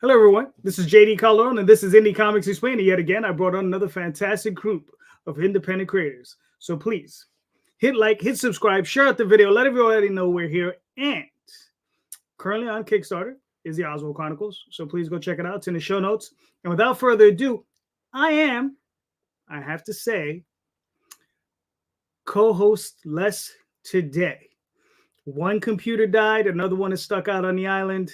Hello, everyone. This is JD Calderon, and this is Indy Comics Explained. And yet again, I brought on another fantastic group of independent creators. So please hit like, hit subscribe, share out the video, let everybody know we're here. And currently on Kickstarter is the Oswald Chronicles. So please go check it out. It's in the show notes. And without further ado, I have to say, co-host less today. One computer died, another one is stuck out on the island.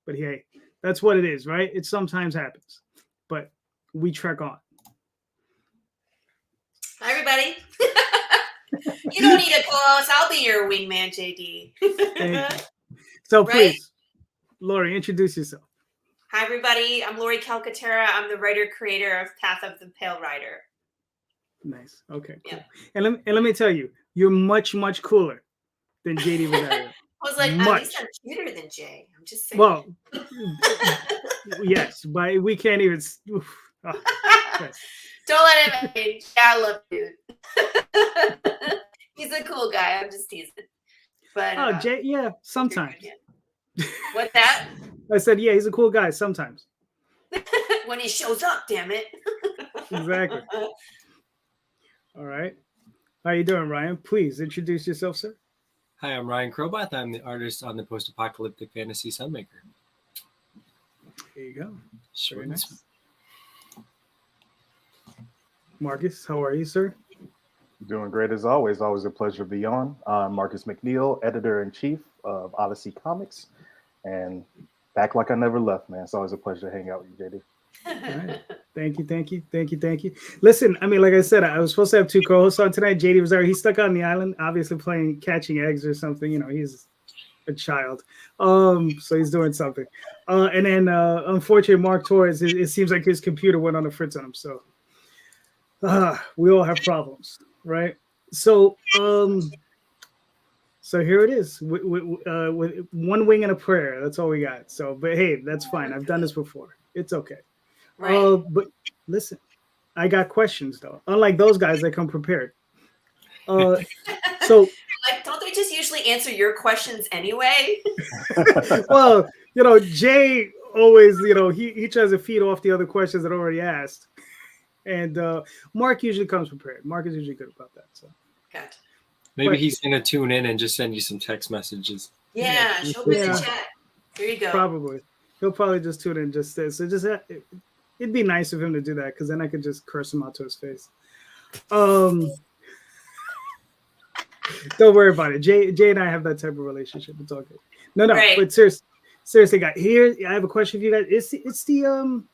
But hey, that's what it is, right? It sometimes happens. But we trek on. Hi, everybody. You don't need a co-host. I'll be your wingman, JD. Thank you. So please, Laurie, introduce yourself. Hi, everybody. I'm Laurie Calcaterra. I'm the writer-creator of Path of the Pale Rider. Nice. Okay, cool. Yeah. And let me tell you, you're much, much cooler than JD Rosario. I was like, at least I'm cuter than Jay. I'm just saying. Well, yes, but we can't even. Oh, yes. Don't let him. I love you. He's a cool guy. I'm just teasing. But Jay, yeah, sometimes. What's that? I said, yeah, he's a cool guy sometimes. When he shows up, damn it. Exactly. All right. How you doing, Ryan? Please introduce yourself, sir. Hi, I'm Ryan Kroboth. I'm the artist on the post-apocalyptic fantasy Sunmaker. There you go. Very nice. Marcus, how are you, sir? Doing great as always. Always a pleasure to be on. I'm Marcus McNeal, editor-in-chief of Odyssey Comics, and back like I never left, man. It's always a pleasure to hang out with you, JD. All right. Thank you. Listen, I mean, like I said, I was supposed to have two co-hosts on tonight. JD Rosario, he's stuck on the island, obviously playing catching eggs or something. You know, he's a child, so he's doing something. And then, unfortunately, Mark Torres, it seems like his computer went on the fritz on him. So, we all have problems, right? So, here it is, with one wing and a prayer. That's all we got. So, but hey, that's fine. I've done this before. It's okay. Right. But listen, I got questions though. Unlike those guys that come prepared. So like, don't they just usually answer your questions anyway? Well, you know, Jay always, you know, he tries to feed off the other questions that are already asked. And Mark usually comes prepared. Mark is usually good about that. So Gotcha. Maybe he's gonna tune in and just send you some text messages. Yeah, show me the chat. There you go. Probably. He'll probably just tune in just this. So just it'd be nice of him to do that, because then I could just curse him out to his face. Don't worry about it. Jay and I have that type of relationship. It's all good. No, right. But seriously, guys, here I have a question for you guys. It's the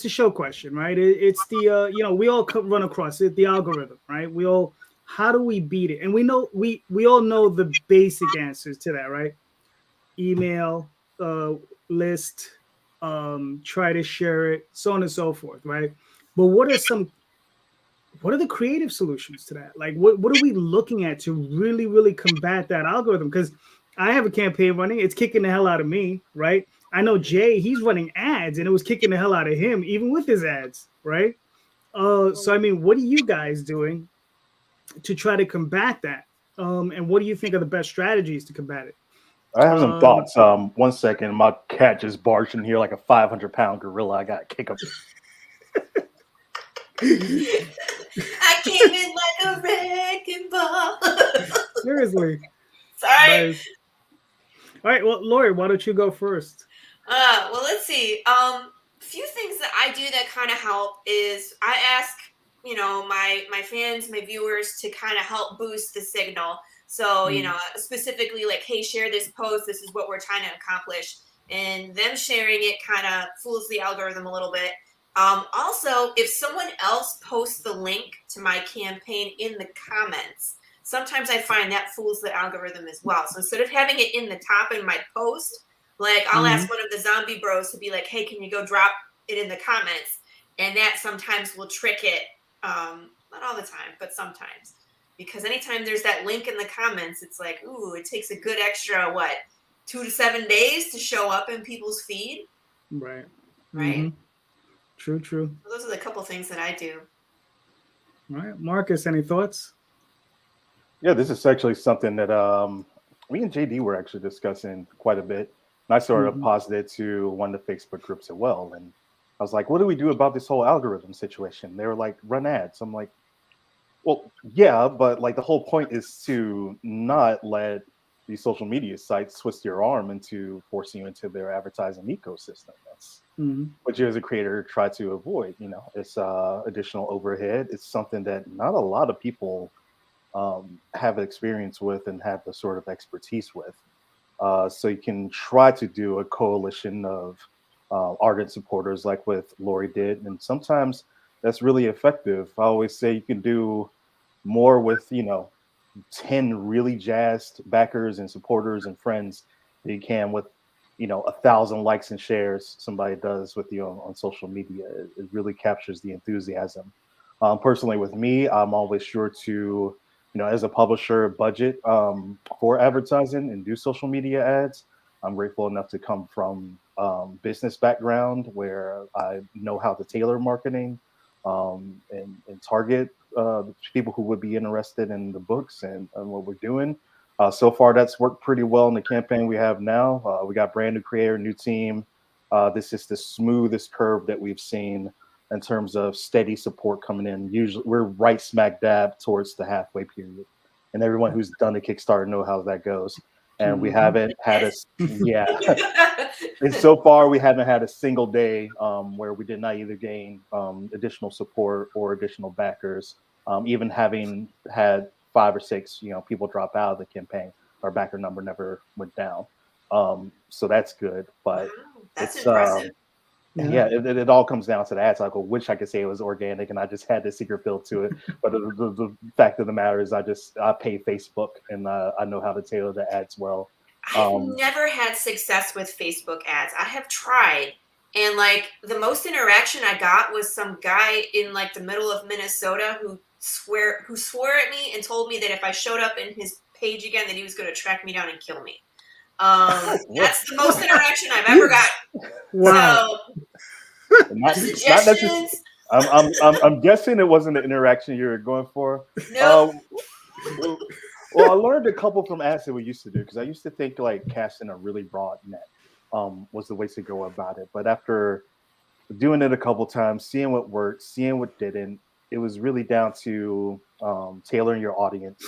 show question, right? It's the you know, we all run across it, the algorithm, right? How do we beat it? And we know we all know the basic answers to that, right? Email, list, try to share it, so on and so forth, right? But what are the creative solutions to that? Like, what are we looking at to really, really combat that algorithm? Because I have a campaign running, it's kicking the hell out of me, right? I know Jay, he's running ads, and it was kicking the hell out of him, even with his ads, right? So I mean, what are you guys doing to try to combat that? And what do you think are the best strategies to combat it? I have some thoughts. 1 second, my cat just barged in here like a 500-pound gorilla. I got to kick him. I came in like a wrecking ball. Seriously. Sorry. Nice. All right. Well, Laurie, why don't you go first? Well, let's see. A few things that I do that kind of help is I ask, you know, my fans, my viewers to kind of help boost the signal. So, you know, specifically like, hey, share this post. This is what we're trying to accomplish. And them sharing it kind of fools the algorithm a little bit. Also, if someone else posts the link to my campaign in the comments, sometimes I find that fools the algorithm as well. So instead of having it in the top in my post, like I'll ask one of the zombie bros to be like, hey, can you go drop it in the comments? And that sometimes will trick it. Not all the time, but sometimes. Because anytime there's that link in the comments, it's like, ooh, it takes a good extra, 2 to 7 days to show up in people's feed. Right. Right. Mm-hmm. True. So those are the couple things that I do. All right. Marcus, any thoughts? Yeah, this is actually something that me and JD were actually discussing quite a bit. And I sort of posited to one of the Facebook groups as well. And I was like, what do we do about this whole algorithm situation? They were like, run ads. I'm like, well, yeah, but like the whole point is to not let these social media sites twist your arm into forcing you into their advertising ecosystem. That's what you as a creator try to avoid. You know, it's additional overhead. It's something that not a lot of people have experience with and have the sort of expertise with. So you can try to do a coalition of ardent supporters like what Laurie did. And sometimes that's really effective. I always say you can do more with, 10 really jazzed backers and supporters and friends than you can with, 1,000 likes and shares somebody does with you on social media. It really captures the enthusiasm. Personally, with me, I'm always sure to, as a publisher, budget for advertising and do social media ads. I'm grateful enough to come from business background where I know how to tailor marketing and target people who would be interested in the books and what we're doing. So far, that's worked pretty well in the campaign we have now. We got brand new creator, new team. This is the smoothest curve that we've seen in terms of steady support coming in. Usually, we're right smack dab towards the halfway period, and everyone who's done the Kickstarter know how that goes. And we haven't had and so far we haven't had a single day where we did not either gain additional support or additional backers. Even having had 5 or 6, people drop out of the campaign, our backer number never went down. So that's good, but that's it's impressive. it all comes down to the ad cycle. Wish I could say it was organic and I just had the secret bill to it, but the fact of the matter is I pay Facebook and I know how to tailor the ads well. I've never had success with Facebook ads. I have tried, and like the most interaction I got was some guy in like the middle of Minnesota who swore at me and told me that if I showed up in his page again, that he was going to track me down and kill me. That's the most interaction I've ever got. Wow. So, suggestions. I'm guessing it wasn't the interaction you were going for. No. Well, I learned a couple from ads that we used to do because I used to think like casting a really broad net was the way to go about it. But after doing it a couple times, seeing what worked, seeing what didn't, it was really down to tailoring your audience,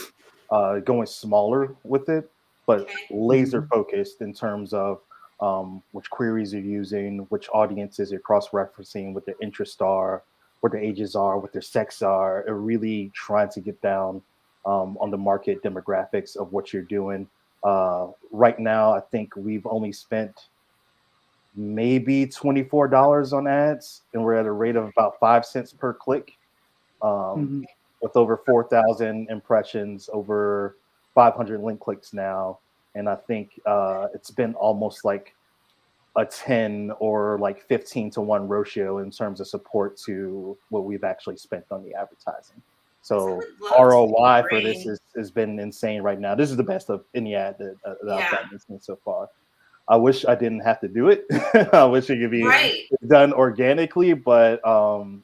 going smaller with it, but laser focused in terms of which queries you're using, which audiences you're cross-referencing, what their interests are, what their ages are, what their sex are, and really trying to get down on the market demographics of what you're doing. Right now, I think we've only spent maybe $24 on ads, and we're at a rate of about 5 cents per click, with over 4,000 impressions, over 500 link clicks now. And I think it's been almost like a 10 or like 15 to 1 ratio in terms of support to what we've actually spent on the advertising. So ROI for this has been insane right now. This is the best of any ad that I've gotten so far. I wish I didn't have to do it. I wish it could be done organically, but I'm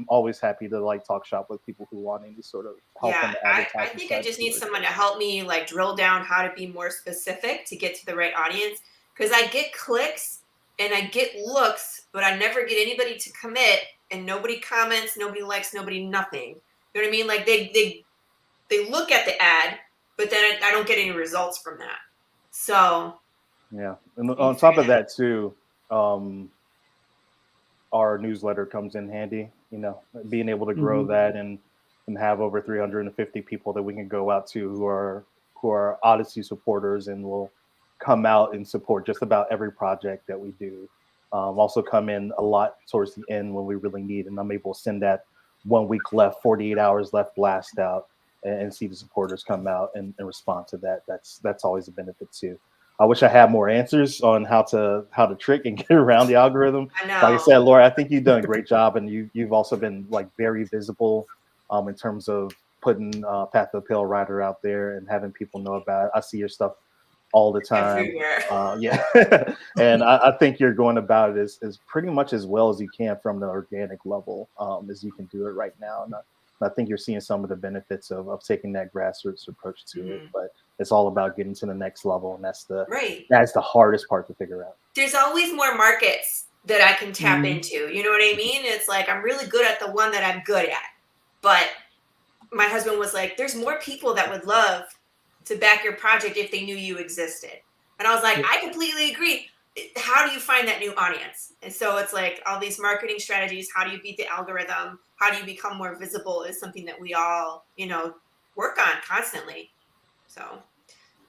always happy to like talk shop with people who want any sort of help on the advertising. I think I just need someone to help me like drill down how to be more specific to get to the right audience, because I get clicks and I get looks, but I never get anybody to commit, and nobody comments, nobody likes, nobody nothing. You know what I mean? Like they look at the ad, but then I don't get any results from that. So yeah, and on top of that too, our newsletter comes in handy. Being able to grow that and have over 350 people that we can go out to who are Odyssey supporters and will come out and support just about every project that we do. Also come in a lot towards the end when we really need, and I'm able to send that 1 week left, 48 hours left blast out and see the supporters come out and respond to that. That's always a benefit too. I wish I had more answers on how to trick and get around the algorithm. I know. Like I said, Laura, I think you've done a great job, and you've also been like very visible in terms of putting Path of the Pale Rider out there and having people know about it. I see your stuff all the time. And I think you're going about it as pretty much as well as you can from the organic level as you can do it right now. And I think you're seeing some of the benefits of taking that grassroots approach to it. But It's all about getting to the next level, and that's the hardest part to figure out. There's always more markets that I can tap into. You know what I mean? It's like I'm really good at the one that I'm good at. But my husband was like, there's more people that would love to back your project if they knew you existed. And I was like, I completely agree. How do you find that new audience? And so it's like all these marketing strategies. How do you beat the algorithm? How do you become more visible is something that we all, work on constantly. So,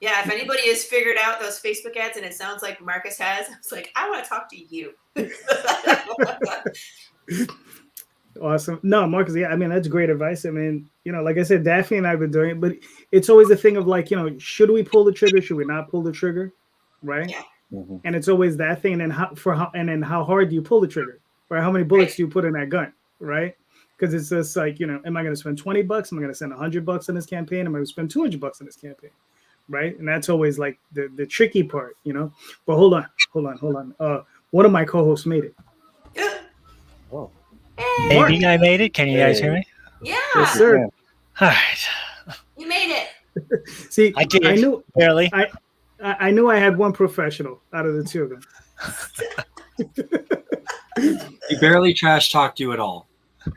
yeah, if anybody has figured out those Facebook ads, and it sounds like Marcus has, I was like, I want to talk to you. Awesome. No, Marcus, yeah, I mean, that's great advice. I mean, like I said, Daphne and I have been doing it, but it's always a thing of like, should we pull the trigger? Should we not pull the trigger? Right. Yeah. Mm-hmm. And it's always that thing. And then how hard do you pull the trigger? Right. How many bullets do you put in that gun? Right. Because it's just like, am I going to spend $20? Am I going to spend $100 on this campaign? Am I going to spend $200 on this campaign? Right. And that's always like the tricky part, But hold on. One of my co-hosts made it. Oh. Maybe I made it. Can you guys hear me? Yeah. Yes, sir. All right. You made it. See, I did. I knew barely. I knew I had one professional out of the two of them. He barely trash talked you at all.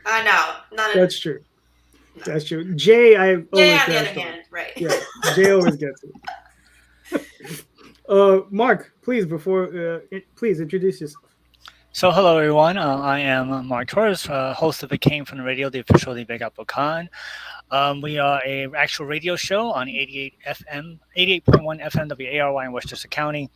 I know. That's true. That's true. Jay, I always on the other hand, right? Yeah, Jay always gets it. Mark, please please introduce yourself. So hello everyone. I am Mark Torres, host of It Came From the Radio, the official The Big Apple Con. We are a actual radio show on 88.1 FM WARY in Westchester County.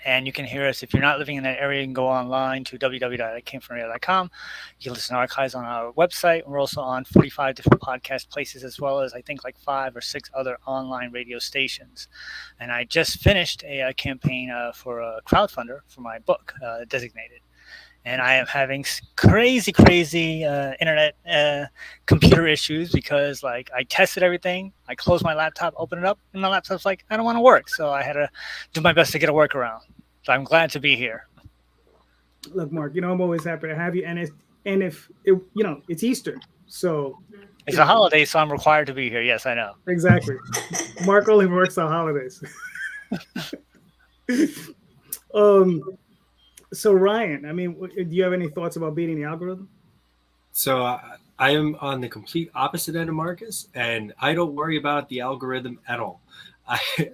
And you can hear us if you're not living in that area. You can go online to www.itcamefromradio.com. You can listen to archives on our website. We're also on 45 different podcast places, as well as I think like 5 or 6 other online radio stations. And I just finished a campaign for a crowdfunder for my book, Designated. And I am having crazy internet computer issues because like I tested everything. I closed my laptop, opened it up, and my laptop's like, I don't want to work. So I had to do my best to get a workaround. So I'm glad to be here. Look, Mark, I'm always happy to have you. And if it's Easter. So it's a holiday, so I'm required to be here. Yes, I know. Exactly. Mark only works on holidays. So Ryan, I mean, do you have any thoughts about beating the algorithm? So I am on the complete opposite end of Marcus, and I don't worry about the algorithm at all.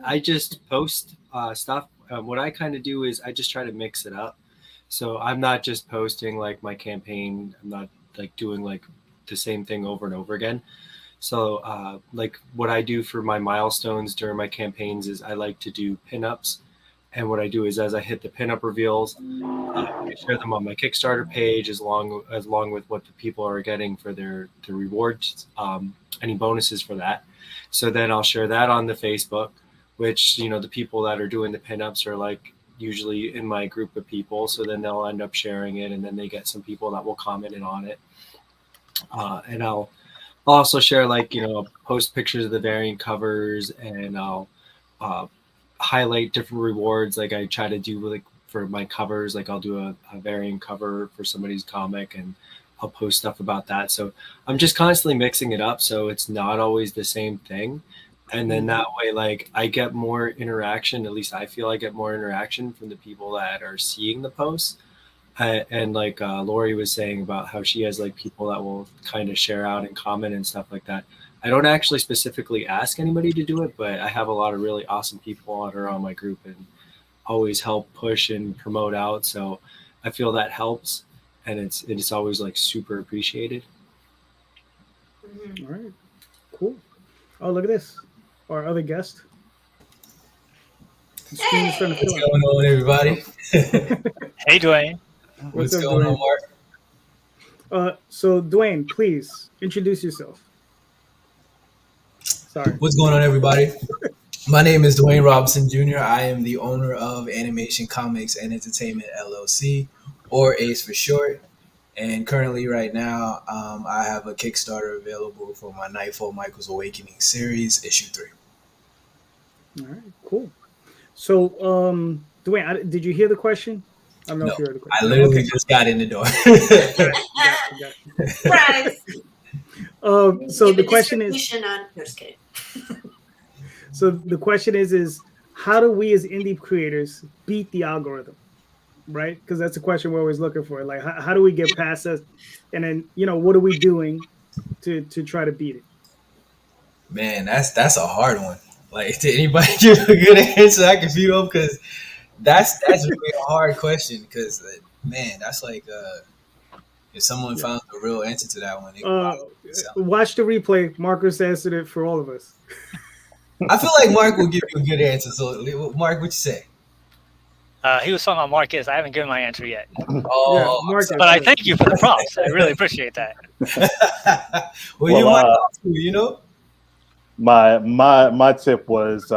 I just post stuff. What I kind of do is I just try to mix it up. So I'm not just posting like my campaign. I'm not like doing like the same thing over and over again. So like what I do for my milestones during my campaigns is I like to do pinups. And what I do is as I hit the pinup reveals, I share them on my Kickstarter page as long with what the people are getting for their rewards, any bonuses for that. So then I'll share that on the Facebook, which, the people that are doing the pinups are like usually in my group of people. So then they'll end up sharing it, and then they get some people that will comment on it. And I'll also share post pictures of the variant covers, and I'll highlight different rewards. Like I try to do for my covers, like I'll do a variant cover for somebody's comic, and I'll post stuff about that. So I'm just constantly mixing it up, so it's not always the same thing. And then that way, like I get more interaction. At least I feel I get more interaction from the people that are seeing the posts. And like Laurie was saying about how she has like people that will kind of share out and comment and stuff like that. I don't actually specifically ask anybody to do it, but I have a lot of really awesome people that are on my group and always help push and promote out. So I feel that helps, and it's always like super appreciated. All right, cool. Oh, look at this. Our other guest. Hey. What's going on, everybody? Hey, Dwayne. What's going on, Mark? So Dwayne, please introduce yourself. Sorry. What's going on, everybody? My name is Dwayne Robinson Jr. I am the owner of Animation Comics and Entertainment LLC, or ACE for short. And currently, right now, I have a Kickstarter available for my Nightfall Michael's Awakening series, issue 3. All right, cool. So, Dwayne, did you hear the question? I don't know if you heard the question. I literally just got in the door. Surprise. So the question is. No, just kidding. So the question is how do we as indie creators beat the algorithm, right? Because that's a question we're always looking for. Like, how do we get past this? And then, what are we doing to try to beat it? Man, that's a hard one. Like, did anybody give a good answer I can feed up? Because that's really a hard question. Because man, that's like if someone found the real answer to that one, it could sound. Watch the replay. Marcus answered it for all of us. I feel like Mark will give you a good answer. So, Mark, what you say? He was talking about Marcus. I haven't given my answer yet, Oh, yeah, Marcus. but I thank you for the props. I really appreciate that. Well, you might know too, My tip was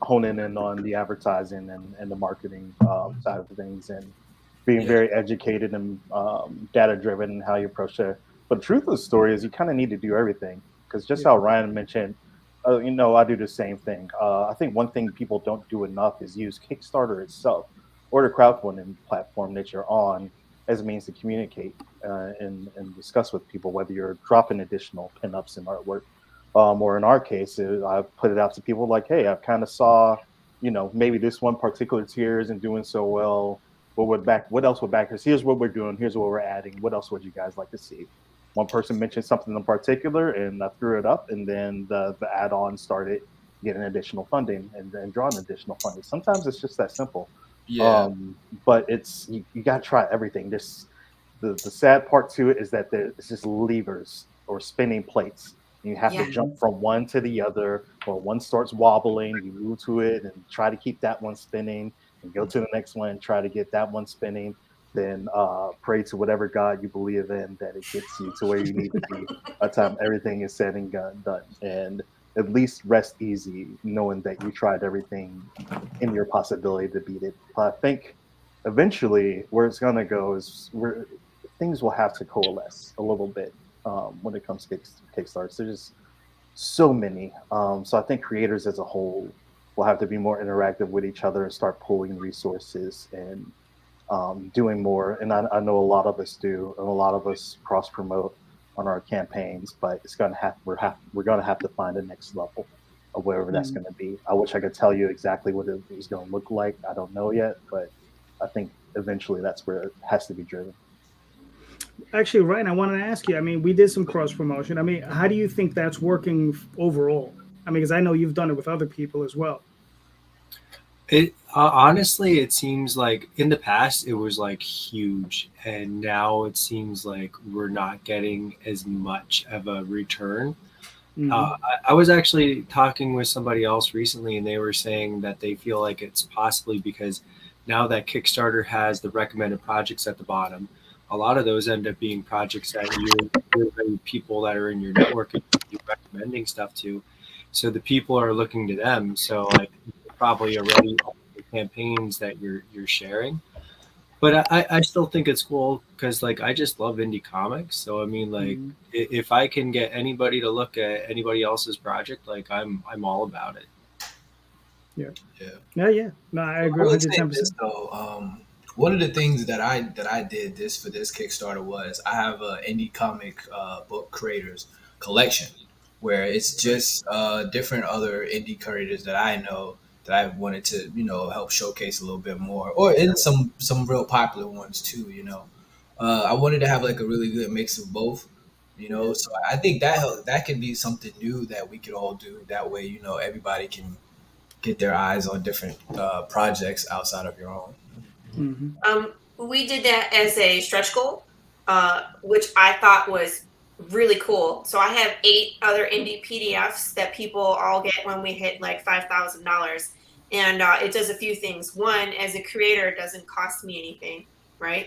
honing in on the advertising and the marketing side of things, and being very educated and data driven in how you approach it. But the truth of the story is you kind of need to do everything, because just how Ryan mentioned, I do the same thing. I think one thing people don't do enough is use Kickstarter itself or the crowdfunding platform that you're on as a means to communicate and discuss with people, whether you're dropping additional pinups and artwork. Or in our case, I've put it out to people like, hey, I've kind of saw, maybe this one particular tier isn't doing so well. What else would backers? Here's what we're doing. Here's what we're adding. What else would you guys like to see? One person mentioned something in particular, and I threw it up, and then the add-on started getting additional funding and drawing additional funding. Sometimes it's just that simple. Yeah. But it's you got to try everything. The sad part to it is that it's just levers or spinning plates. You have to jump from one to the other, or one starts wobbling, you move to it and try to keep that one spinning, and go to the next one and try to get that one spinning. Then pray to whatever God you believe in that it gets you to where you need to be by the time everything is said and done. And at least rest easy knowing that you tried everything in your possibility to beat it. But I think eventually where it's going to go is where things will have to coalesce a little bit. When it comes to Kickstarters, there's just so many. So I think creators as a whole will have to be more interactive with each other and start pooling resources and doing more. And I know a lot of us do, and a lot of us cross promote on our campaigns. But we're going to have to find the next level of wherever that's going to be. I wish I could tell you exactly what it is going to look like. I don't know yet, but I think eventually that's where it has to be driven. Actually, Ryan, I wanted to ask you. I mean, we did some cross promotion. I mean, how do you think that's working overall? I mean, because I know you've done it with other people as well. It honestly, it seems like in the past it was like huge, and now it seems like we're not getting as much of a return. I was actually talking with somebody else recently, and they were saying that they feel like it's possibly because now that Kickstarter has the recommended projects at the bottom, a lot of those end up being projects that you're people that are in your network and you're recommending stuff to. So the people are looking to them. So like probably already all the campaigns that you're sharing. But I still think it's cool because like I just love indie comics. So I mean like if I can get anybody to look at anybody else's project, like I'm all about it. Yeah. No, I agree 110%. One of the things that I did for this Kickstarter was I have an indie comic book creators collection where it's just different other indie creators that I know that I wanted to help showcase a little bit more, or in some real popular ones too. I wanted to have like a really good mix of both. So I think that could be something new that we could all do. That way, everybody can get their eyes on different projects outside of your own. We did that as a stretch goal, which I thought was really cool. So I have 8 other indie PDFs that people all get when we hit like $5,000, and it does a few things. One, as a creator, it doesn't cost me anything, right?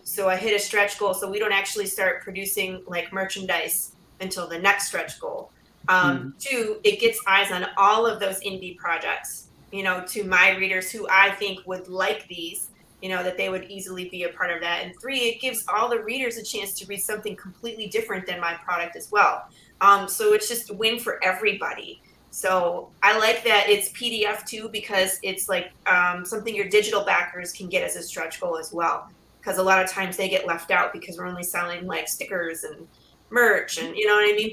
So I hit a stretch goal, so we don't actually start producing like merchandise until the next stretch goal. 2, it gets eyes on all of those indie projects. To my readers who I think would like these, that they would easily be a part of that. And 3, it gives all the readers a chance to read something completely different than my product as well. So it's just a win for everybody. So I like that it's PDF too, because it's like something your digital backers can get as a stretch goal as well. Because a lot of times they get left out because we're only selling like stickers and merch and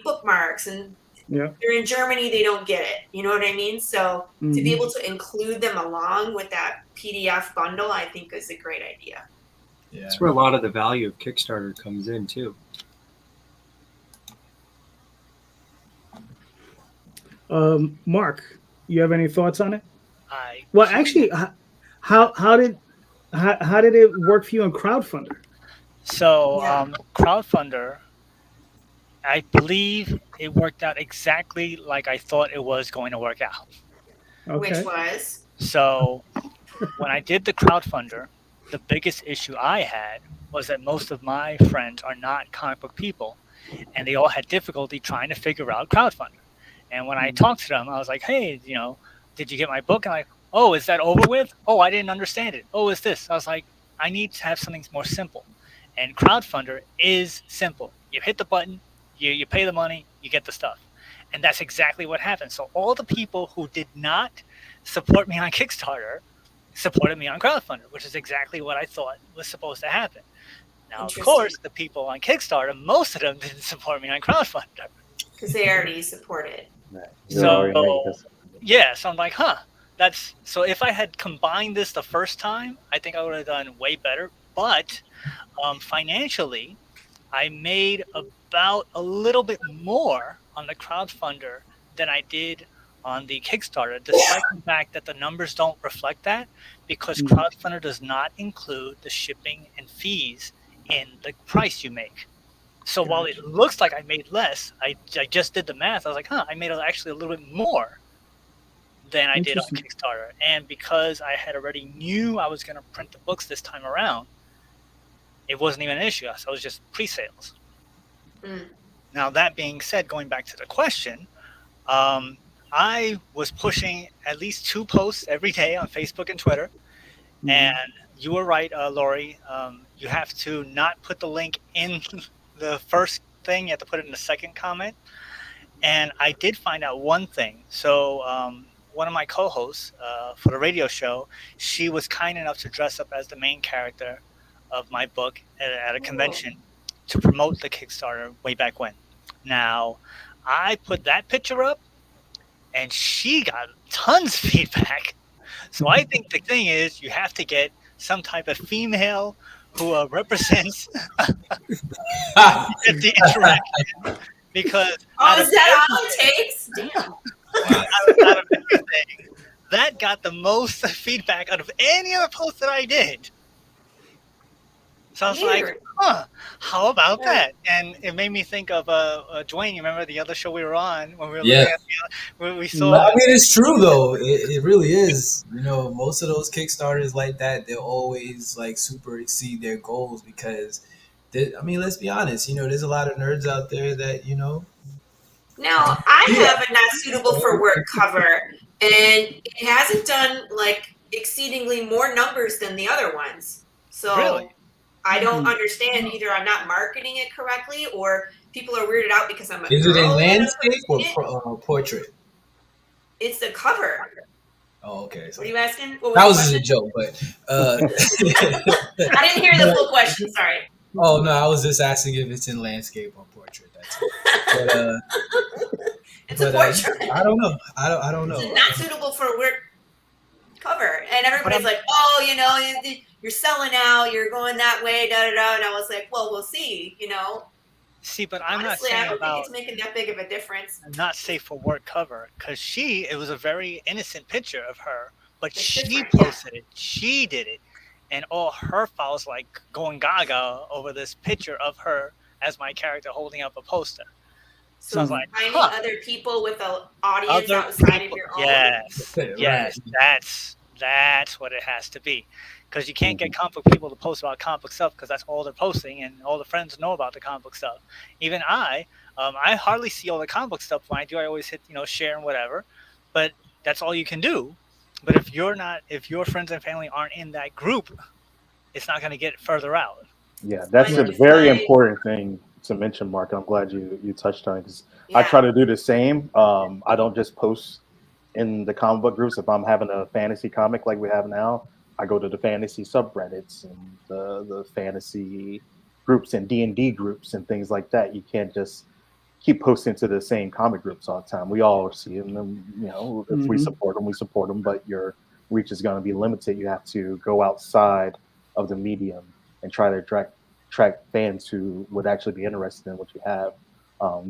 bookmarks, and Yeah. they're in Germany, they don't get it. You know what I mean? So to be able to include them along with that PDF bundle, I think is a great idea. Yeah. That's where a lot of the value of Kickstarter comes in too. Mark, you have any thoughts on it? I Well, actually, how did it work for you on Crowdfunder? So, Yeah. Crowdfunder, I believe it worked out exactly like I thought it was going to work out. Which Okay. was So, when I did the Crowdfunder, the biggest issue I had was that most of my friends are not comic book people, and they all had difficulty trying to figure out Crowdfunder. And when I talked to them, I was like, "Hey, did you get my book?" And like, "Oh, is that over with? Oh, I didn't understand it. Oh, is this?" I was like, "I need to have something more simple." And Crowdfunder is simple. You hit the button, you pay the money, you get the stuff. And that's exactly what happened. So all the people who did not support me on Kickstarter supported me on Crowdfunder, which is exactly what I thought was supposed to happen. Now, of course, the people on Kickstarter, most of them didn't support me on Crowdfunder. because they already support it. So, yeah, so I'm like, so if I had combined this the first time, I think I would have done way better. But financially, I made about a little bit more on the Crowdfunder than I did on the Kickstarter, despite the fact that the numbers don't reflect that, because Crowdfunder does not include the shipping and fees in the price you make. So while it looks like I made less, I just did the math. I was like, I made actually a little bit more than I did on Kickstarter. And because I had already knew I was going to print the books this time around, it wasn't even an issue. So it was just pre-sales. Now, that being said, going back to the question, I was pushing at least 2 posts every day on Facebook and Twitter. And you were right, Laurie. You have to not put the link in the first thing. You have to put it in the second comment. And I did find out one thing. So one of my co-hosts for the radio show, she was kind enough to dress up as the main character of my book at a convention to promote the Kickstarter way back when. Now, I put that picture up, and she got tons of feedback. So I think the thing is, you have to get some type of female who represents the interaction. Because is that all it takes? Damn. Out of everything, that got the most feedback out of any other post that I did. So I was like, how about that? And it made me think of Dwayne. You remember the other show we were on when we were looking at where we saw. I mean, it's true though. It really is. Most of those Kickstarters like that, they'll always like super exceed their goals because, let's be honest. There's a lot of nerds out there that Now, I have a not suitable for work cover, and it hasn't done like exceedingly more numbers than the other ones. So. Really? I don't understand. Either I'm not marketing it correctly, or people are weirded out because I'm a Is girl. it in landscape or portrait? It's the cover. Oh, okay. So what are you asking? That was just a joke, but I didn't hear the full question. Sorry. Oh no, I was just asking if it's in landscape or portrait. That's it. But, it's a portrait. I don't know. I don't know. It's not suitable for work cover, and everybody's like, "Oh, you're selling out. You're going that way." Da da da. And I was like, "Well, we'll see." See, but I'm honestly, not saying I don't about think it's making that big of a difference. Not safe for work cover because it was a very innocent picture of her, but she posted it. She did it, and all her files like going gaga over this picture of her as my character holding up a poster. So I was like, finding other people with an audience outside of your own. Yes, that's what it has to be. Because you can't get comic book people to post about comic book stuff because that's all they're posting and all the friends know about the comic book stuff. Even I hardly see all the comic book stuff. When I do, I always hit share and whatever. But that's all you can do. But if your friends and family aren't in that group, it's not going to get further out. Yeah, that's a very important thing to mention, Mark. I'm glad you touched on it because I try to do the same. I don't just post in the comic book groups. If I'm having a fantasy comic like we have now, I go to the fantasy subreddits and the fantasy groups and D&D groups and things like that. You can't just keep posting to the same comic groups all the time. We all see them, and you know, if we support them, we support them. But your reach is going to be limited. You have to go outside of the medium and try to track fans who would actually be interested in what you have.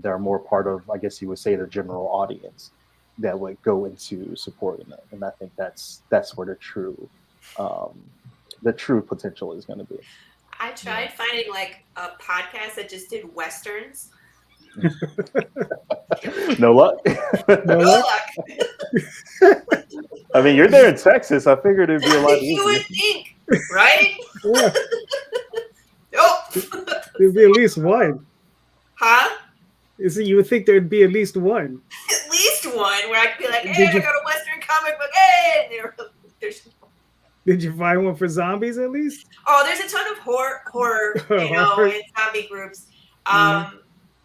That are more part of, I guess you would say, the general audience that would go into supporting it. And I think that's where the true potential is going to be. I tried finding like a podcast that just did westerns. No luck. No luck. I mean, you're there in Texas. I figured it'd be a lot easier. You would think, right? Yeah. Nope. There'd be at least one. Huh? You would think there'd be at least one. At least one where I could be like, hey, I got a Western comic book. Hey, there's. Did you find one for zombies at least? Oh, there's a ton of horror, you know, and zombie groups.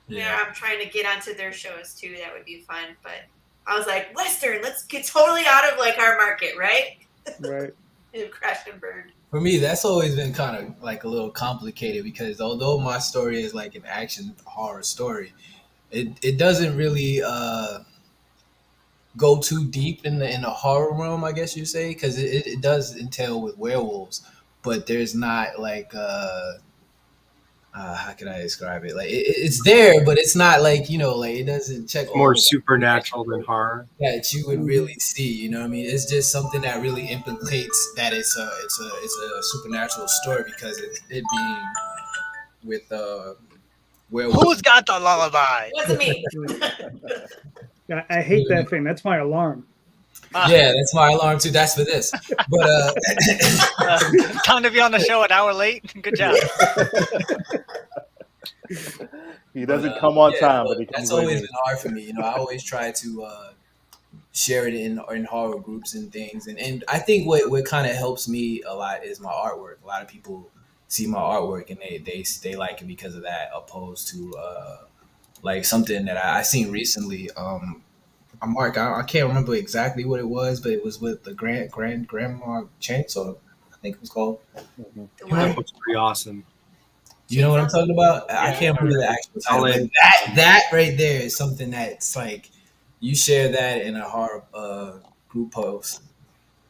Yeah, I'm trying to get onto their shows too. That would be fun. But I was like, Western, let's get totally out of like our market, right? Right. It crashed and burned. For me, that's always been kind of like a little complicated because although my story is like an action horror story, it doesn't really go too deep in the horror realm, I guess you say, because it does entail with werewolves, but there's not like how can I describe it? Like it's there, but it's not like, you know, like it doesn't check more supernatural than horror that you would really see. You know what I mean? It's just something that really implicates that it's a supernatural story because it being with werewolves. Who's got the lullaby? It wasn't me. I hate that thing. That's my alarm. Yeah, that's my alarm too. That's for this. But time to be on the show an hour late. Good job. He doesn't come on time, but he comes. That's always been hard for me. You know, I always try to share it in horror groups and things, and I think what kind of helps me a lot is my artwork. A lot of people see my artwork and they like it because of that, opposed to like something that I seen recently. Mark, I can't remember exactly what it was, but it was with the Grandma Chainsaw, I think it was called. That looks pretty awesome. You know what I'm talking about? I can't remember the actual title. But that right there is something that's like, you share that in a horror group post,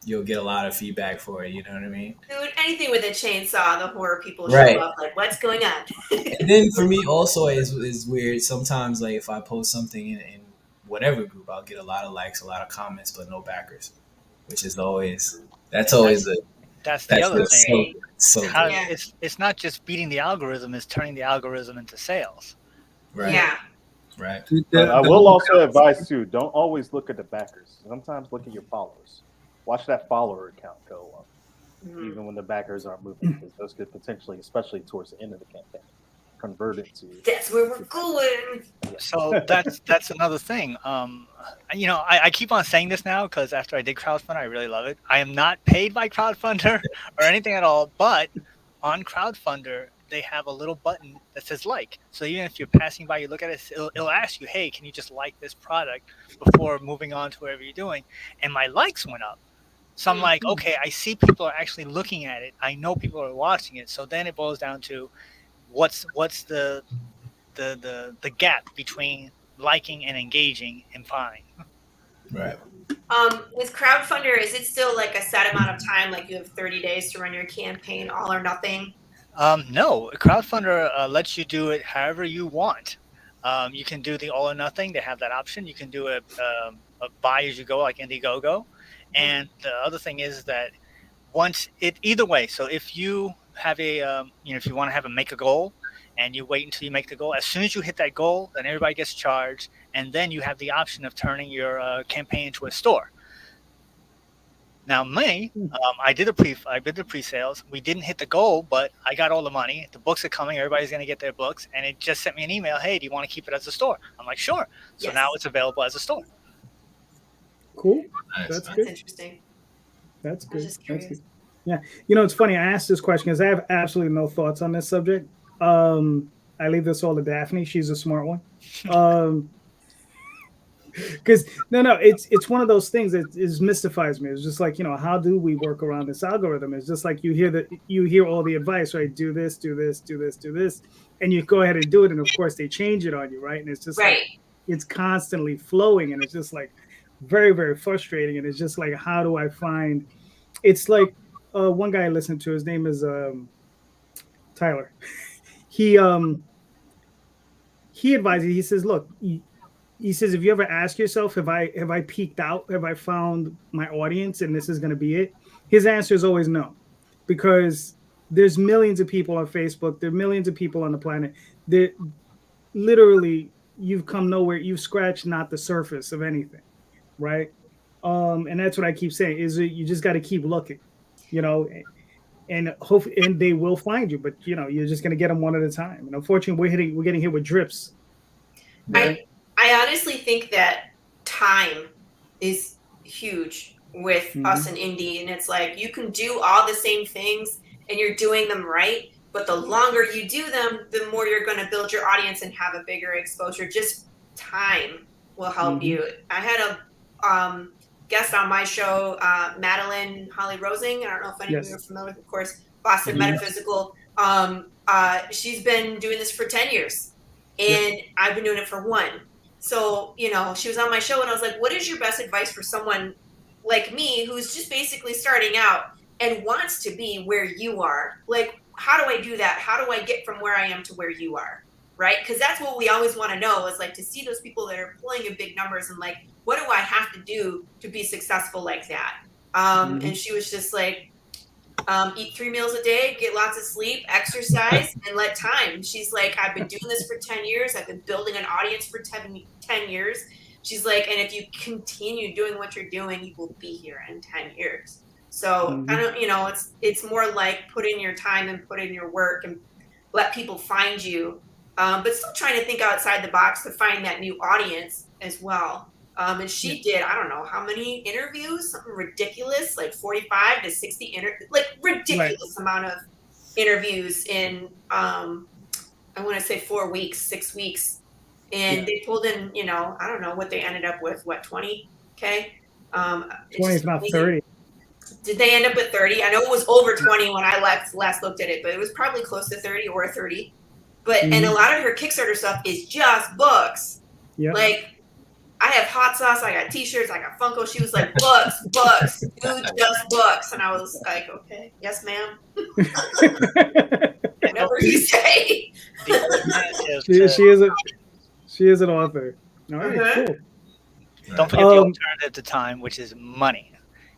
you'll get a lot of feedback for it. You know what I mean? Dude, anything with a chainsaw, the horror people Right. show up like, what's going on? And then for me also is weird. Sometimes like if I post something in whatever group, I'll get a lot of likes, a lot of comments, but no backers, which is always that's the other thing. Yeah. It's not just beating the algorithm; it's turning the algorithm into sales. Right. Yeah. Right. But I will also advise too, don't always look at the backers. Sometimes look at your followers. Watch that follower count go up, even when the backers aren't moving, because those could potentially, especially towards the end of the campaign, convert it to. That's where we're going. So that's another thing. You know, I keep on saying this now because after I did crowdfund, I really love it. I am not paid by Crowdfunder or anything at all, but on Crowdfunder, they have a little button that says like. So even if you're passing by, you look at it, it'll ask you, hey, can you just like this product before moving on to whatever you're doing? And my likes went up. So I'm like, okay, I see people are actually looking at it. I know people are watching it. So then it boils down to what's the gap between liking and engaging and buying. Right. With Crowdfunder, is it still like a set amount of time? Like you have 30 days to run your campaign, all or nothing? No, Crowdfunder lets you do it however you want. You can do the all or nothing. They have that option. You can do a buy as you go, like Indiegogo. And the other thing is that either way. So if you have if you want to have make a goal, and you wait until you make the goal, as soon as you hit that goal, then everybody gets charged, and then you have the option of turning your campaign into a store. Now, me, I did the pre-sales. We didn't hit the goal, but I got all the money. The books are coming. Everybody's going to get their books, and it just sent me an email. Hey, do you want to keep it as a store? I'm like, sure. So now it's available as a store. Cool. Nice. That's That's good. interesting. That's I good. was just curious. That's good. Yeah. You know, it's funny. I asked this question because I have absolutely no thoughts on this subject. I leave this all to Daphne. She's a smart one. Because no, it's one of those things that mystifies me. It's just like, how do we work around this algorithm? It's just like you hear all the advice, right? Do this, do this, do this, do this, and you go ahead and do it, and of course they change it on you, right? And it's just Right. like it's constantly flowing, and it's just like very, very frustrating. And it's just like, how do I find? It's like one guy I listened to. His name is Tyler. He advises. He says, look. He says, if you ever ask yourself, have I peaked out? Have I found my audience and this is going to be it? His answer is always no, because there's millions of people on Facebook. There are millions of people on the planet. There, literally, you've come nowhere. You've scratched not the surface of anything, right? And that's what I keep saying is that you just got to keep looking, and hope, and they will find you. But you're just going to get them one at a time. And unfortunately, we're getting hit with drips. Right? I honestly think that time is huge with us in indie, and it's like you can do all the same things and you're doing them right, but the longer you do them, the more you're going to build your audience and have a bigger exposure. Just time will help you. I had a guest on my show, Madeline Holly Rosing. I don't know if any of you are familiar with, of course, Boston Metaphysical. She's been doing this for 10 years, and I've been doing it for 1. So, she was on my show and I was like, what is your best advice for someone like me who's just basically starting out and wants to be where you are? Like, how do I do that? How do I get from where I am to where you are? Right? Because that's what we always want to know, is like to see those people that are pulling in big numbers and like, what do I have to do to be successful like that? And she was just like, eat 3 meals a day, get lots of sleep, exercise, and let time. She's like, I've been doing this for 10 years. I've been building an audience for 10 years. She's like, and if you continue doing what you're doing, you will be here in 10 years. So I don't, it's more like put in your time and put in your work and let people find you. But still trying to think outside the box to find that new audience as well. And she did, I don't know how many interviews, something ridiculous, like 45 to 60 ridiculous amount of interviews in, I want to say 4 weeks, 6 weeks. And they pulled in, I don't know what they ended up with, 20K? 20 is not 30. Did they end up with 30? I know it was over 20 when I last looked at it, but it was probably close to 30 or 30. But, and a lot of her Kickstarter stuff is just books. Yep. Like, I have hot sauce, I got t-shirts, I got Funko. She was like, books, dude, just books. And I was like, okay, yes, ma'am. Whatever you say. She is an author. All right, cool. Don't forget the alternative to time, which is money.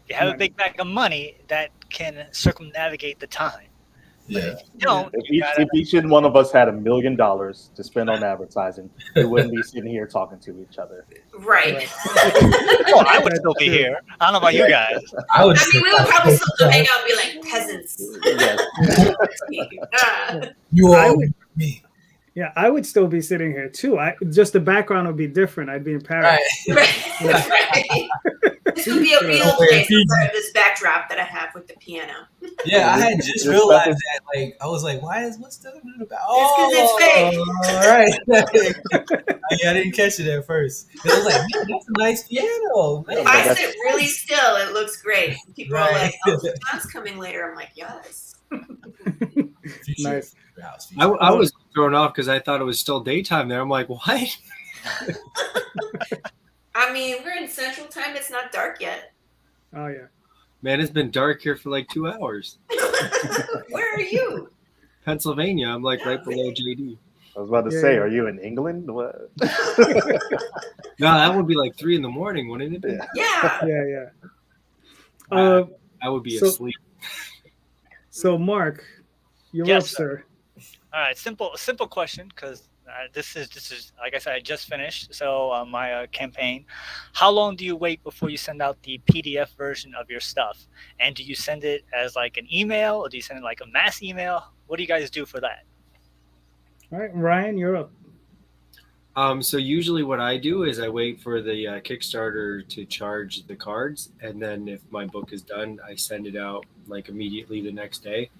If you have a big bag of money, that can circumnavigate the time. Yeah. If you don't, if each and one of us had $1 million to spend on advertising, we wouldn't be sitting here talking to each other. Right. Oh, I would still be here. I don't know about you guys. We would probably still hang out and be like peasants. You all me. Yeah, I would still be sitting here too. Just the background would be different. I'd be in Paris. Right. This would be a real place instead of this backdrop that I have with the piano. Yeah, I had just realized that. Like, I was like, what's that about? Oh, it's because it's fake. All right. I didn't catch it at first. I was like, man, that's a nice piano. Man. If I sit really still, it looks great. People are like, oh, John's coming later. I'm like, yes. Nice. I was thrown off because I thought it was still daytime there. I'm like, what? I mean, we're in Central Time. It's not dark yet. Oh, yeah. Man, it's been dark here for like 2 hours. Where are you? Pennsylvania. I'm like right below JD. I was about to say, are you in England? What? No, that would be like 3 a.m, wouldn't it be? Yeah. I would be asleep. So, Mark, you're up, sir. All right, simple question, because this is like I said, I just finished my campaign. How long do you wait before you send out the PDF version of your stuff? And do you send it as like an email, or do you send it like a mass email? What do you guys do for that? All right, Ryan, you're up. So usually what I do is I wait for the Kickstarter to charge the cards, and then if my book is done, I send it out like immediately the next day.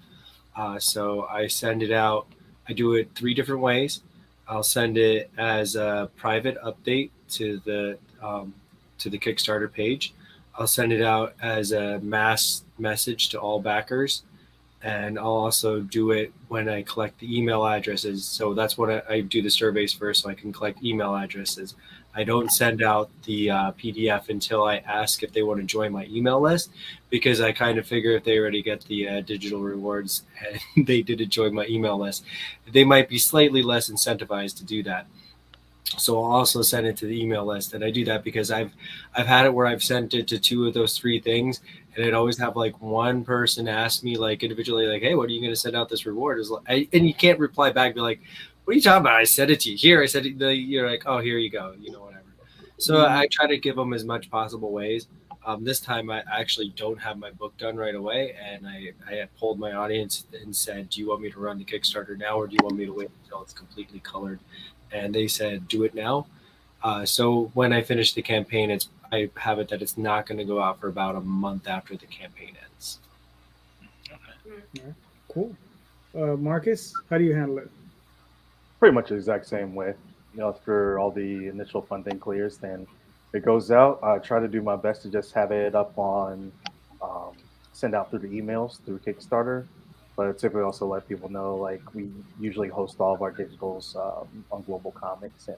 So I send it out. I do it 3 different ways. I'll send it as a private update to the to the Kickstarter page. I'll send it out as a mass message to all backers, and I'll also do it when I collect the email addresses. So that's what I do the surveys first, so I can collect email addresses. I don't send out the PDF until I ask if they want to join my email list, because I kind of figure if they already get the digital rewards and they didn't join my email list, they might be slightly less incentivized to do that. So I'll also send it to the email list, and I do that because I've had it where I've sent it to 2 of those 3 things, and it always have like one person ask me like individually, like, "Hey, what are you going to send out this reward?" And you can't reply back, be like, "What are you talking about? I sent it to you here. I said it." You're like, "Oh, here you go," whatever. So I try to give them as much possible ways. This time I actually don't have my book done right away, and I had polled my audience and said, "Do you want me to run the Kickstarter now, or do you want me to wait until it's completely colored?" And they said, "Do it now." So when I finish the campaign, I have it that it's not going to go out for about a month after the campaign ends. Okay. Cool. Marcus, how do you handle it? Pretty much the exact same way. After all the initial funding clears, then it goes out. I try to do my best to just have it up on, send out through the emails through Kickstarter. But I typically also let people know, like, we usually host all of our digitals on Global Comics, and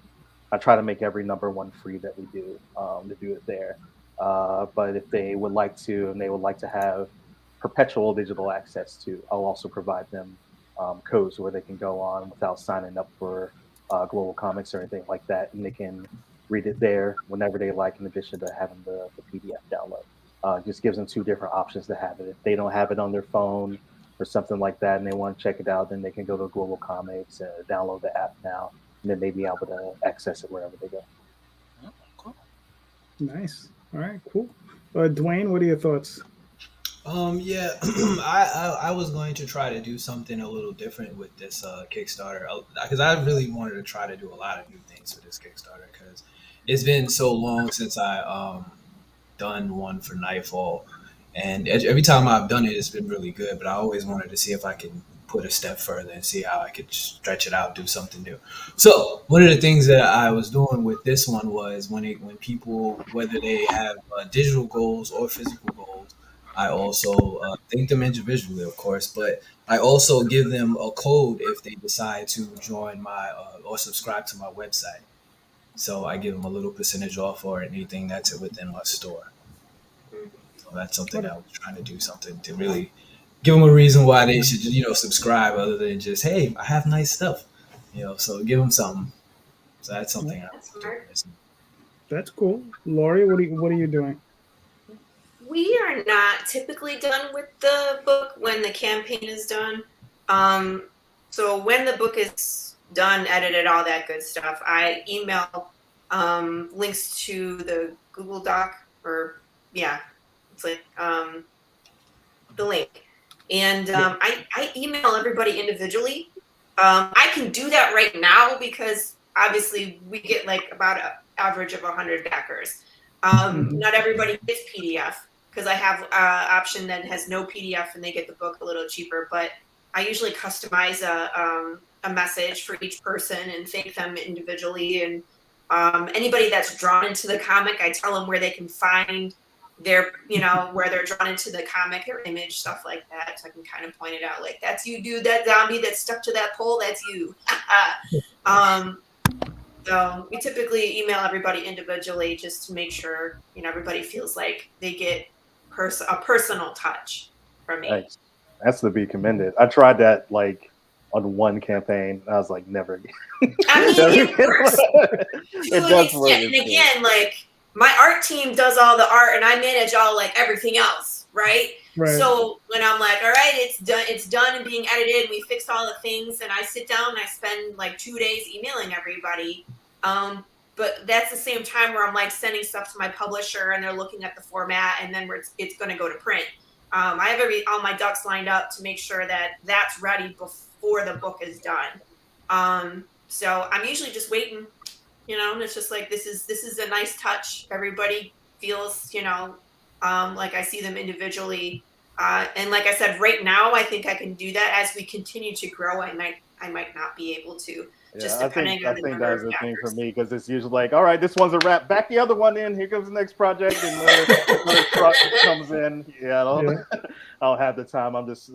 I try to make every number 1 free that we do to do it there. But if they would like to, and they would like to have perpetual digital access to, I'll also provide them codes where they can go on without signing up for Global Comics or anything like that, and they can read it there whenever they like, in addition to having the PDF download. Just gives them 2 different options to have it. If they don't have it on their phone or something like that, and they want to check it out, then they can go to Global Comics and download the app now, and then they'll be able to access it wherever they go. Oh, cool. Nice. All right, cool. Dwayne, what are your thoughts? Yeah, I was going to try to do something a little different with this Kickstarter, because I really wanted to try to do a lot of new things for this Kickstarter, because it's been so long since I done one for Nightfall. And every time I've done it, it's been really good. But I always wanted to see if I can put a step further and see how I could stretch it out, do something new. So one of the things that I was doing with this one was when people, whether they have digital goals or physical goals, I also thank them individually, of course. But I also give them a code if they decide to join my or subscribe to my website. So I give them a little percentage off for anything that's within my store. That's something I was trying to do, something to really give them a reason why they should, subscribe, other than just, hey, I have nice stuff, so give them something. So that's something I was doing. That's cool. Laurie, what are you doing? We are not typically done with the book when the campaign is done. So when the book is done, edited, all that good stuff, I email links to the Google Doc, or it's like the link. And I email everybody individually. I can do that right now because obviously we get like about an average of 100 backers. Not everybody gets PDF, because I have an option that has no PDF and they get the book a little cheaper. But I usually customize a message for each person and thank them individually. And anybody that's drawn into the comic, I tell them where they can find their, where they're drawn into the comic, their image, stuff like that. So I can kind of point it out, like, that's you, dude, that zombie that's stuck to that pole, that's you. So we typically email everybody individually just to make sure, everybody feels like they get a personal touch from me. Nice. That's to be commended. I tried that like on one campaign. I was like, never again. I mean, it works It does work. And again, like, my art team does all the art and I manage all like everything else, right? So when I'm like, all right, it's done and being edited, we fixed all the things, and I sit down and I spend like 2 days emailing everybody. But that's the same time where I'm like sending stuff to my publisher and they're looking at the format, and then it's going to go to print. I have all my ducks lined up to make sure that that's ready before the book is done. So I'm usually just waiting, and it's just like, this is a nice touch. Everybody feels, like I see them individually. And like I said, right now, I think I can do that. As we continue to grow, I might not be able to. just Yeah, depending I on the think number that of was the thing for chapters. me because it's usually like, all right, this one's a wrap. Back the other one in. Here comes the next project, and another truck comes in. Yeah, I don't have the time. I'm just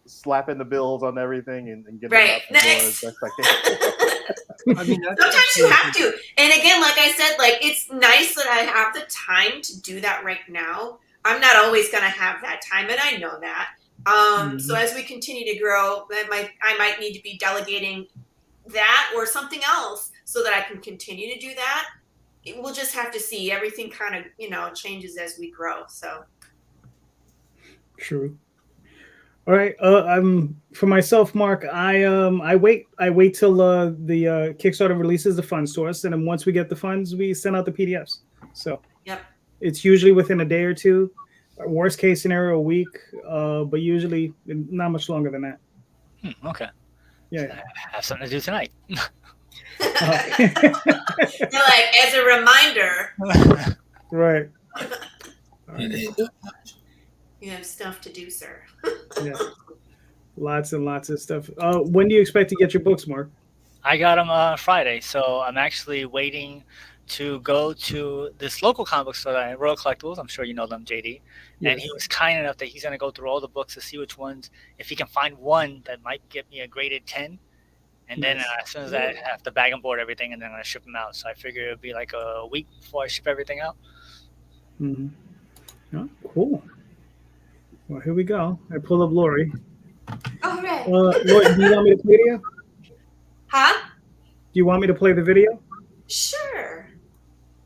slapping the bills on everything and getting them out Right. the door as Next. best I can. I mean, that's Sometimes you have to. And again, like I said, like it's nice that I have the time to do that right now. I'm not always going to have that time, and I know that. So as we continue to grow, I might need to be delegating that or something else so that I can continue to do that. We'll just have to see. Everything kind of, changes as we grow. So True. All right. I'm for myself, Mark. I wait till the Kickstarter releases the funds to us, and then once we get the funds, we send out the PDFs. So yep. it's usually within a day or two. Worst case scenario, a week. But usually not much longer than that. Okay. Yeah. I have something to do tonight. Okay. They're like, as a reminder, Right. And it- you have stuff to do, sir. Yeah. Lots and lots of stuff. When do you expect to get your books, Mark? I got them Friday, so I'm actually waiting to go to this local comic book store, Royal Collectibles. I'm sure you know them, JD. And he was kind enough that he's going to go through all the books to see which ones, if he can find one that might get me a graded 10. And then as soon as I have to bag and board everything, and then I'm going to ship them out. So I figure it would be like a week before I ship everything out. Mm-hmm. Oh, cool. Well, here we go. I pull up Laurie. All right. Laurie, do you want me to play the video? Huh? Do you want me to play the video? Sure.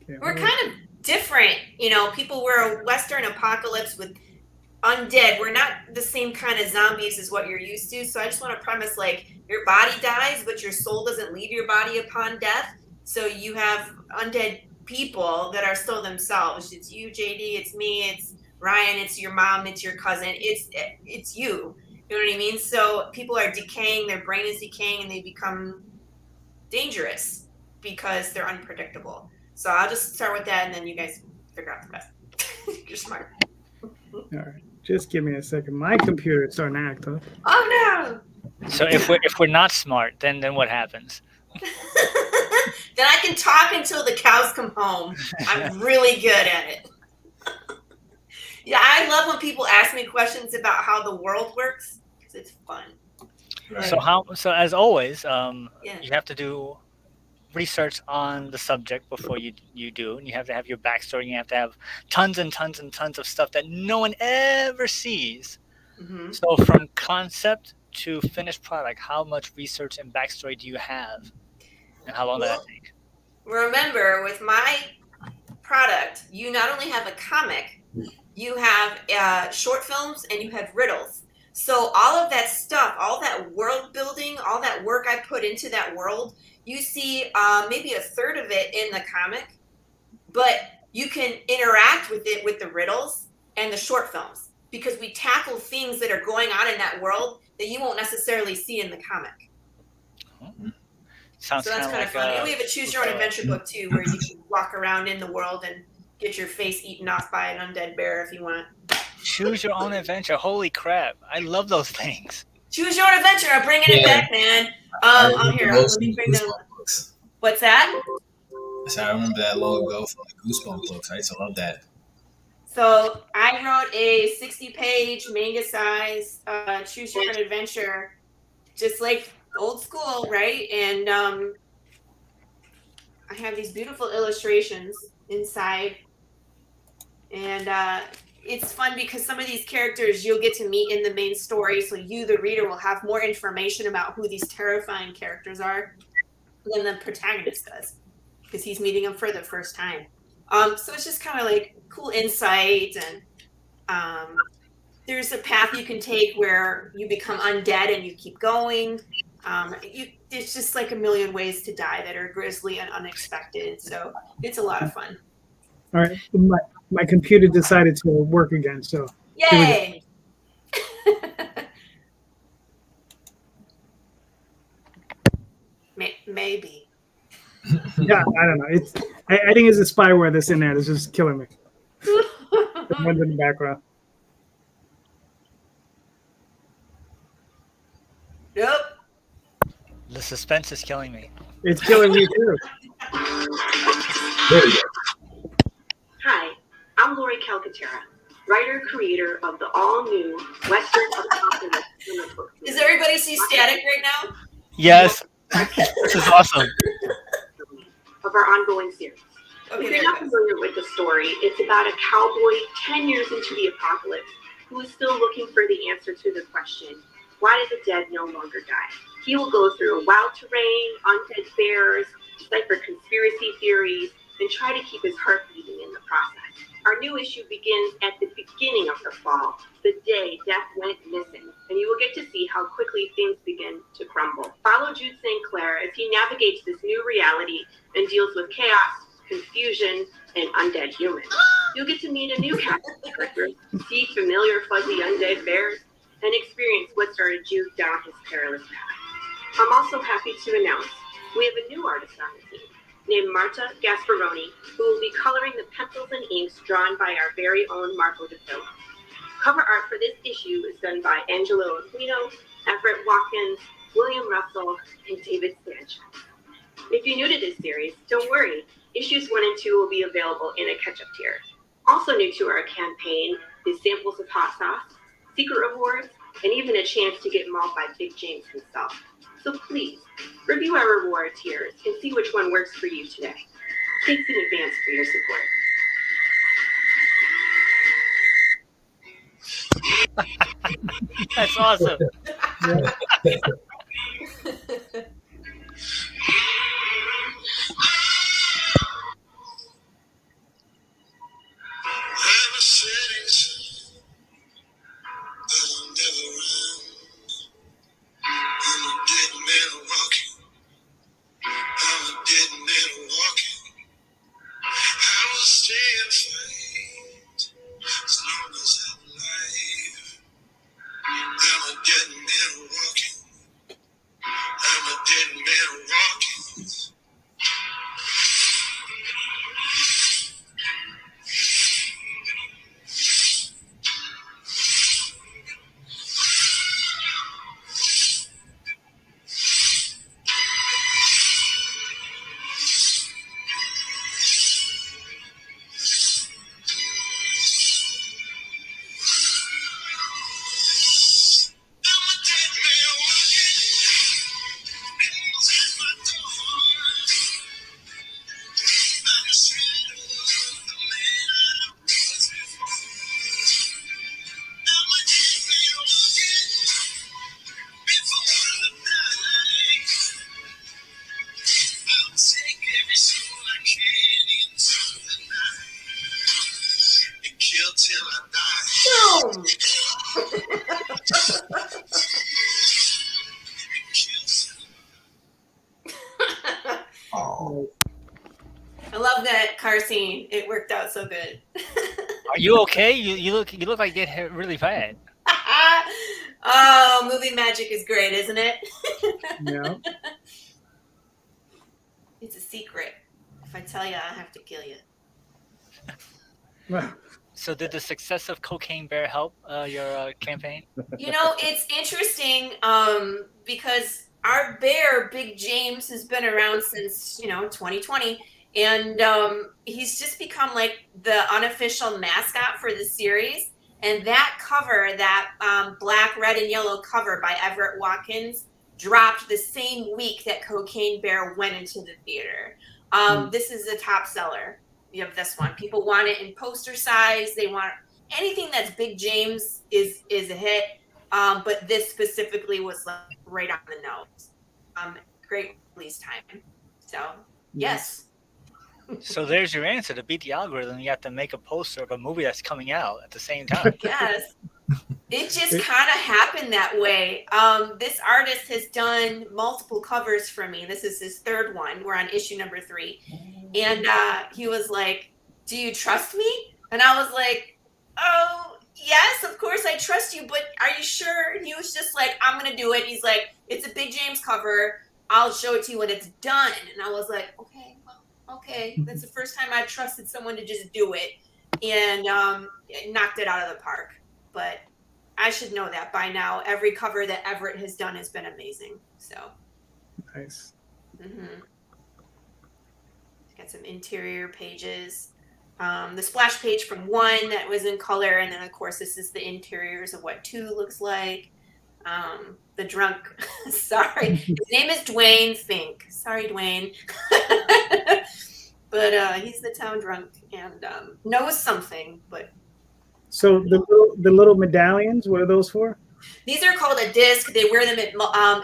Okay, We're kind of different. People were a Western apocalypse with undead. We're not the same kind of zombies as what you're used to. So I just want to premise, like, your body dies, but your soul doesn't leave your body upon death. So you have undead people that are still themselves. It's you, JD. It's me. It's Ryan. It's your mom. It's your cousin. It's you. You know what I mean? So people are decaying. Their brain is decaying, and they become dangerous because they're unpredictable. So I'll just start with that, and then you guys figure out the rest. You're smart. All right. Just give me a second. My computer is starting to act up. Oh no! So if we're not smart, then what happens? Then I can talk until the cows come home. I'm really good at it. Yeah, I love when people ask me questions about how the world works because it's fun. Right. So as always, you have to do research on the subject before you do, and you have to have your backstory. And you have to have tons and tons and tons of stuff that no one ever sees. Mm-hmm. So from concept to finished product, how much research and backstory do you have, and how long does that take? Remember, with my product, you not only have a comic, you have short films, and you have riddles. So all of that stuff, all that world building, all that work I put into that world, you see maybe a third of it in the comic, but you can interact with it with the riddles and the short films because we tackle things that are going on in that world that you won't necessarily see in the comic. Sounds So that's kind of fun. And we have a choose your own adventure book too, where you can walk around in the world and get your face eaten off by an undead bear if you want. Choose your own adventure. Holy crap! I love those things. Choose your own adventure. I'm bringing it back, man. I'm here. Let me bring them. Books. What's that? So I remember that long ago from the Goosebumps books. I used to love that. So I wrote a 60-page manga size choose your own adventure, just like old school, right? And I have these beautiful illustrations inside, and it's fun because some of these characters you'll get to meet in the main story, so you, the reader, will have more information about who these terrifying characters are than the protagonist does, because he's meeting them for the first time. So it's just kind of like cool insight, and there's a path you can take where you become undead and you keep going. It's just like a million ways to die that are grisly and unexpected. So it's a lot of fun. All right. My computer decided to work again. So Yay! Maybe. yeah, I don't know. I think it's the spyware that's in there that's just killing me. The ones in the background. Yep. The suspense is killing me. It's killing me too. There we go. Hi, I'm Laurie Calcaterra, writer creator of the all-new Western Apocalypse comic book series. Does everybody see static right now? Yes. This is awesome. Of our ongoing series. Okay, If there you're it not goes. familiar with the story, it's about a cowboy 10 years into the apocalypse who is still looking for the answer to the question, why did the dead no longer die? He will go through wild terrain, undead bears, decipher conspiracy theories, and try to keep his heart beating in the process. Our new issue begins at the beginning of the fall, the day Death went missing, and you will get to see how quickly things begin to crumble. Follow Jude St. Clair as he navigates this new reality and deals with chaos, confusion, and undead humans. You'll get to meet a new cast of characters, see familiar fuzzy undead bears, and experience what started Jude down his perilous path. I'm also happy to announce we have a new artist on the team named Marta Gasparoni, who will be coloring the pencils and inks drawn by our very own Marco DeFillo. Cover art for this issue is done by Angelo Aquino, Everett Watkins, William Russell, and David Sanchez. If you're new to this series, don't worry. Issues 1 and 2 will be available in a catch-up tier. Also new to our campaign is samples of hot sauce, secret rewards, and even a chance to get mauled by Big James himself. So please, review our reward tiers and see which one works for you today. Thanks in advance for your support. That's awesome. Boom! Oh, I love that car scene. It worked out so good. Are you okay? You look like you get hit really bad. Oh, movie magic is great, isn't it? Yeah. It's a secret. If I tell you, I have to kill you. Well, So did the success of Cocaine Bear help your campaign? You know, it's interesting because our bear, Big James, has been around since, 2020. And he's just become like the unofficial mascot for the series. And that cover, that black, red, and yellow cover by Everett Watkins dropped the same week that Cocaine Bear went into the theater. This is a top seller. You have this one. People want it in poster size. They want anything that's Big James is a hit. But this specifically was like right on the nose. Great release time. So yes. So there's your answer. To beat the algorithm, you have to make a poster of a movie that's coming out at the same time. Yes. It just kind of happened that way. This artist has done multiple covers for me. This is his third one. We're on issue number 3. And he was like, "Do you trust me?" And I was like, "Oh, yes, of course I trust you, but are you sure?" And he was just like, "I'm going to do it." He's like, "It's a Big James cover. I'll show it to you when it's done." And I was like, "Okay, well, okay." That's the first time I've trusted someone to just do it. And knocked it out of the park. But I should know that by now. Every cover that Everett has done has been amazing. So Nice. Mm-hmm. Got some interior pages. The splash page from 1 that was in color, and then of course this is the interiors of what 2 looks like. The drunk, sorry, his name is Dwayne Fink. Sorry, Dwayne. But he's the town drunk and knows something. But so the little medallions, what are those for? these are called a disc. They wear them. It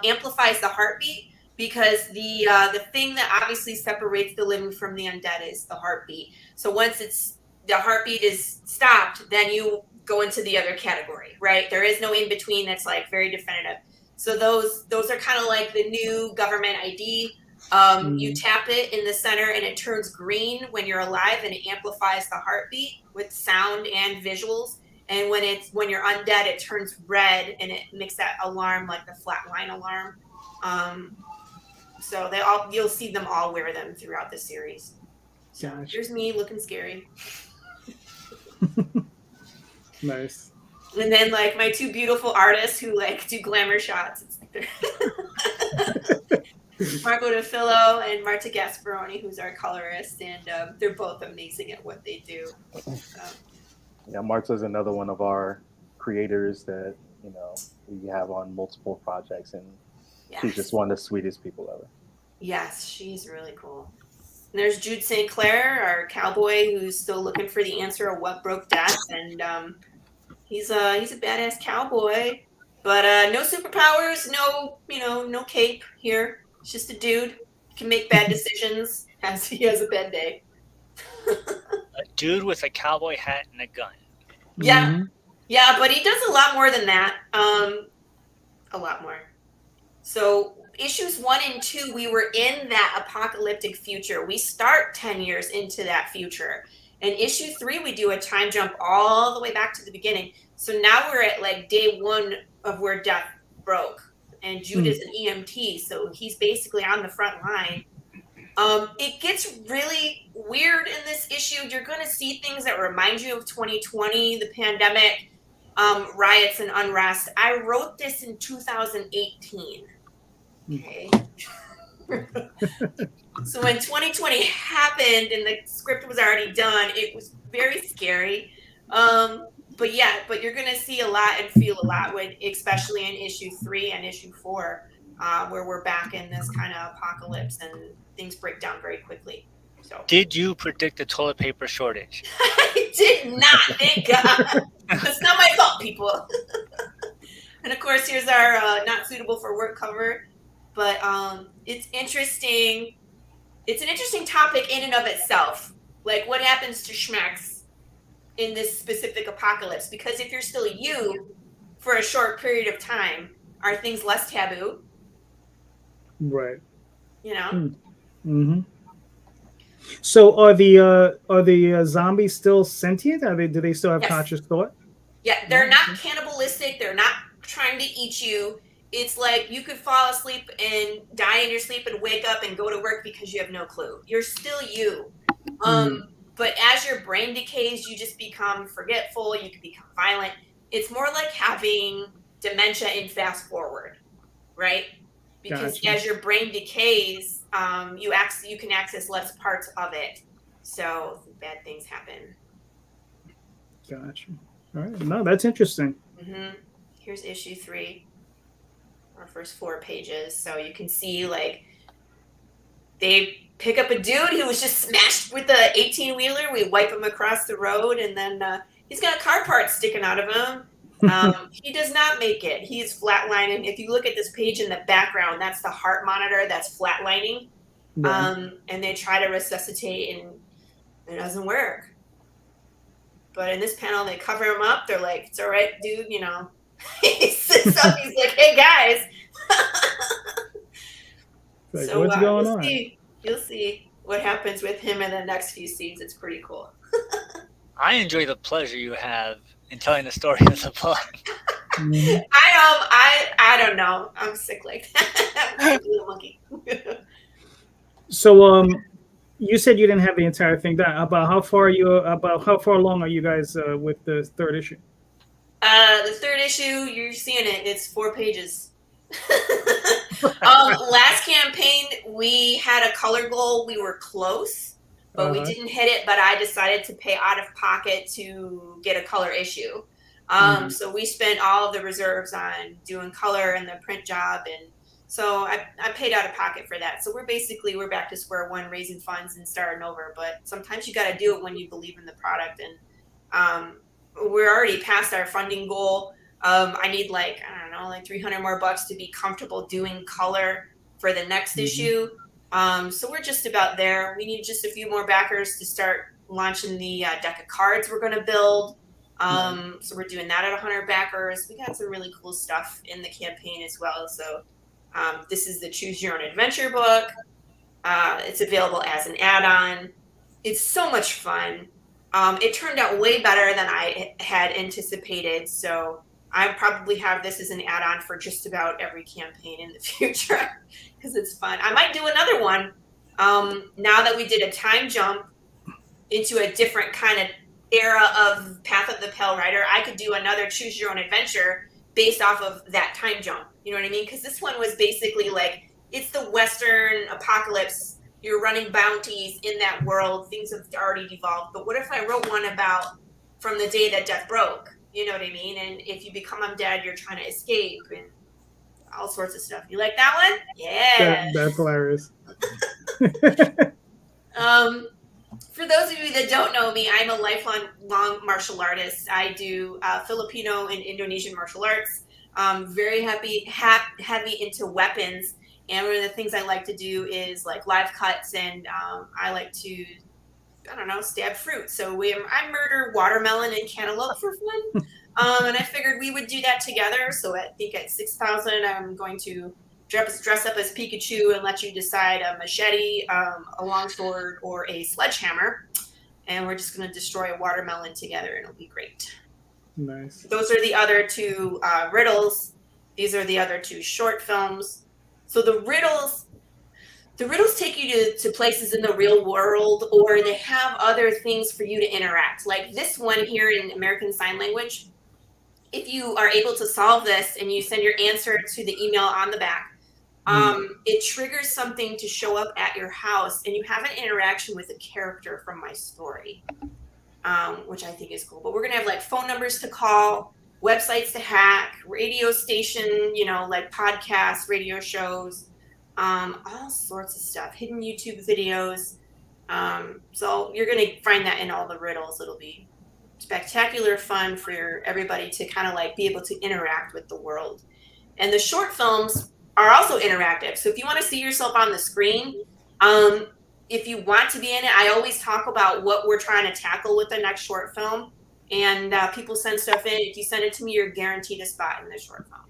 amplifies the heartbeat because the thing that obviously separates the living from the undead is the heartbeat. So once the heartbeat is stopped, then you go into the other category, right? There is no in between. That's like very definitive. So those are kind of like the new government ID. You tap it in the center and it turns green when you're alive, and it amplifies the heartbeat with sound and visuals. And when you're undead, it turns red and it makes that alarm like the flatline alarm. So you'll see them all wear them throughout the series. So here's me looking scary. Nice. And then like my 2 beautiful artists who like do glamour shots. Marco DeFillo and Marta Gasparoni, who's our colorist, and they're both amazing at what they do. Yeah, Marta's another one of our creators that we have on multiple projects, and she's just one of the sweetest people ever. Yes, she's really cool. And there's Jude St. Clair, our cowboy, who's still looking for the answer of what broke death, and he's a badass cowboy, but no superpowers, no cape here. He's just a dude. He can make bad decisions as he has a bad day. A dude with a cowboy hat and a gun. Yeah. Mm-hmm. Yeah, but he does a lot more than that. A lot more. So issues 1 and 2, we were in that apocalyptic future. We start 10 years into that future. And issue 3, we do a time jump all the way back to the beginning. So now we're at like day 1 of where death broke. And Jude is an EMT, so he's basically on the front line. It gets really weird in this issue. You're going to see things that remind you of 2020, the pandemic, riots and unrest. I wrote this in 2018. Okay. So when 2020 happened and the script was already done, it was very scary. But you're going to see a lot and feel a lot, especially in issue 3 and issue 4, where we're back in this kind of apocalypse and things break down very quickly. So, did you predict the toilet paper shortage? I did not, thank God. It's not my fault, people. And of course, here's our not suitable for work cover. But it's interesting. It's an interesting topic in and of itself. Like what happens to schmecks in this specific apocalypse? Because if you're still you for a short period of time, are things less taboo? Right. Mm-hmm. So are the zombies still sentient? Do they still have conscious thought? Yeah, they're not cannibalistic. They're not trying to eat you. It's like you could fall asleep and die in your sleep and wake up and go to work because you have no clue. You're still you. But as your brain decays, you just become forgetful. You can become violent. It's more like having dementia in fast forward, right? Because as your brain decays, you can access less parts of it. So bad things happen. Gotcha. All right. No, that's interesting. Mm-hmm. Here's issue 3. Our first 4 pages. So you can see like they pick up a dude who was just smashed with the 18-wheeler. We wipe him across the road, and then he's got car parts sticking out of him. He does not make it. He's flatlining. If you look at this page in the background, that's the heart monitor that's flatlining. And they try to resuscitate, and it doesn't work. But in this panel, they cover him up. They're like, "It's all right, dude. He sits up. He's like, "Hey guys." Like, so what's going on? You'll see what happens with him in the next few scenes. It's pretty cool. I enjoy the pleasure you have in telling the story of the book. I don't know. I'm sick like that. I'm a little monkey. So you said you didn't have the entire thing done. About how far along are you guys with the 3rd issue? The 3rd issue, you're seeing it. It's 4 pages. Last campaign, we had a color goal. We were close, but we didn't hit it. But I decided to pay out of pocket to get a color issue. So we spent all of the reserves on doing color and the print job. And so I paid out of pocket for that. So we're back to square one, raising funds and starting over. But sometimes you got to do it when you believe in the product. And we're already past our funding goal. I need like 300 more bucks to be comfortable doing color for the next issue. So we're just about there. We need just a few more backers to start launching the deck of cards we're going to build. So we're doing that at 100 backers. We got some really cool stuff in the campaign as well. So this is the Choose Your Own Adventure book. It's available as an add-on. It's so much fun. It turned out way better than I had anticipated. So I probably have this as an add-on for just about every campaign in the future because it's fun. I might do another one now that we did a time jump into a different kind of era of Path of the Pale Rider. I could do another Choose Your Own Adventure based off of that time jump. You know what I mean? Because this one was basically like, it's the Western apocalypse. You're running bounties in that world. Things have already devolved. But what if I wrote one about from the day that death broke? You know what I mean? And if you become undead, you're trying to escape and all sorts of stuff. You like that one? Yeah. That's hilarious. For those of you that don't know me, I'm a lifelong martial artist. I do Filipino and Indonesian martial arts. Very heavy into weapons. And one of the things I like to do is like live cuts, and I like to, stab fruit. So I murder watermelon and cantaloupe for fun. And I figured we would do that together. So I think at 6,000, I'm going to dress up as Pikachu and let you decide a machete, a longsword, or a sledgehammer. And we're just going to destroy a watermelon together, and it'll be great. Nice. Those are the other two riddles. These are the other two short films. So the riddles take you to places in the real world, or they have other things for you to interact. Like this one here in American Sign Language, if you are able to solve this and you send your answer to the email on the back, it triggers something to show up at your house, and you have an interaction with a character from my story, which I think is cool. But we're going to have like phone numbers to call, websites to hack, radio station, like podcasts, radio shows, all sorts of stuff, hidden YouTube videos. So you're going to find that in all the riddles. It'll be spectacular fun for everybody to kind of like be able to interact with the world. And the short films are also interactive. So if you want to see yourself on the screen, if you want to be in it, I always talk about what we're trying to tackle with the next short film. And people send stuff in. If you send it to me, you're guaranteed a spot in the short film.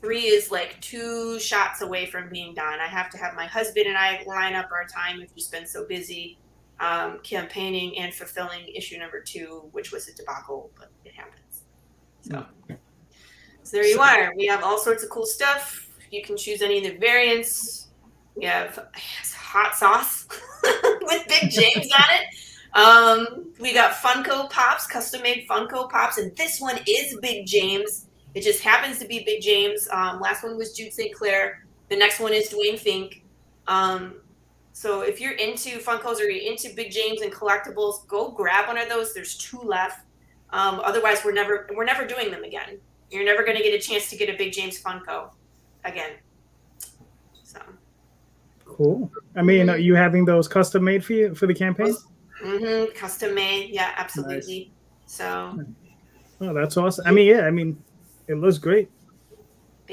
3 is like 2 shots away from being done. I have to have my husband and I line up our time. We've just been so busy campaigning and fulfilling issue number 2, which was a debacle, but it happens. So there you are. We have all sorts of cool stuff. You can choose any of the variants. We have hot sauce with Big James on it. We got Funko Pops, custom-made Funko Pops, and this one is Big James. It just happens to be Big James. Last one was Jude St. Clair. The next one is Dwayne Fink. So if you're into Funkos or you're into Big James and collectibles, go grab one of those. There's 2 left. Otherwise, we're never doing them again. You're never going to get a chance to get a Big James Funko again. So cool. I mean, are you having those custom made for you for the campaign? Custom made, yeah, absolutely. Nice. So, oh, that's awesome. I mean, it looks great.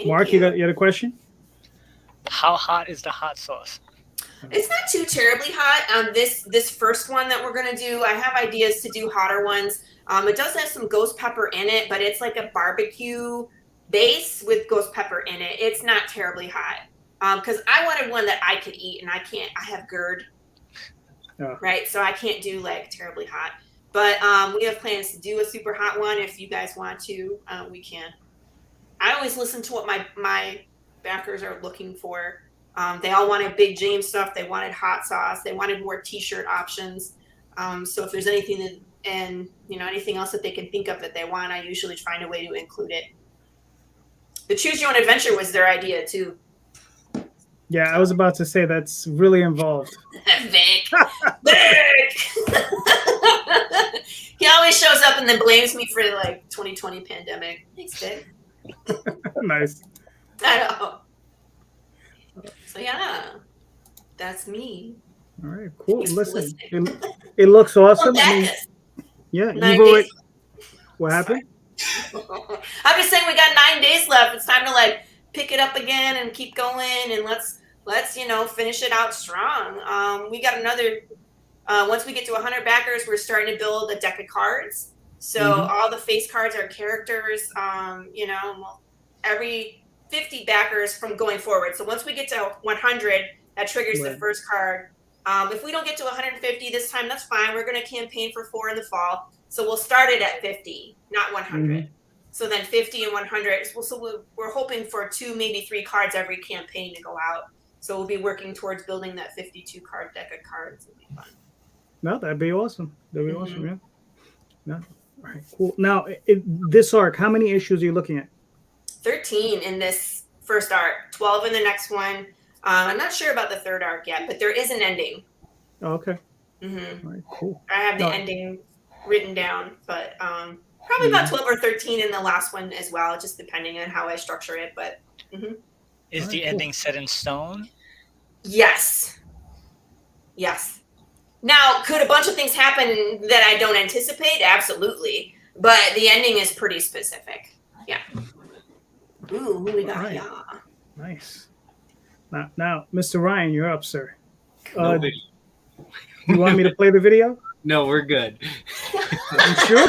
Mark, you had a question? How hot is the hot sauce? It's not too terribly hot. This first one that we're gonna do, I have ideas to do hotter ones. It does have some ghost pepper in it, but it's like a barbecue base with ghost pepper in it. It's not terribly hot. Because I wanted one that I could eat, and I can't. I have GERD. Oh. Right, so I can't do like terribly hot. But we have plans to do a super hot one. If you guys want to, we can. I always listen to what my backers are looking for. They all wanted Big James stuff. They wanted hot sauce. They wanted more T-shirt options. So if there's anything anything else that they can think of that they want, I usually find a way to include it. The Choose Your Own Adventure was their idea too. Yeah, I was about to say that's really involved. Vic. Vic. He always shows up and then blames me for like 2020 pandemic. Thanks, Vic. Nice. I know. So yeah, that's me. All right, cool. Thanks for Listen, listening. it looks awesome. Well, I mean, Becca's yeah, 9 you've already. days. What happened? I'm just saying we got 9 days left. It's time to like pick it up again and keep going, and let's finish it out strong. We got another. Once we get to 100 backers, we're starting to build a deck of cards. So all the face cards are characters. Every 50 backers from going forward. So once we get to 100, that triggers the first card. If we don't get to 150 this time, that's fine. We're going to campaign for 4 in the fall. So we'll start it at 50, not 100. So then 50 and 100. So we're hoping for 2, maybe 3 cards every campaign to go out. So we'll be working towards building that 52 card deck of cards. It'll be fun. No, that'd be awesome. That'd be awesome, yeah. No. All right, cool. Now, this arc, how many issues are you looking at? 13 in this first arc, 12 in the next one. I'm not sure about the third arc yet, but there is an ending. Oh, okay. All right, cool. I have the ending written down, but probably about 12 or 13 in the last one as well, just depending on how I structure it. But is the ending set in stone? Yes. Now, could a bunch of things happen that I don't anticipate? Absolutely. But the ending is pretty specific. Yeah. Ooh, who we got? Right. Yeah. Nice. Now, Mr. Ryan, you're up, sir. No Do you want me to play the video? No, we're good. You sure?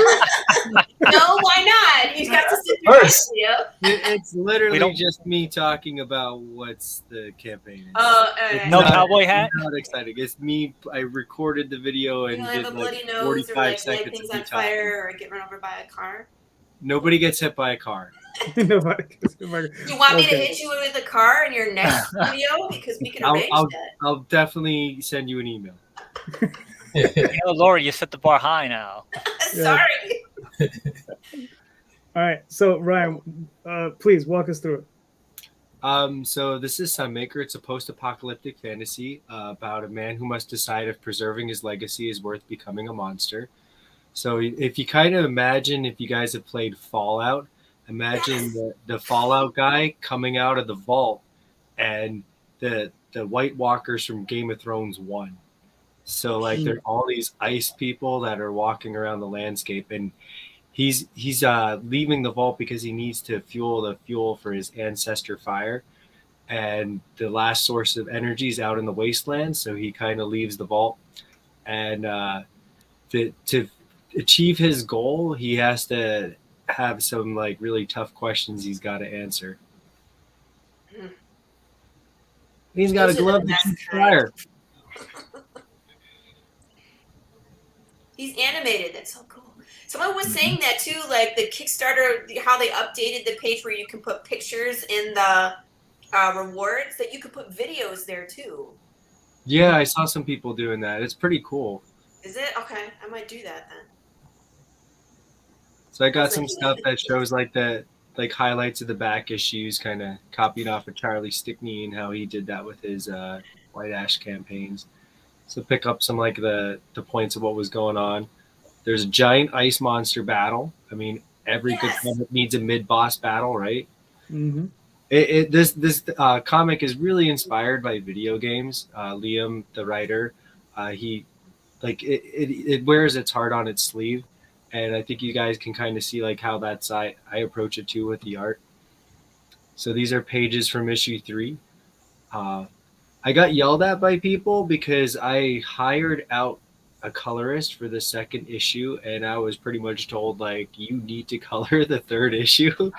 No, why not? He's got to sit through this video. It's literally just me talking about what's the campaign. No cowboy hat? I'm not excited. It's me. I recorded the video and You did have a like bloody nose 45 or like seconds light things of me on fire talking. or get run over by a car? Nobody gets hit by a car. Nobody. You want me to hit you with a car in your next video? Because we can arrange that. I'll definitely send you an email. Laurie, you set the bar high now. Sorry. All right. So, Ryan, please walk us through it. So this is Sunmaker. It's a post-apocalyptic fantasy about a man who must decide if preserving his legacy is worth becoming a monster. So if you kind of imagine, if you guys have played Fallout, imagine the Fallout guy coming out of the vault and the White Walkers from Game of Thrones won. So like there are all these ice people that are walking around the landscape, and he's leaving the vault because he needs to fuel the fuel for his ancestor fire, and the last source of energy is out in the wasteland. So he kind of leaves the vault, and to achieve his goal, he has to have some like really tough questions he's got to answer. He's got a glove that shoots fire. He's animated. That's so cool. Someone was saying that too, like the Kickstarter, how they updated the page where you can put pictures in the rewards, that you could put videos there too. Yeah, I saw some people doing that. It's pretty cool. Is it? Okay, I might do that then. So I got some stuff that shows like highlights of the back issues, kind of copied off of Charlie Stickney and how he did that with his White Ash campaigns. So pick up some like the points of what was going on. There's a giant ice monster battle. I mean, every good comic needs a mid-boss battle, right? Mm-hmm. This comic is really inspired by video games. Liam, the writer, it wears its heart on its sleeve, and I think you guys can kind of see like how that's I approach it too with the art. So these are pages from issue 3. I got yelled at by people because I hired out a colorist for the second issue, and I was pretty much told like, you need to color the third issue.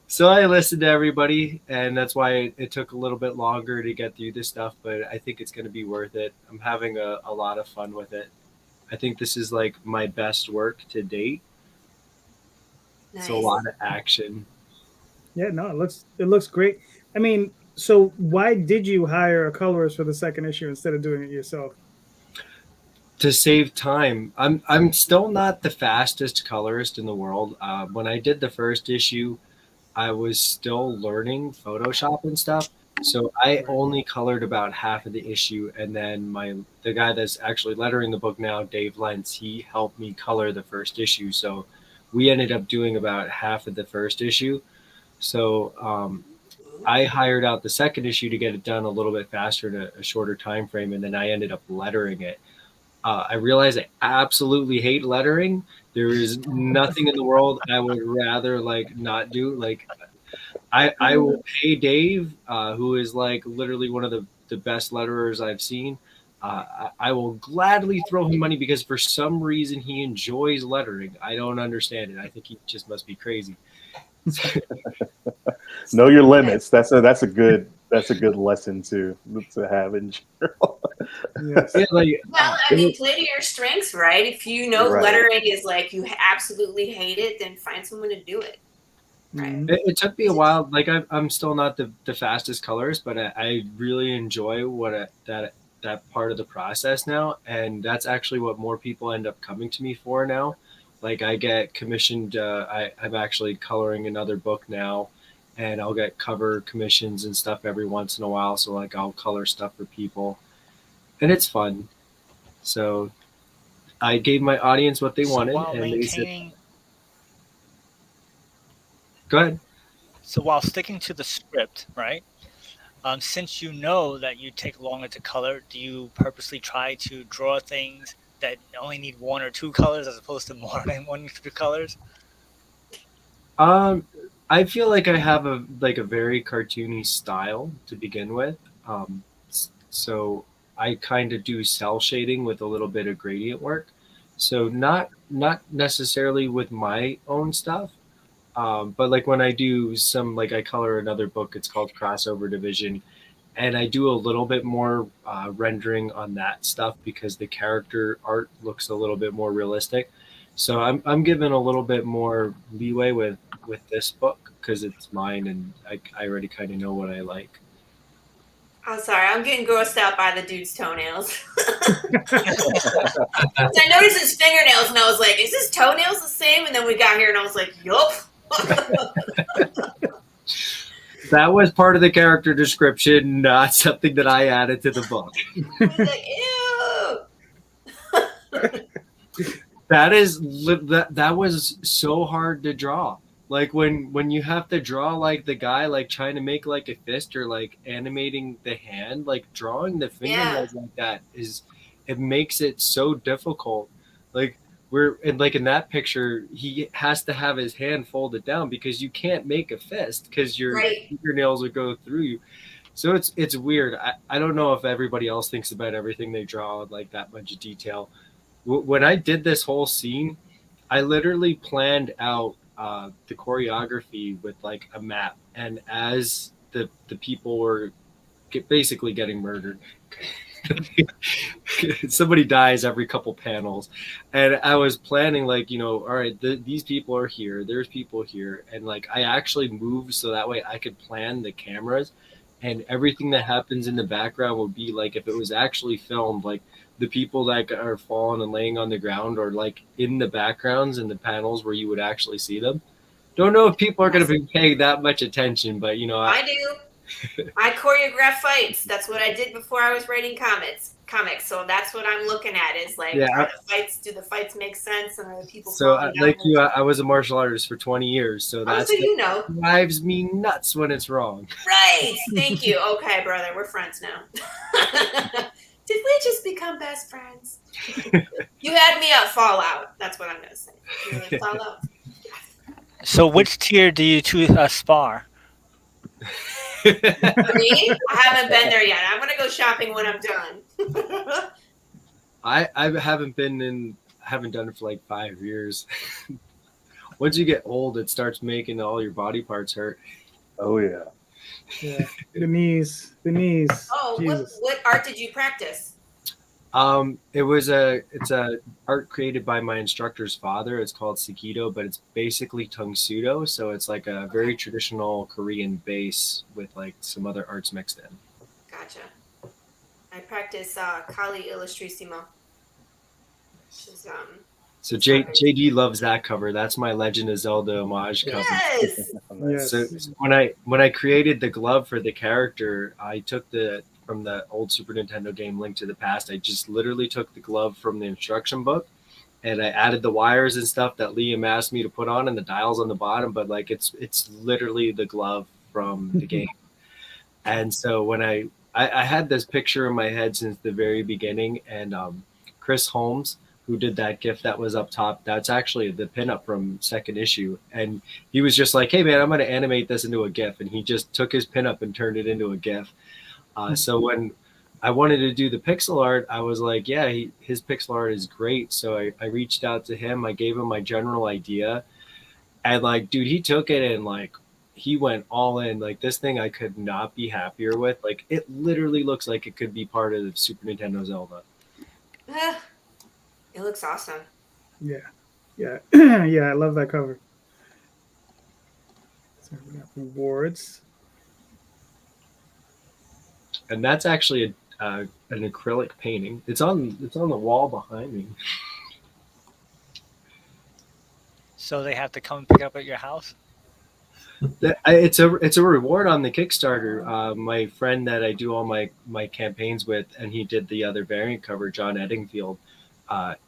So I listened to everybody, and that's why it took a little bit longer to get through this stuff, but I think it's going to be worth it. I'm having a lot of fun with it. I think this is like my best work to date. Nice. It's a lot of action. Yeah, no, it looks great. I mean, so why did you hire a colorist for the second issue instead of doing it yourself? To save time. I'm still not the fastest colorist in the world. When I did the first issue, I was still learning Photoshop and stuff. So I only colored about half of the issue, and then the guy that's actually lettering the book now, Dave Lentz, he helped me color the first issue. So we ended up doing about half of the first issue. So I hired out the second issue to get it done a little bit faster in a shorter time frame, and then I ended up lettering it. I realized I absolutely hate lettering. There is nothing in the world I would rather like not do. Like I will pay Dave, who is like literally one of the best letterers I've seen. I will gladly throw him money because for some reason he enjoys lettering. I don't understand it. I think he just must be crazy. Know your limits. That's a good lesson to have in general. Yes. Yeah, like, Well, I mean, play to your strengths, right? If you know Right. lettering is like you absolutely hate it, then find someone to do it. Right. Mhm. it took me a while. Like I'm still not the fastest colorist, but I really enjoy that part of the process now, and that's actually what more people end up coming to me for now. Like I get commissioned. I'm actually coloring another book now, and I'll get cover commissions and stuff every once in a while. So like I'll color stuff for people, and it's fun. So I gave my audience what they So wanted, while and they said, maintaining, "Go ahead." so while sticking to the script, right? Since you know that you take longer to color, do you purposely try to draw things that only need one or two colors as opposed to more than one or two colors? Um, I feel like I have a very cartoony style to begin with. So I kind of do cell shading with a little bit of gradient work. So not necessarily with my own stuff, but like when I do some like I color another book, it's called Crossover Division, and I do a little bit more rendering on that stuff because the character art looks a little bit more realistic. So I'm given a little bit more leeway with this book because it's mine and I already kind of know what I like. I'm sorry, I'm getting grossed out by the dude's toenails. I noticed his fingernails and I was like, is his toenails the same? And then we got here and I was like, yup. That was part of the character description, not something that I added to the book. I was like, ew. That was so hard to draw. Like when you have to draw like the guy like trying to make like a fist or like animating the hand, like drawing the fingernails like that it makes it so difficult. Like in that picture, he has to have his hand folded down because you can't make a fist because your Right. fingernails would go through you. So it's weird. I don't know if everybody else thinks about everything they draw like that much detail. When I did this whole scene, I literally planned out the choreography with like a map, and as the people were basically getting murdered. Somebody dies every couple panels, and I was planning like all right, these people are here, there's people here, and like I actually moved so that way I could plan the cameras, and everything that happens in the background would be like if it was actually filmed, like the people that are falling and laying on the ground or like in the backgrounds and the panels where you would actually see them. Don't know if people are going to be paying that much attention, but I do. I choreograph fights. That's what I did before I was writing comics. So that's what I'm looking at is like, do the fights make sense? And are the people so falling down? like you, I was a martial artist for 20 years. So that's what drives me nuts when it's wrong. Right. Thank you. Okay, brother. We're friends now. Did we just become best friends? You had me at Fallout. That's what I'm going to say. You're like, Fallout. So which tier do you two spar? Me? I haven't been there yet. I'm going to go shopping when I'm done. I haven't done it for like 5 years. Once you get old, it starts making all your body parts hurt. Oh yeah. Yeah. The knees. Oh, what art did you practice? It's a art created by my instructor's father. It's called Sikido, but it's basically Tungsudo. So it's like a very traditional Korean base with like some other arts mixed in. Gotcha. I practice Kali Illustrissimo, which is So JD loves that cover. That's my Legend of Zelda homage cover. Yes. Yes. So when I created the glove for the character, I took from the old Super Nintendo game Link to the Past. I just literally took the glove from the instruction book, and I added the wires and stuff that Liam asked me to put on, and the dials on the bottom. But like it's literally the glove from the game. And so when I had this picture in my head since the very beginning, and Chris Holmes, who did that GIF that was up top, that's actually the pinup from second issue. And he was just like, hey, man, I'm going to animate this into a GIF. And he just took his pinup and turned it into a GIF. So when I wanted to do the pixel art, I was like, yeah, his pixel art is great. So I reached out to him. I gave him my general idea. And like, dude, he took it and like, he went all in. Like, this thing I could not be happier with. Like, it literally looks like it could be part of the Super Nintendo Zelda. It looks awesome. Yeah. Yeah. Yeah, I love that cover. So we got rewards. And that's actually an acrylic painting. It's on the wall behind me. So they have to come pick up at your house? It's a reward on the Kickstarter. My friend that I do all my campaigns with, and he did the other variant cover, John Eddingfield.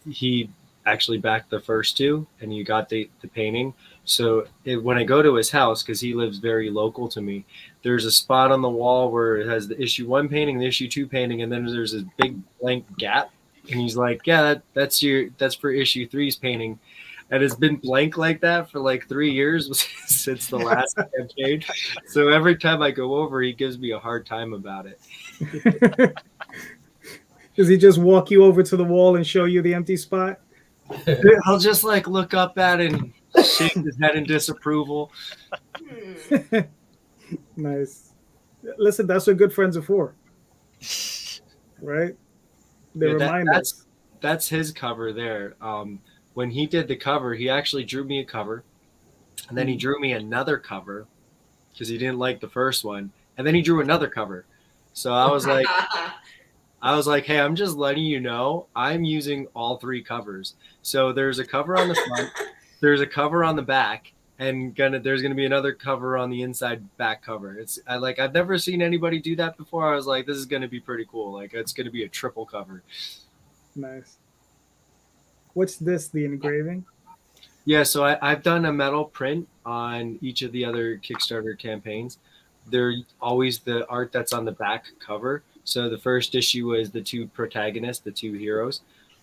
He actually backed the first two, and you got the painting. So when I go to his house, because he lives very local to me, there's a spot on the wall where it has the issue 1 painting, the issue 2 painting, and then there's this big blank gap. And he's like, yeah, that's for issue 3's painting. And it's been blank like that for like 3 years since the last campaign. So every time I go over, he gives me a hard time about it. Does he just walk you over to the wall and show you the empty spot? I'll just like look up at it and shake his head in disapproval. Nice. Listen, that's what good friends are for. Right? They remind us. That's his cover there. When he did the cover, he actually drew me a cover, and then he drew me another cover because he didn't like the first one, and then he drew another cover. So I was like, hey, I'm just letting you know I'm using all 3 covers. So there's a cover on the front, there's a cover on the back, and there's gonna be another cover on the inside back cover. I've never seen anybody do that before. I was like, this is gonna be pretty cool. Like, it's gonna be a triple cover. Nice. What's this? The engraving? Yeah, so I've done a metal print on each of the other Kickstarter campaigns. They're always the art that's on the back cover. So the first issue was the 2 protagonists, the 2 heroes.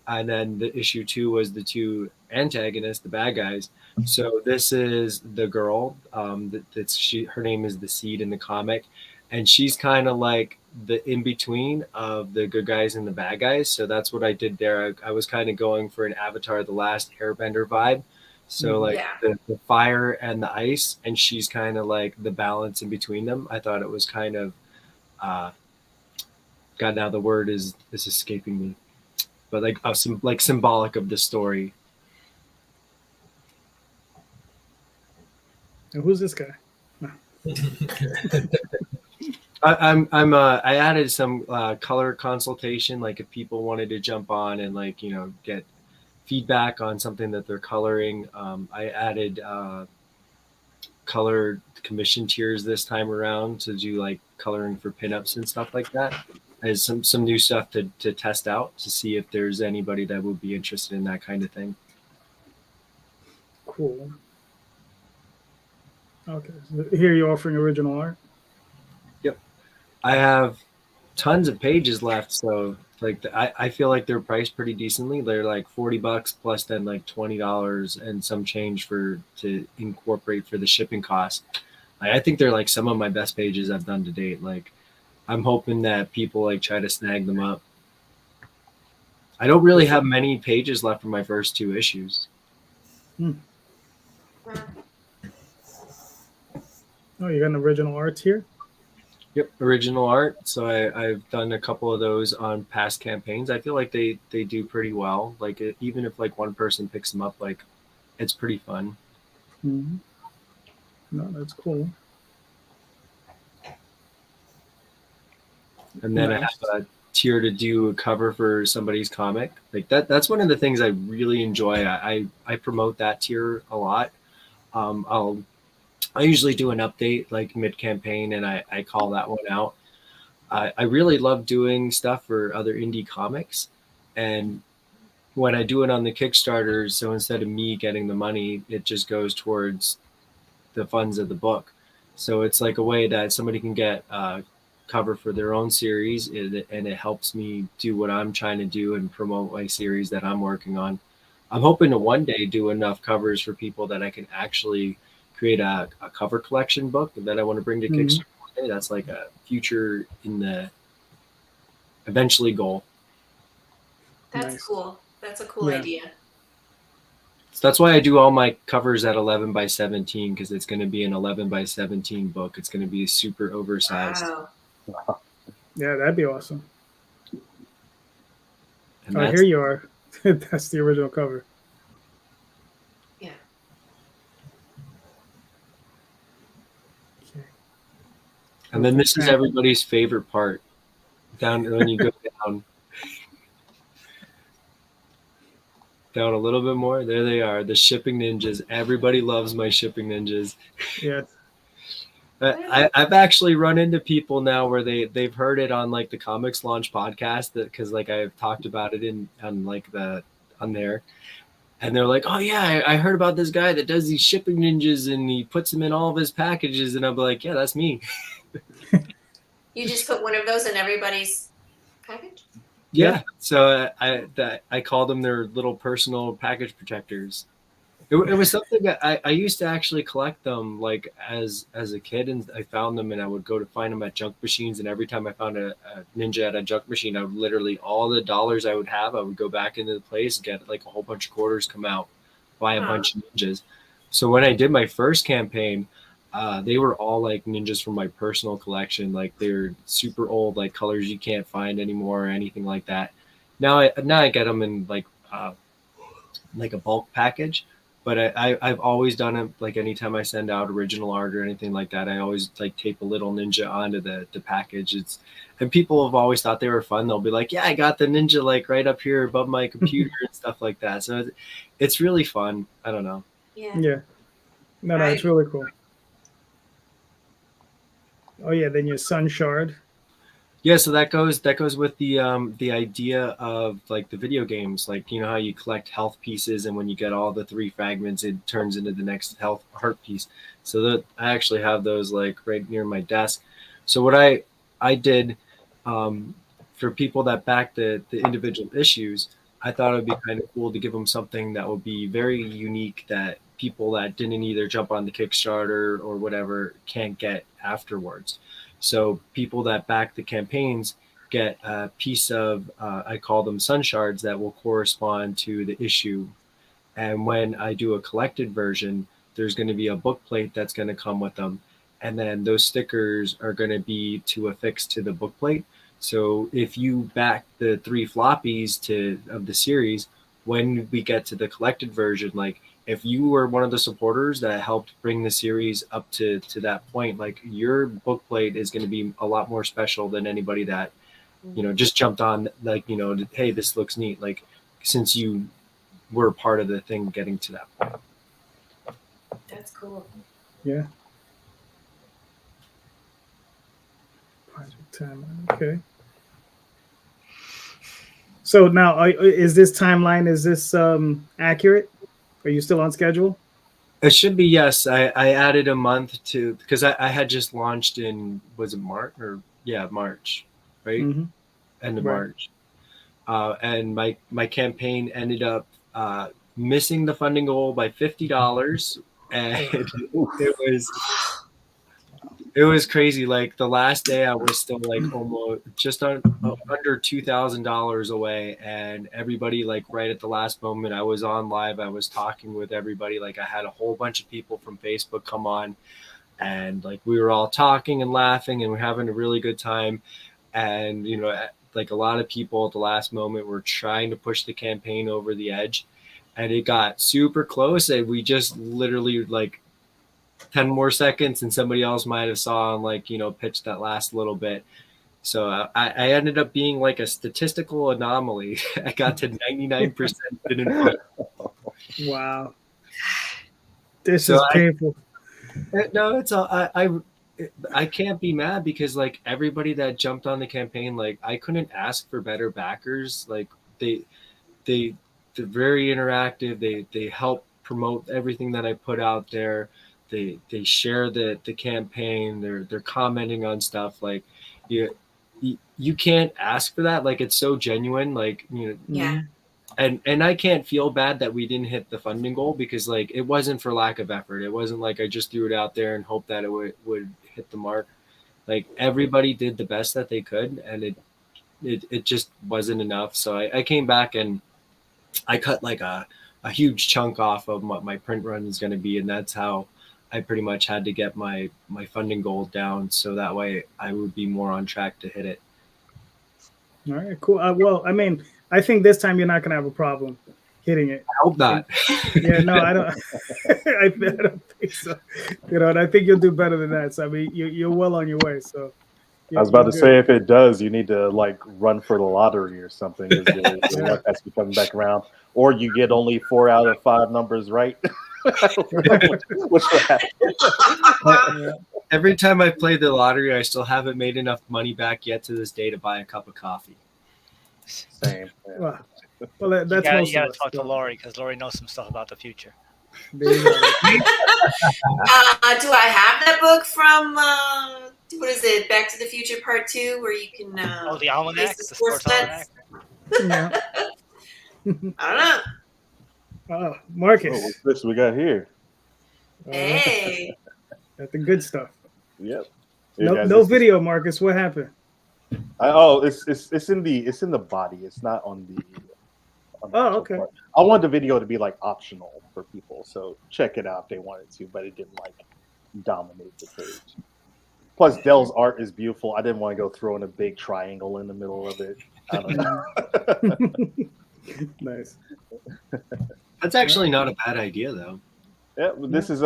And then the issue 2 was the 2 antagonists, the bad guys. So this is the girl. Her name is the Seed in the comic. And she's kind of like the in-between of the good guys and the bad guys. So that's what I did there. I was kind of going for an Avatar The Last Airbender vibe. So like the fire and the ice, and she's kind of like the balance in between them. I thought it was kind of, God, now the word is escaping me, but like symbolic of the story. And who's this guy? No. I added some color consultation, like if people wanted to jump on and like, you know, get feedback on something that they're coloring. I added color commission tiers this time around to do like coloring for pinups and stuff like that. As some new stuff to test out to see if there's anybody that would be interested in that kind of thing. Cool. Okay. So here you're offering original art? Yep. I have tons of pages left, so like I feel like they're priced pretty decently. They're like $40 plus then like $20 and some change to incorporate for the shipping cost. I think they're like some of my best pages I've done to date. Like, I'm hoping that people like try to snag them up. I don't really have many pages left from my first 2 issues. Oh, you got an original art here? Yep, original art. So I've done a couple of those on past campaigns. I feel like they do pretty well. Like even if like one person picks them up, like it's pretty fun. Mm-hmm. No, that's cool. And then Nice. I have tier to do a cover for somebody's comic. Like that's one of the things I really enjoy. I promote that tier a lot. I usually do an update like mid-campaign, and I call that one out. I really love doing stuff for other indie comics, and when I do it on the Kickstarter, so instead of me getting the money, it just goes towards the funds of the book. So it's like a way that somebody can get cover for their own series, and it helps me do what I'm trying to do and promote my series that I'm working on. I'm hoping to one day do enough covers for people that I can actually create a cover collection book that I want to bring to Kickstarter. That's like a future in the eventually goal. That's Nice. cool. That's a cool idea. So that's why I do all my covers at 11 by 17, because it's going to be an 11 by 17 book. It's going to be super oversized. Wow. Yeah, that'd be awesome. And Oh, here you are. That's the original cover. Yeah. Okay. And then this is everybody's favorite part. Down when you go down a little bit more. There they are, the shipping ninjas. Everybody loves my shipping ninjas. Yeah. I've actually run into people now where they've heard it on like the Comics Launch podcast, that because like I've talked about it on there, and they're like, oh yeah, I heard about this guy that does these shipping ninjas and he puts them in all of his packages, and I'm like, yeah, that's me. You just put one of those in everybody's package? Yeah. So I called them their little personal package protectors. It was something that I used to actually collect them like as a kid, and I found them and I would go to find them at junk machines, and every time I found a ninja at a junk machine, I would literally, all the dollars I would have, I would go back into the place, get like a whole bunch of quarters, come out, buy a bunch of ninjas. So when I did my first campaign, they were all like ninjas from my personal collection. Like they're super old, like colors you can't find anymore or anything like that. Now I get them in like a bulk package. But I've always done it, like anytime I send out original art or anything like that, I always like tape a little ninja onto the package. And people have always thought they were fun. They'll be like, yeah, I got the ninja like right up here above my computer and stuff like that. So it's really fun. I don't know. Yeah. Yeah. No, it's really cool. Oh yeah, then your sun shard. Yeah, so that goes with the idea of like the video games, like you know how you collect health pieces, and when you get all the 3 fragments, it turns into the next heart piece. So that I actually have those like right near my desk. So what I did for people that back the individual issues, I thought it would be kind of cool to give them something that would be very unique that people that didn't either jump on the Kickstarter or whatever can't get afterwards. So people that back the campaigns get a piece of, I call them sun shards, that will correspond to the issue. And when I do a collected version, there's going to be a book plate that's going to come with them. And then those stickers are going to be to affix to the book plate. So if you back the 3 floppies of the series, when we get to the collected version, like if you were one of the supporters that helped bring the series up to that point, like your book plate is going to be a lot more special than anybody that, you know, just jumped on, like, you know, hey, this looks neat. Like, since you were part of the thing getting to that point. That's cool. Yeah. Okay. So now, is this timeline, is this accurate? Are you still on schedule? It should be, yes. I added a month to, because I had just launched in, was it March? March, right? Mm-hmm. End of March. And my campaign ended up missing the funding goal by $50. And it was crazy. Like the last day I was still like almost just under $2,000 away, and everybody, like right at the last moment, I was on live. I was talking with everybody. Like I had a whole bunch of people from Facebook come on, and like we were all talking and laughing, and we're having a really good time. And you know, like a lot of people at the last moment were trying to push the campaign over the edge, and it got super close, and we just literally like 10 more seconds and somebody else might have saw and like, you know, pitched that last little bit. So I ended up being like a statistical anomaly. I got to 99% didn't vote. Wow. This So is painful. No, it's all I can't be mad because like everybody that jumped on the campaign, like I couldn't ask for better backers. Like they they they're very interactive. They help promote everything that I put out there. They share the campaign. They're commenting on stuff. Like you can't ask for that. Like it's so genuine. Like Yeah. and I can't feel bad that we didn't hit the funding goal because like it wasn't for lack of effort. It wasn't like I just threw it out there and hoped that it would hit the mark. Like everybody did the best that they could, and it just wasn't enough. So I came back and I cut like a huge chunk off of what my print run is going to be, and that's how I pretty much had to get my funding goal down so that way I would be more on track to hit it. All right, cool. Well, I mean, I think this time you're not going to have a problem hitting it. I hope not. Yeah, no, I don't. I don't think so. And I think you'll do better than that. So I mean, you're well on your way. So I was about to say, if it does, you need to like run for the lottery or something. Your luck has to be coming back around, or you get only 4 out of 5 numbers right. Which will happen. Every time I play the lottery, I still haven't made enough money back yet to this day to buy a cup of coffee. Same. Well, that's you gotta talk to Laurie because Laurie knows some stuff about the future. Do I have that book from what is it? Back to the Future Part 2, where you can the almanac, the sports almanac. Yeah. I don't know. Oh, Marcus. Oh, what's this we got here? Hey. That's the good stuff. Yep. No video, Marcus. What happened? It's in the body. It's not on the. Okay. Part. I wanted the video to be like optional for people, so check it out if they wanted to, but it didn't like dominate the page. Plus, Dell's art is beautiful. I didn't want to go throwing a big triangle in the middle of it. I don't know. Nice. That's actually not a bad idea, though. Yeah, this is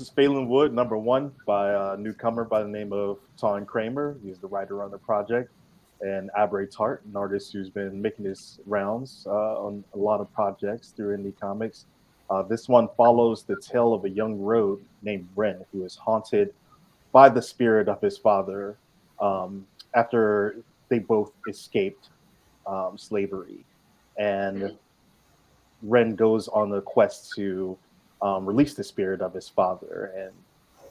Phelan Wood, #1 by a newcomer by the name of Ton Kramer. He's the writer on the project, and Abre Tart, an artist who's been making his rounds on a lot of projects through Indy Comics. This one follows the tale of a young rogue named Ren, who is haunted by the spirit of his father after they both escaped slavery. And Ren goes on a quest to release the spirit of his father and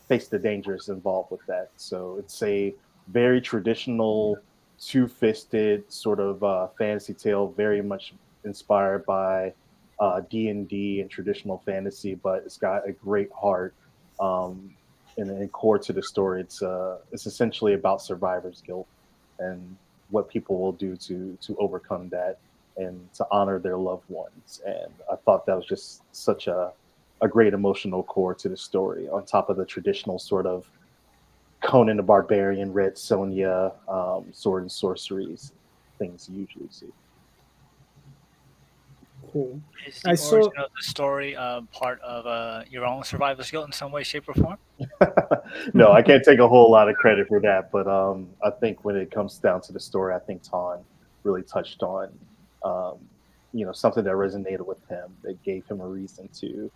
face the dangers involved with that. So it's a very traditional, two-fisted sort of fantasy tale, very much inspired by D&D and traditional fantasy, but it's got a great heart and core to the story. It's essentially about survivor's guilt and what people will do to overcome that and to honor their loved ones. And I thought that was just such a great emotional core to the story, on top of the traditional sort of Conan the Barbarian, Red Sonja, sword and sorceries, things you usually see. Cool. Is the origin of the story part of your own survivor's guilt in some way, shape, or form? No, I can't take a whole lot of credit for that, but I think when it comes down to the story, I think Ton really touched on something that resonated with him, that gave him a reason to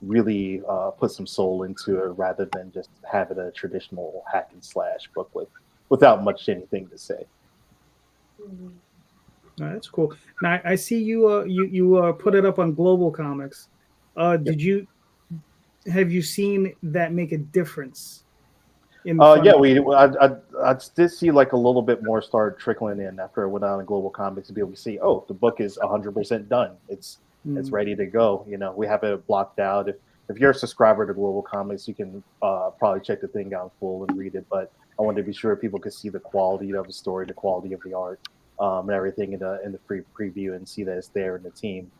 really put some soul into it rather than just have it a traditional hack and slash book without much anything to say. Mm-hmm. No, that's cool. Now I see you put it up on Global Comics. Have you seen that make a difference? I did see like a little bit more start trickling in after I went on Global Comics to be able to see, the book is 100% done. It's ready to go. We have it blocked out. If you're a subscriber to Global Comics, you can probably check the thing out full and read it. But I wanted to be sure people could see the quality of the story, the quality of the art, and everything in the free preview, and see that it's there. And the team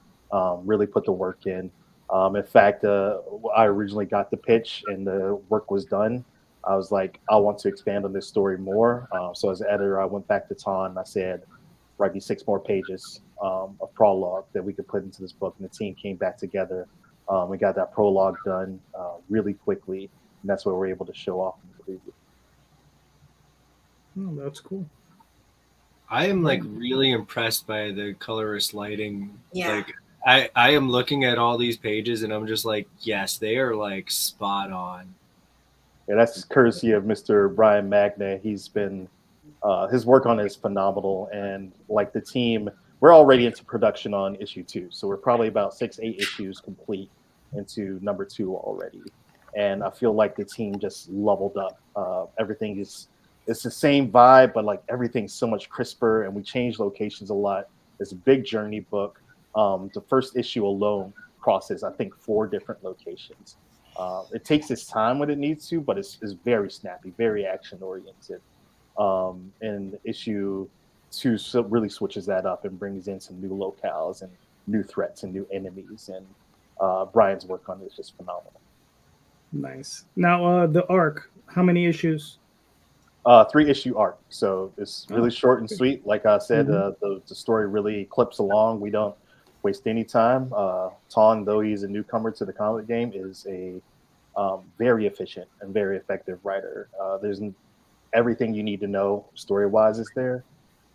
really put the work in. In fact, I originally got the pitch and the work was done. I was like, I want to expand on this story more. So as an editor, I went back to Ton and I said, write me 6 more pages of prologue that we could put into this book. And the team came back together. We got that prologue done really quickly. And that's what we're able to show off in the preview. Oh, that's cool. I am like really impressed by the colorist lighting. Yeah. Like I am looking at all these pages and I'm just like, yes, they are like spot on. Yeah, that's courtesy of Mr. Brian Magna. He's been his work on it is phenomenal, and like the team, we're already into production on issue 2, so we're probably about 6-8 issues complete into number 2 already, and I feel like the team just leveled up. Everything is it's the same vibe, but like everything's so much crisper, and we change locations a lot. It's a big journey book. The first issue alone crosses, I think, 4 different locations. It takes its time when it needs to, but it's very snappy, very action oriented. And issue 2 really switches that up and brings in some new locales and new threats and new enemies. And Brian's work on it is just phenomenal. Nice. Now, the arc, how many issues? 3-issue arc, so it's really short and sweet. Like I said, the story really clips along. We don't waste any time. Tong, though he's a newcomer to the comic game, is a very efficient and very effective writer. There's everything you need to know story-wise is there,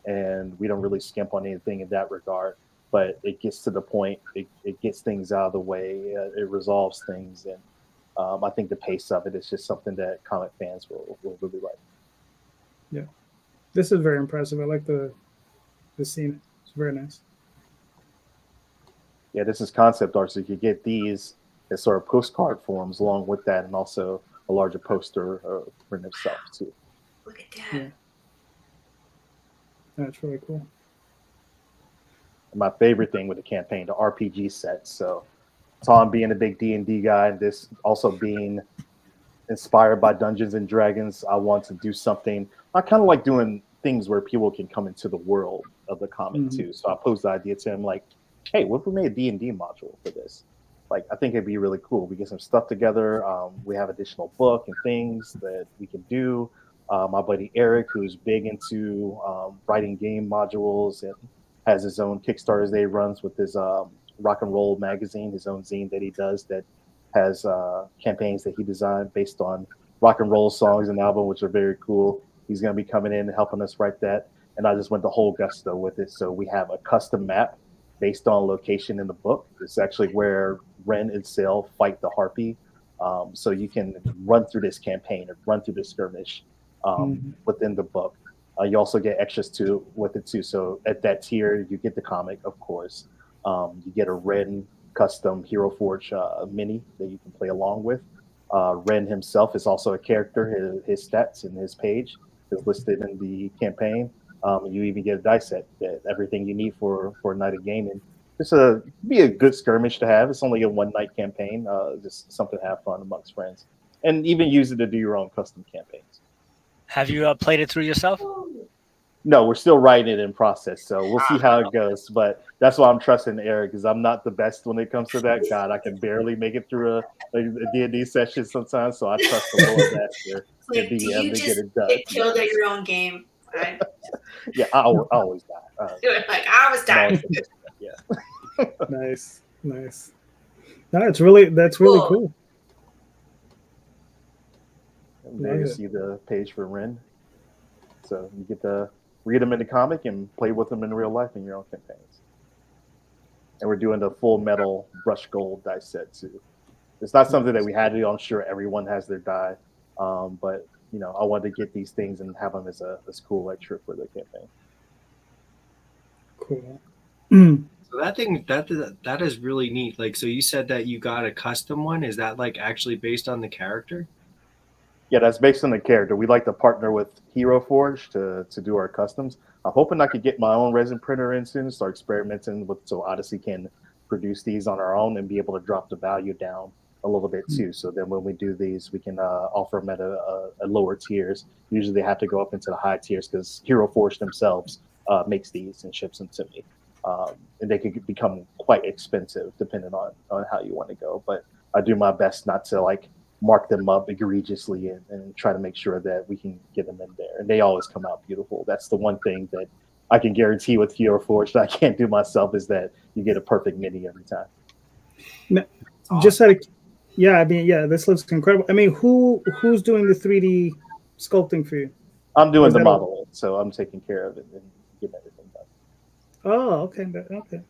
and we don't really skimp on anything in that regard. But it gets to the point. It gets things out of the way. It resolves things, and I think the pace of it is just something that comic fans will really like. Yeah, this is very impressive. I like the scene. It's very nice. Yeah, this is concept art, so you could get these as sort of postcard forms along with that, and also a larger poster for himself too. Look at that. Yeah. That's really cool. And my favorite thing with the campaign, the RPG sets. So Tom being a big D&D guy, and this also being inspired by Dungeons and Dragons, I want to do something. I kind of like doing things where people can come into the world of the comic too. So I posed the idea to him, like, hey, what if we made a D&D module for this? Like, I think it'd be really cool. We get some stuff together. We have additional book and things that we can do. My buddy Eric, who's big into writing game modules and has his own Kickstarters that he runs with his rock and roll magazine, his own zine that he does that has campaigns that he designed based on rock and roll songs and album, which are very cool. He's going to be coming in and helping us write that. And I just went the whole gusto with it. So we have a custom map based on location in the book. It's actually where Ren and Sail fight the Harpy. So you can run through this campaign or run through this skirmish within the book. You also get extras with it too. So at that tier, you get the comic, of course. You get a Ren custom Hero Forge mini that you can play along with. Ren himself is also a character. His stats and his page is listed in the campaign. You even get a dice set, everything you need for a night of gaming. It's be a good skirmish to have. It's only a 1-night campaign, just something to have fun amongst friends, and even use it to do your own custom campaigns. Have you played it through yourself? No, we're still writing it in process, so we'll see how it goes. But that's why I'm trusting Eric, because I'm not the best when it comes to that. God, I can barely make it through a D&D session sometimes, so I trust the Lord Master to be able to get it done. Get killed at your own game. Right? Yeah, I always die. I was dying. Yeah. Nice. No, that's really cool. And there you see the page for Ren. So you get to read them in the comic and play with them in real life in your own campaigns. And we're doing the full metal brush gold dice set too. It's not something that we had to do. I'm sure everyone has their die, but I wanted to get these things and have them as cool extra for the campaign. Cool. So that is really neat. Like, so you said that you got a custom one. Is that like actually based on the character? Yeah, that's based on the character. We like to partner with Hero Forge to do our customs. I'm hoping I could get my own resin printer in soon, start experimenting so Odyssey can produce these on our own and be able to drop the value down a little bit too. So then when we do these, we can offer them at a lower tiers. Usually they have to go up into the high tiers because Hero Forge themselves makes these and ships them to me. And they could become quite expensive depending on how you want to go. But I do my best not to like mark them up egregiously and try to make sure that we can get them in there. And they always come out beautiful. That's the one thing that I can guarantee with Hero Forge that I can't do myself is that you get a perfect mini every time. No, just out of, this looks incredible. I mean, who's doing the 3D sculpting for you? I'm doing is the that all? modeling, so I'm taking care of it and getting everything done. Oh, okay, okay,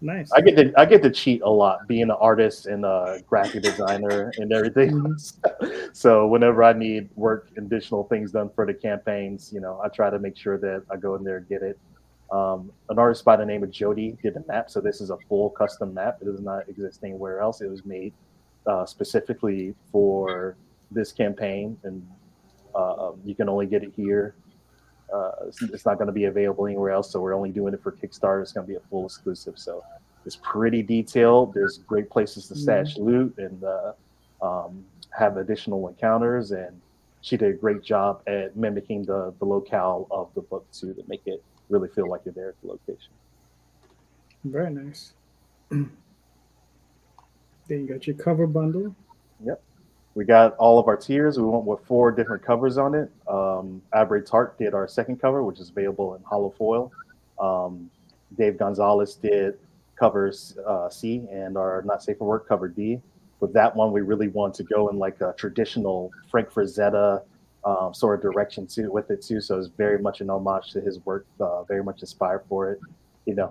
nice. I get to cheat a lot, being an artist and a graphic designer and everything. Mhm. So whenever I need work, additional things done for the campaigns, I try to make sure that I go in there and get it. An artist by the name of Jody did the map, so this is a full custom map. It does not exist anywhere else. It was made specifically for this campaign, and you can only get it here. It's not going to be available anywhere else, so we're only doing it for Kickstarter. It's going to be a full exclusive, so it's pretty detailed. There's great places to stash loot and have additional encounters, and she did a great job at mimicking the locale of the book too, to make it really feel like you're there at the location. Very nice. Then you got your cover bundle. Yep. We got all of our tiers. We went with 4 different covers on it. Abre Tart did our second cover, which is available in hollow foil. Dave Gonzalez did covers C, and our Not Safe for Work cover D. With that one, we really want to go in like a traditional Frank Frazetta sort of direction with it too. So it's very much an homage to his work, very much inspired for it.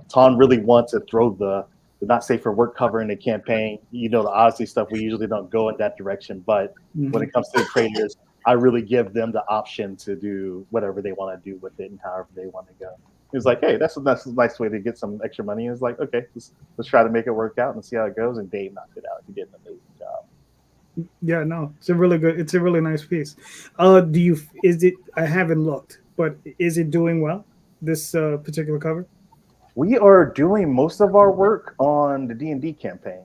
Tom really wants to throw the Not Safe for Work cover in the campaign. The Odyssey stuff, we usually don't go in that direction. But when it comes to the creators, I really give them the option to do whatever they want to do with it and however they want to go. It was like, hey, that's a nice way to get some extra money. It was like, okay, let's try to make it work out and see how it goes. And Dave knocked it out. He did an amazing job. Yeah, no, it's a really nice piece. I haven't looked, but is it doing well, this particular cover? We are doing most of our work on the D&D campaign.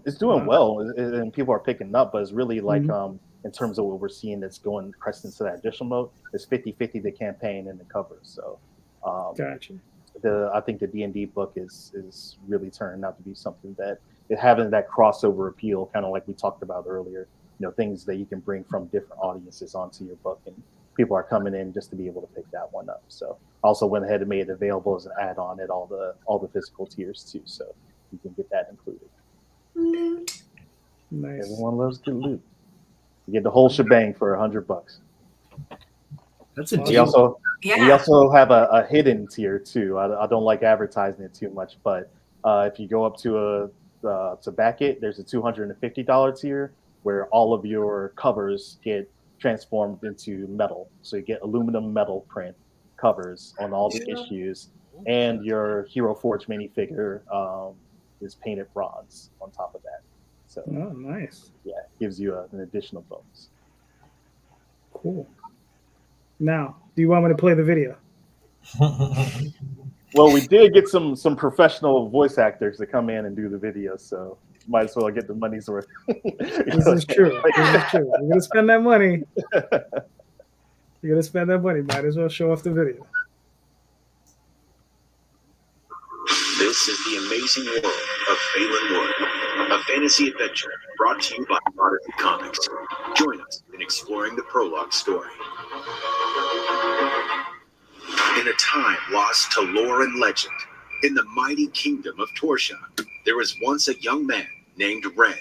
It's doing well, and people are picking up, but it's really like in terms of what we're seeing that's going precedence to that additional mode, it's 50-50 the campaign and the covers. So gotcha. I think the D&D book is really turning out to be something that it having that crossover appeal, kind of like we talked about earlier. Things that you can bring from different audiences onto your book, and people are coming in just to be able to pick that one up. So I also went ahead and made it available as an add-on at all the physical tiers too, so you can get that included. Loot. Nice. Everyone loves good loot. You get the whole shebang for $100. That's a We deal. also have a hidden tier too. I don't like advertising it too much, but if you go up to back it, there's a $250 tier where all of your covers get transformed into metal. So you get aluminum metal print covers on all the issues, and your Hero Forge minifigure is painted bronze on top of that. So nice. Yeah, it gives you an additional bonus. Cool. Now, do you want me to play the video? Well, we did get some professional voice actors to come in and do the video, so might as well get the money's worth. This is true. This is true. You're gonna spend that money. Might as well show off the video. This is the amazing world of Phelan Wood, a fantasy adventure brought to you by Odyssey Comics. Join us in exploring the prologue story. In a time lost to lore and legend, in the mighty kingdom of Torsha, there was once a young man named Ren.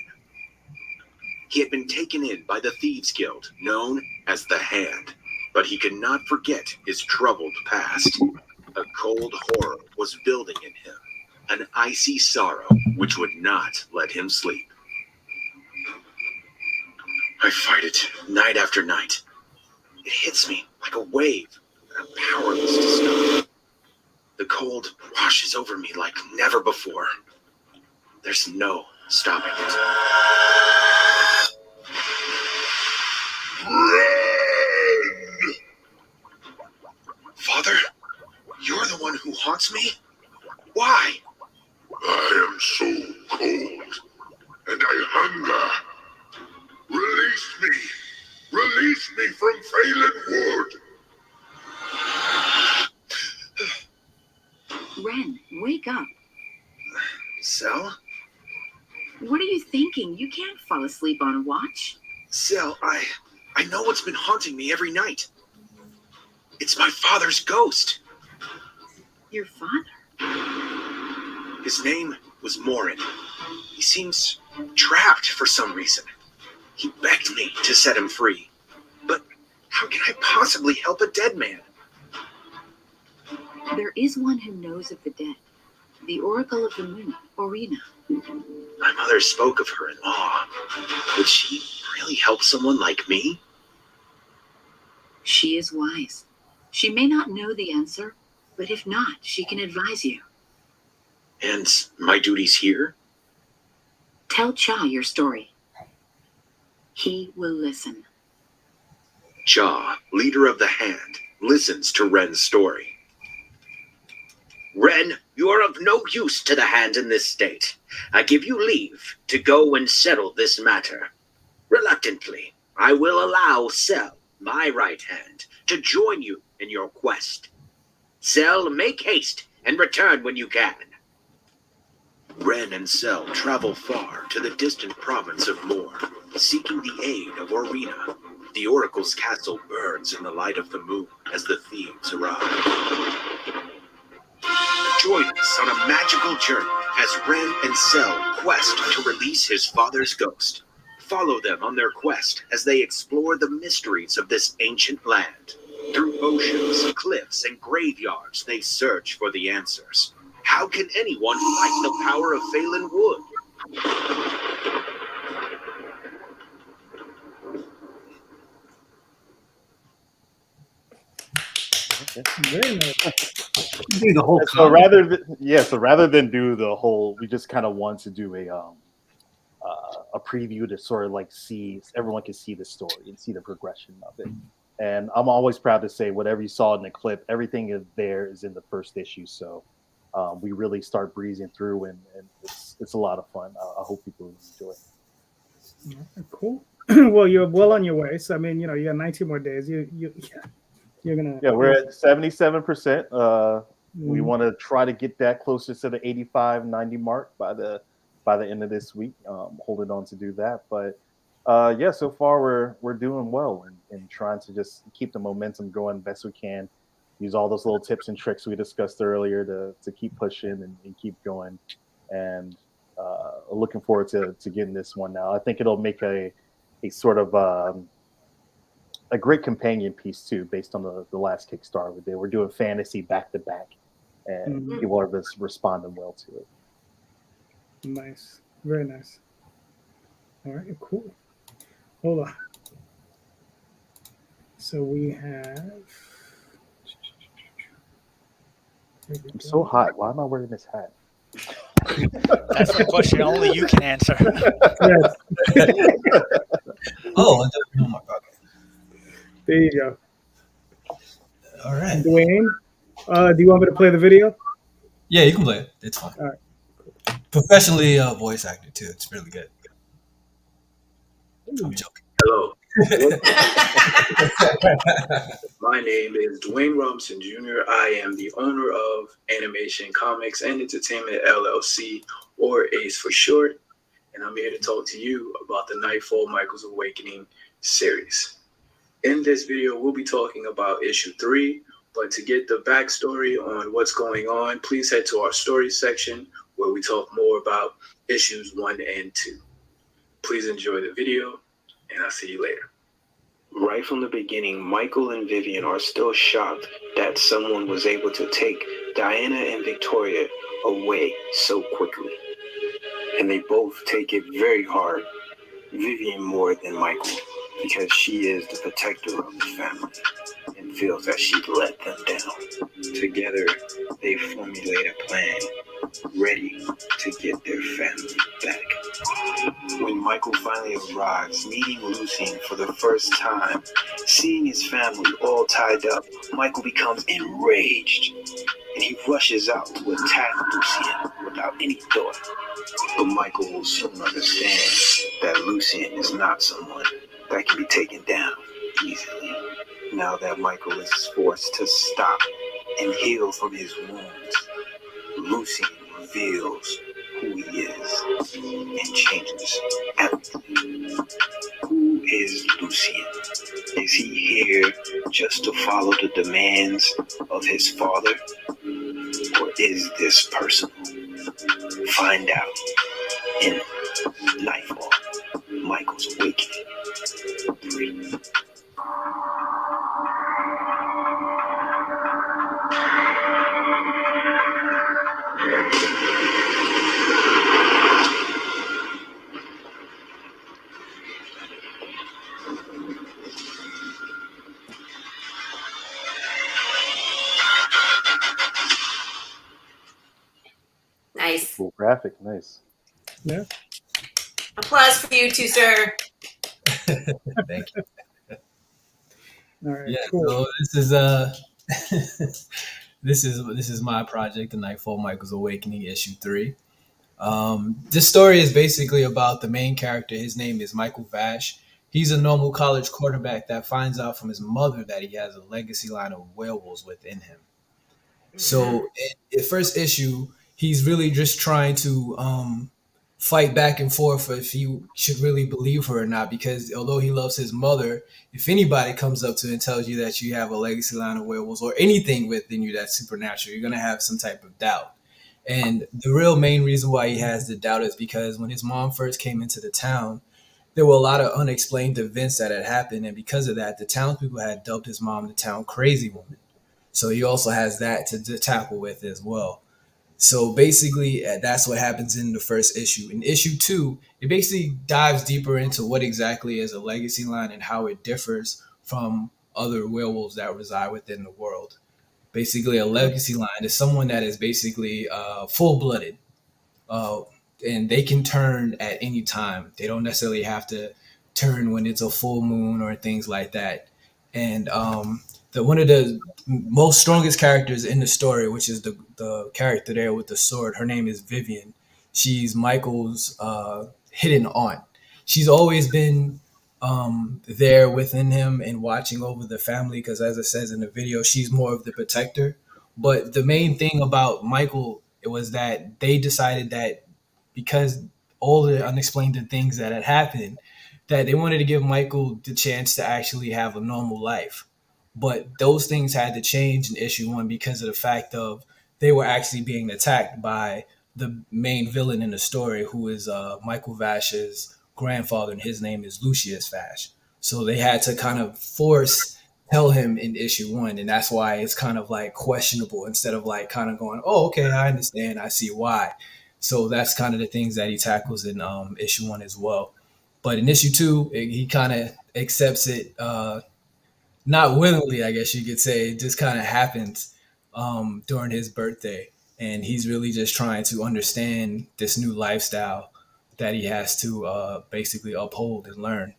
He had been taken in by the Thieves Guild, known as the Hand, but he could not forget his troubled past. A cold horror was building in him, an icy sorrow which would not let him sleep. I fight it night after night. It hits me like a wave, and I'm powerless to stop. The cold washes over me like never before. There's no stopping it. Run! Father, you're the one who haunts me? Why? I am so cold, and I hunger. Release me! Release me from Phelan Wood! Ren, wake up. Sel? What are you thinking? You can't fall asleep on a watch. Sel, I know what's been haunting me every night. It's my father's ghost. Your father? His name was Morin. He seems trapped for some reason. He begged me to set him free, but How can I possibly help a dead man? There is one who knows of the dead. The Oracle of the Moon, Orina. My mother spoke of her in awe. Would she really help someone like me? She is wise. She may not know the answer, but if not, she can advise you. And my duties here? Tell Cha your story. He will listen. Cha, leader of the Hand, listens to Ren's story. Ren, you are of no use to the Hand in this state. I give you leave to go and settle this matter. Reluctantly, I will allow Cell, my right hand, to join you in your quest. Cell, make haste and return when you can. Ren and Cell travel far to the distant province of Moor, seeking the aid of Orina. The Oracle's castle burns in the light of the moon as the thieves arrive. Join us on a magical journey as Ren and Cell quest to release his father's ghost. Follow them on their quest as they explore the mysteries of this ancient land. Through oceans, cliffs, and graveyards, they search for the answers. How can anyone fight the power of Phelan Wood? Very nice. Do the whole So rather than do the whole, we just kind of want to do a preview to sort of like see, everyone can see the story and see the progression of it. And I'm always proud to say whatever you saw in the clip, everything is there is in the first issue. So we really start breezing through, and it's a lot of fun. I hope people enjoy it. Cool. Well, you're well on your way. So I mean, you got 19 more days. You're gonna. Yeah, we're at 77%. We want to try to get that closer to the 85-90 mark by the end of this week. Holding on to do that, but so far we're doing well and trying to just keep the momentum going best we can. Use all those little tips and tricks we discussed earlier to keep pushing and keep going. And looking forward to getting this one now. I think it'll make a sort of a great companion piece too, based on the last Kickstarter we did. We're doing fantasy back to back, and people are just responding well to it. Nice, very nice. All right, cool. Hold on. So we have. I'm so hot. Why am I wearing this hat? That's the question only you can answer. Oh my God. There you go. All right. Dwayne, do you want me to play the video? Yeah, you can play it. It's fine. All right. Professionally voice acted too. It's really good. I'm joking. Hello. My name is Dwayne Robinson Jr. I am the owner of Animation Comics and Entertainment LLC, or ACE for short, and I'm here to talk to you about the Nightfall Michael's Awakening series. In this video, we'll be talking about issue 3, but to get the backstory on what's going on, please head to our story section where we talk more about issues 1 and 2. Please enjoy the video, and I'll see you later. Right from the beginning, Michael and Vivian are still shocked that someone was able to take Diana and Victoria away so quickly. And they both take it very hard, Vivian more than Michael, because she is the protector of the family and feels that she let them down. Together, they formulate a plan, ready to get their family back. When Michael finally arrives, meeting Lucien for the first time, seeing his family all tied up, Michael becomes enraged, and he rushes out to attack Lucien without any thought. But Michael will soon understand that Lucien is not someone that can be taken down easily. Now that Michael is forced to stop and heal from his wounds, Lucien reveals who he is and changes everything. Who is Lucien? Is he here just to follow the demands of his father? Or is this personal? Find out in Nightfall, Michael's Awakening 3. Nice. Cool graphic, nice. Yeah. Applause for you too, sir. Thank you. All right. Yeah, Cool. so this is my project, The Nightfall Michael's Awakening, issue 3. This story is basically about the main character. His name is Michael Vash. He's a normal college quarterback that finds out from his mother that he has a legacy line of werewolves within him. So in the first issue, he's really just trying to fight back and forth if he should really believe her or not, because although he loves his mother, if anybody comes up to you and tells you that you have a legacy line of werewolves or anything within you that's supernatural, you're going to have some type of doubt. And the real main reason why he has the doubt is because when his mom first came into the town, there were a lot of unexplained events that had happened. And because of that, the townspeople had dubbed his mom the town crazy woman. So he also has that to tackle with as well. So basically, that's what happens in the first issue. In issue 2, it basically dives deeper into what exactly is a legacy line and how it differs from other werewolves that reside within the world. Basically, a legacy line is someone that is basically full-blooded, and they can turn at any time. They don't necessarily have to turn when it's a full moon or things like that. And one of the most strongest characters in the story, which is the character there with the sword, her name is Vivian. She's Michael's hidden aunt. She's always been there within him and watching over the family because, as it says in the video, she's more of the protector. But the main thing about Michael, it was that they decided that because all the unexplained things that had happened, that they wanted to give Michael the chance to actually have a normal life. But those things had to change in issue 1 because of the fact of they were actually being attacked by the main villain in the story, who is Michael Vash's grandfather, and his name is Lucius Vash. So they had to kind of tell him in issue 1, and that's why it's kind of like questionable instead of like kind of going, oh, okay, I understand, I see why. So that's kind of the things that he tackles in issue 1 as well. But in issue 2, he kind of accepts it, not willingly, I guess you could say. It just kind of happens during his birthday, and he's really just trying to understand this new lifestyle that he has to basically uphold and learn.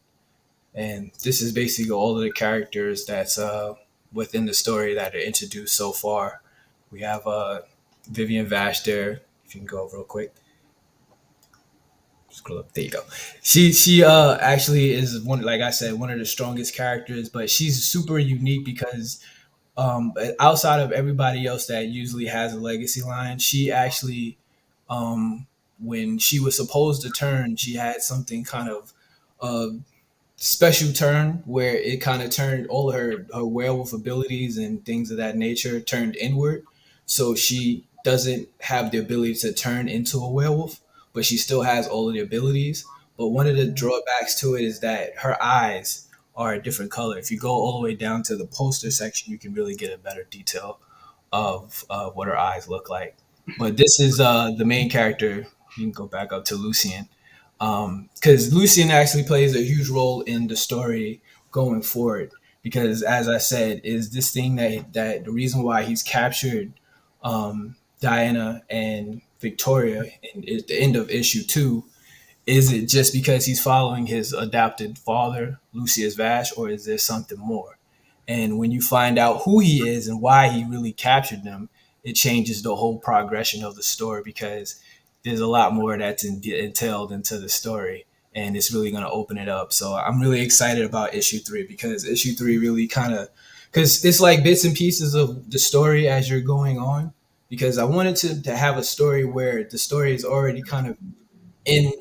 And this is basically all of the characters that's within the story that are introduced so far. We have Vivian Vash there. If you can go real quick. Scroll up. There you go. She actually is one, like I said, one of the strongest characters, but she's super unique because outside of everybody else that usually has a legacy line, she actually when she was supposed to turn, she had something kind of special turn where it kind of turned all of her werewolf abilities and things of that nature turned inward. So she doesn't have the ability to turn into a werewolf, but she still has all of the abilities. But one of the drawbacks to it is that her eyes are a different color. If you go all the way down to the poster section, you can really get a better detail of what her eyes look like. But this is the main character. You can go back up to Lucien. Because Lucien actually plays a huge role in the story going forward. Because as I said, is this thing that the reason why he's captured Diana and Victoria at the end of issue 2, is it just because he's following his adopted father, Lucius Vash, or is there something more? And when you find out who he is and why he really captured them, it changes the whole progression of the story, because there's a lot more that's entailed into the story, and it's really going to open it up. So I'm really excited about issue 3, because issue 3 really because it's like bits and pieces of the story as you're going on, because I wanted to have a story where the story is already kind of in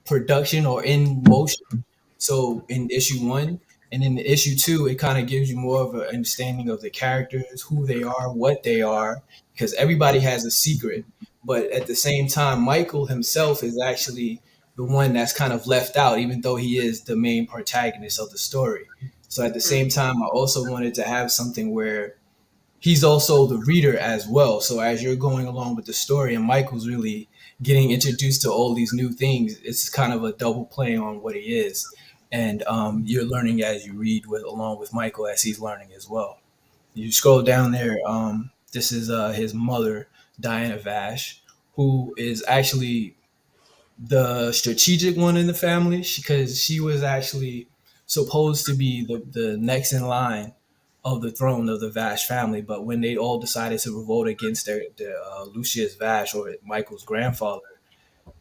production or in motion. So in issue 1 and in issue 2, it kind of gives you more of an understanding of the characters, who they are, what they are, because everybody has a secret. But at the same time, Michael himself is actually the one that's kind of left out, even though he is the main protagonist of the story. So at the same time, I also wanted to have something where he's also the reader as well. So as you're going along with the story and Michael's really getting introduced to all these new things, it's kind of a double play on what he is. And you're learning as you read along with Michael as he's learning as well. You scroll down there. This is his mother, Diana Vash, who is actually the strategic one in the family because she was actually supposed to be the next in line of the throne of the Vash family. But when they all decided to revolt against their Lucius Vash, or Michael's grandfather,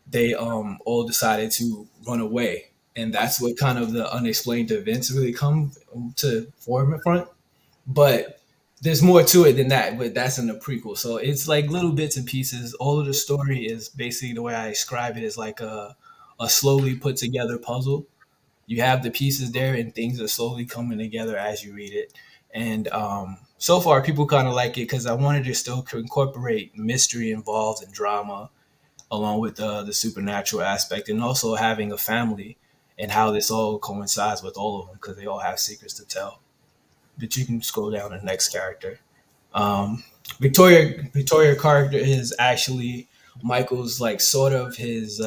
they all decided to run away. And that's what kind of the unexplained events really come to forefront. But there's more to it than that, but that's in the prequel. So it's like little bits and pieces. All of the story is basically, the way I describe it, is like a slowly put together puzzle. You have the pieces there and things are slowly coming together as you read it. And so far people kind of like it because I wanted to still incorporate mystery involved and drama along with the supernatural aspect, and also having a family and how this all coincides with all of them because they all have secrets to tell. But you can scroll down to the next character. Victoria character is actually Michael's, like, sort of his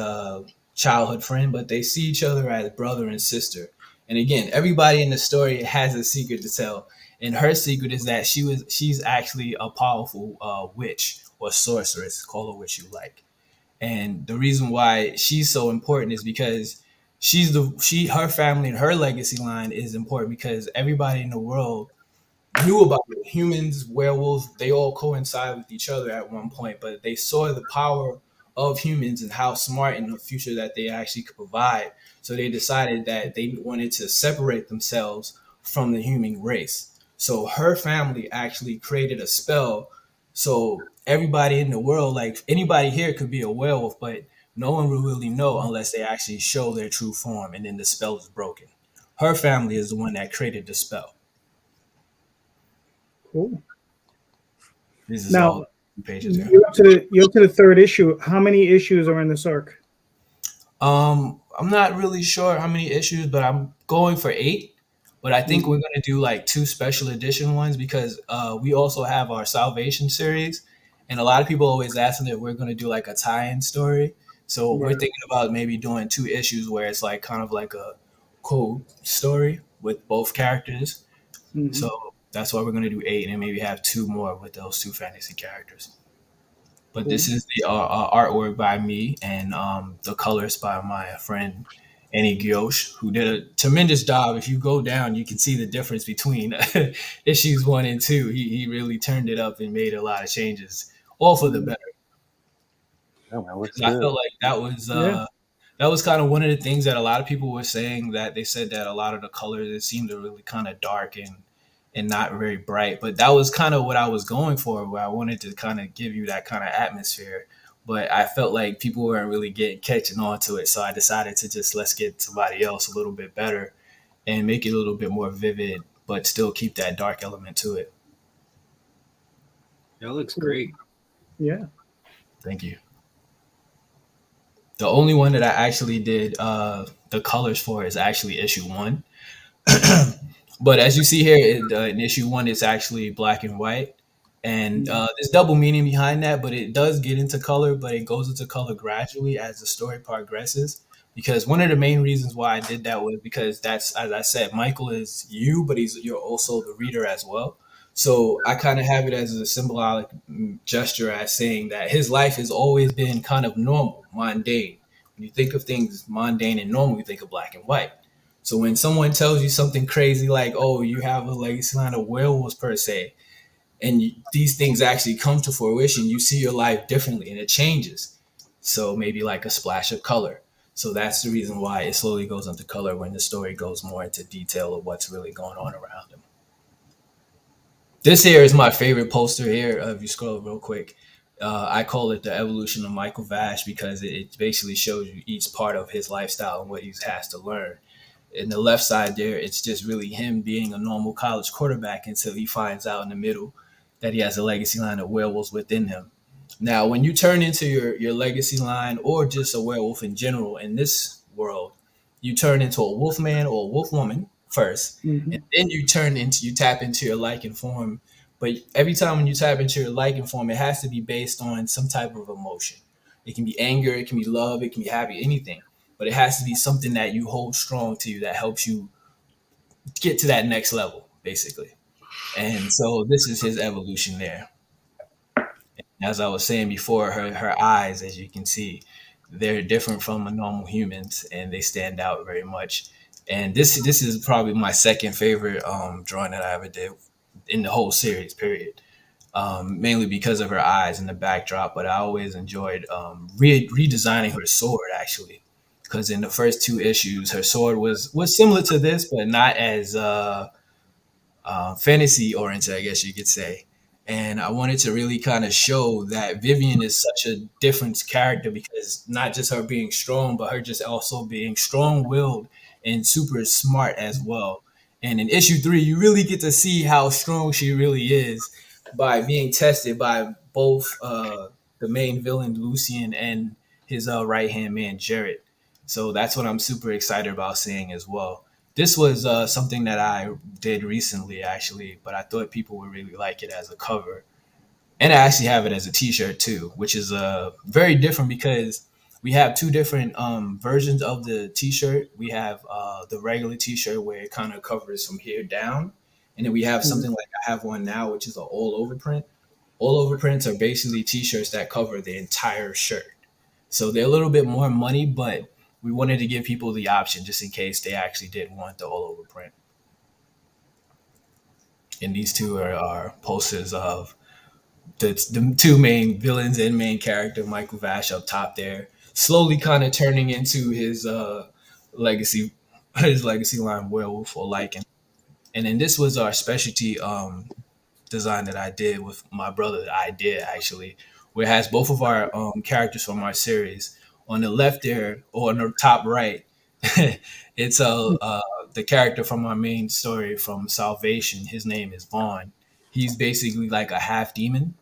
childhood friend, but they see each other as brother and sister. And again, everybody in the story has a secret to tell. And her secret is that she's actually a powerful witch or sorceress, call her what you like. And the reason why she's so important is because her family and her legacy line is important because everybody in the world knew about it. Humans, werewolves, they all coincide with each other at one point, but they saw the power of humans and how smart in the future that they actually could provide. So they decided that they wanted to separate themselves from the human race. So her family actually created a spell. So everybody in the world, like anybody here could be a werewolf, but no one will really know unless they actually show their true form and then the spell is broken. Her family is the one that created the spell. Cool. This is Now, all pages here. you're up to the third issue. How many issues are in this arc? I'm not really sure how many issues, but I'm going for 8. But I think we're gonna do like 2 special edition ones because we also have our Salvation series, and a lot of people always asking if we're gonna do like a tie-in story. So we're thinking about maybe doing 2 issues where it's like kind of like a cool story with both characters. Mhm. So that's why we're gonna do 8 and maybe have 2 more with those 2 fantasy characters. But Cool. this is the artwork by me and the colors by my friend Annie Gioche, who did a tremendous job. If you go down, you can see the difference between issues 1 and 2. He really turned it up and made a lot of changes, all for the better. Oh, man, looks I good. felt like that was kind of one of the things that a lot of people were saying, that they said that a lot of the colors, it seemed to really kind of dark and not very bright. But that was kind of what I was going for, where I wanted to kind of give you that kind of atmosphere. But I felt like people weren't really catching on to it. So I decided to just let's get somebody else a little bit better and make it a little bit more vivid, but still keep that dark element to it. That looks great. Yeah. Thank you. The only one that I actually did the colors for is actually issue 1. But as you see here, in issue 1, it's actually black and white. And there's double meaning behind that, but it does get into color, but it goes into color gradually as the story progresses. Because one of the main reasons why I did that was because that's, as I said, Michael is you, but you're also the reader as well. So I kind of have it as a symbolic gesture as saying that his life has always been kind of normal, mundane. When you think of things mundane and normal, you think of black and white. So when someone tells you something crazy like, oh, you have a legacy line of werewolves per se, and these things actually come to fruition, you see your life differently and it changes. So maybe like a splash of color. So that's the reason why it slowly goes into color when the story goes more into detail of what's really going on around him. This here is my favorite poster here. If you scroll real quick, I call it the evolution of Michael Vash because it basically shows you each part of his lifestyle and what he has to learn. In the left side there, it's just really him being a normal college quarterback until he finds out in the middle that he has a legacy line of werewolves within him. Now, when you turn into your legacy line or just a werewolf in general in this world, you turn into a wolf man or a wolf woman first, and then you tap into your like and form But every time when you type into your liking form, it has to be based on some type of emotion. It can be anger, it can be love, it can be happy, anything. But it has to be something that you hold strong to you that helps you get to that next level, basically. And so this is his evolution there. As I was saying before, her eyes, as you can see, they're different from a normal humans, and they stand out very much. And this is probably my second favorite drawing that I ever did in the whole series. Period. Mainly because of her eyes and the backdrop, but I always enjoyed redesigning her sword actually, because in the first two issues, her sword was similar to this, but not as fantasy oriented, I guess you could say. And I wanted to really kind of show that Vivian is such a different character because not just her being strong, but her just also being strong willed and super smart as well. And in issue 3, you really get to see how strong she really is by being tested by both the main villain, Lucian, and his right hand man, Jarrett. So that's what I'm super excited about seeing as well. This was something that I did recently, actually, but I thought people would really like it as a cover. And I actually have it as a T-shirt too, which is very different because we have two different versions of the T-shirt. We have the regular T-shirt where it kind of covers from here down, and then we have something like I have one now, which is an all-over print. All-over prints are basically T-shirts that cover the entire shirt. So they're a little bit more money, but we wanted to give people the option just in case they actually did want the all-over print. And these two are our posters of the two main villains and main character, Michael Vash up top there, slowly kind of turning into his legacy line, Werewolf or Lycan. And then this was our specialty design that I did with my brother. I did actually, where it has both of our characters from our series. On the left there, or on the top right, it's the character from our main story from Salvation. His name is Vaughn. He's basically like a half demon,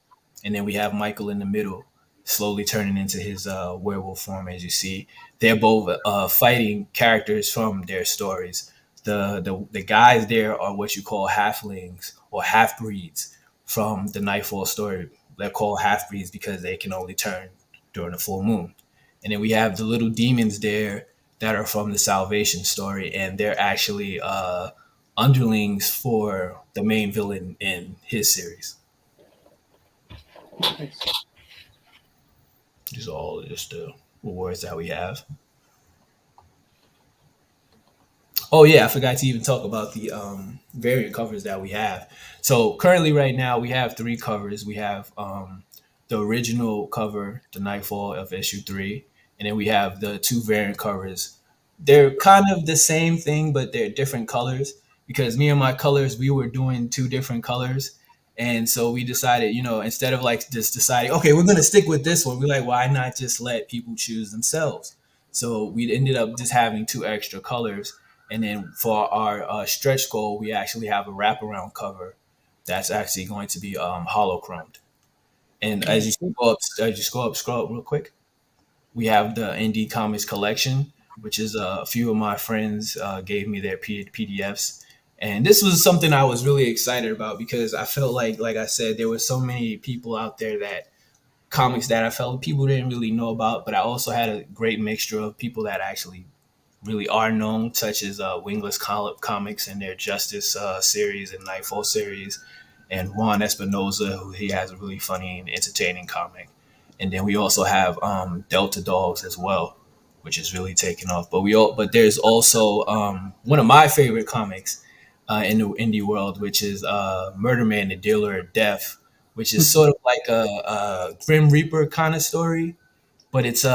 and then we have Michael in the middle, slowly turning into his werewolf form. As you see, they're both fighting characters from their stories. The guys there are what you call halflings or half breeds from the Nightfall story. They're called half breeds because they can only turn during the full moon. And then we have the little demons there that are from the Salvation story, and they're actually underlings for the main villain in his series. These are all just the awards that we have. Oh yeah, I forgot to even talk about the variant covers that we have. So currently right now we have 3 covers. We have the original cover, the Nightfall of issue 3, and then we have the 2 variant covers. They're kind of the same thing, but they're different colors because me and my colors, we were doing 2 different colors. And so we decided, instead of like just deciding, okay, we're going to stick with this one, we're like, why not just let people choose themselves? So we ended up just having 2 extra colors. And then for our stretch goal, we actually have a wraparound cover that's actually going to be holochromed. And as you scroll up real quick, we have the Indy Comics collection, which is a few of my friends gave me their PDFs. And this was something I was really excited about because I felt like I said, there were so many people out there that comics that I felt people didn't really know about, but I also had a great mixture of people that actually really are known, such as Wingless Comics and their Justice series and Nightfall series, and Juan Espinoza, who he has a really funny and entertaining comic. And then we also have Delta Dogs as well, which is really taking off. But there's also one of my favorite comics in the indie world, which is Murder Man, the Dealer of Death, which is sort of like a Grim Reaper kind of story, but it's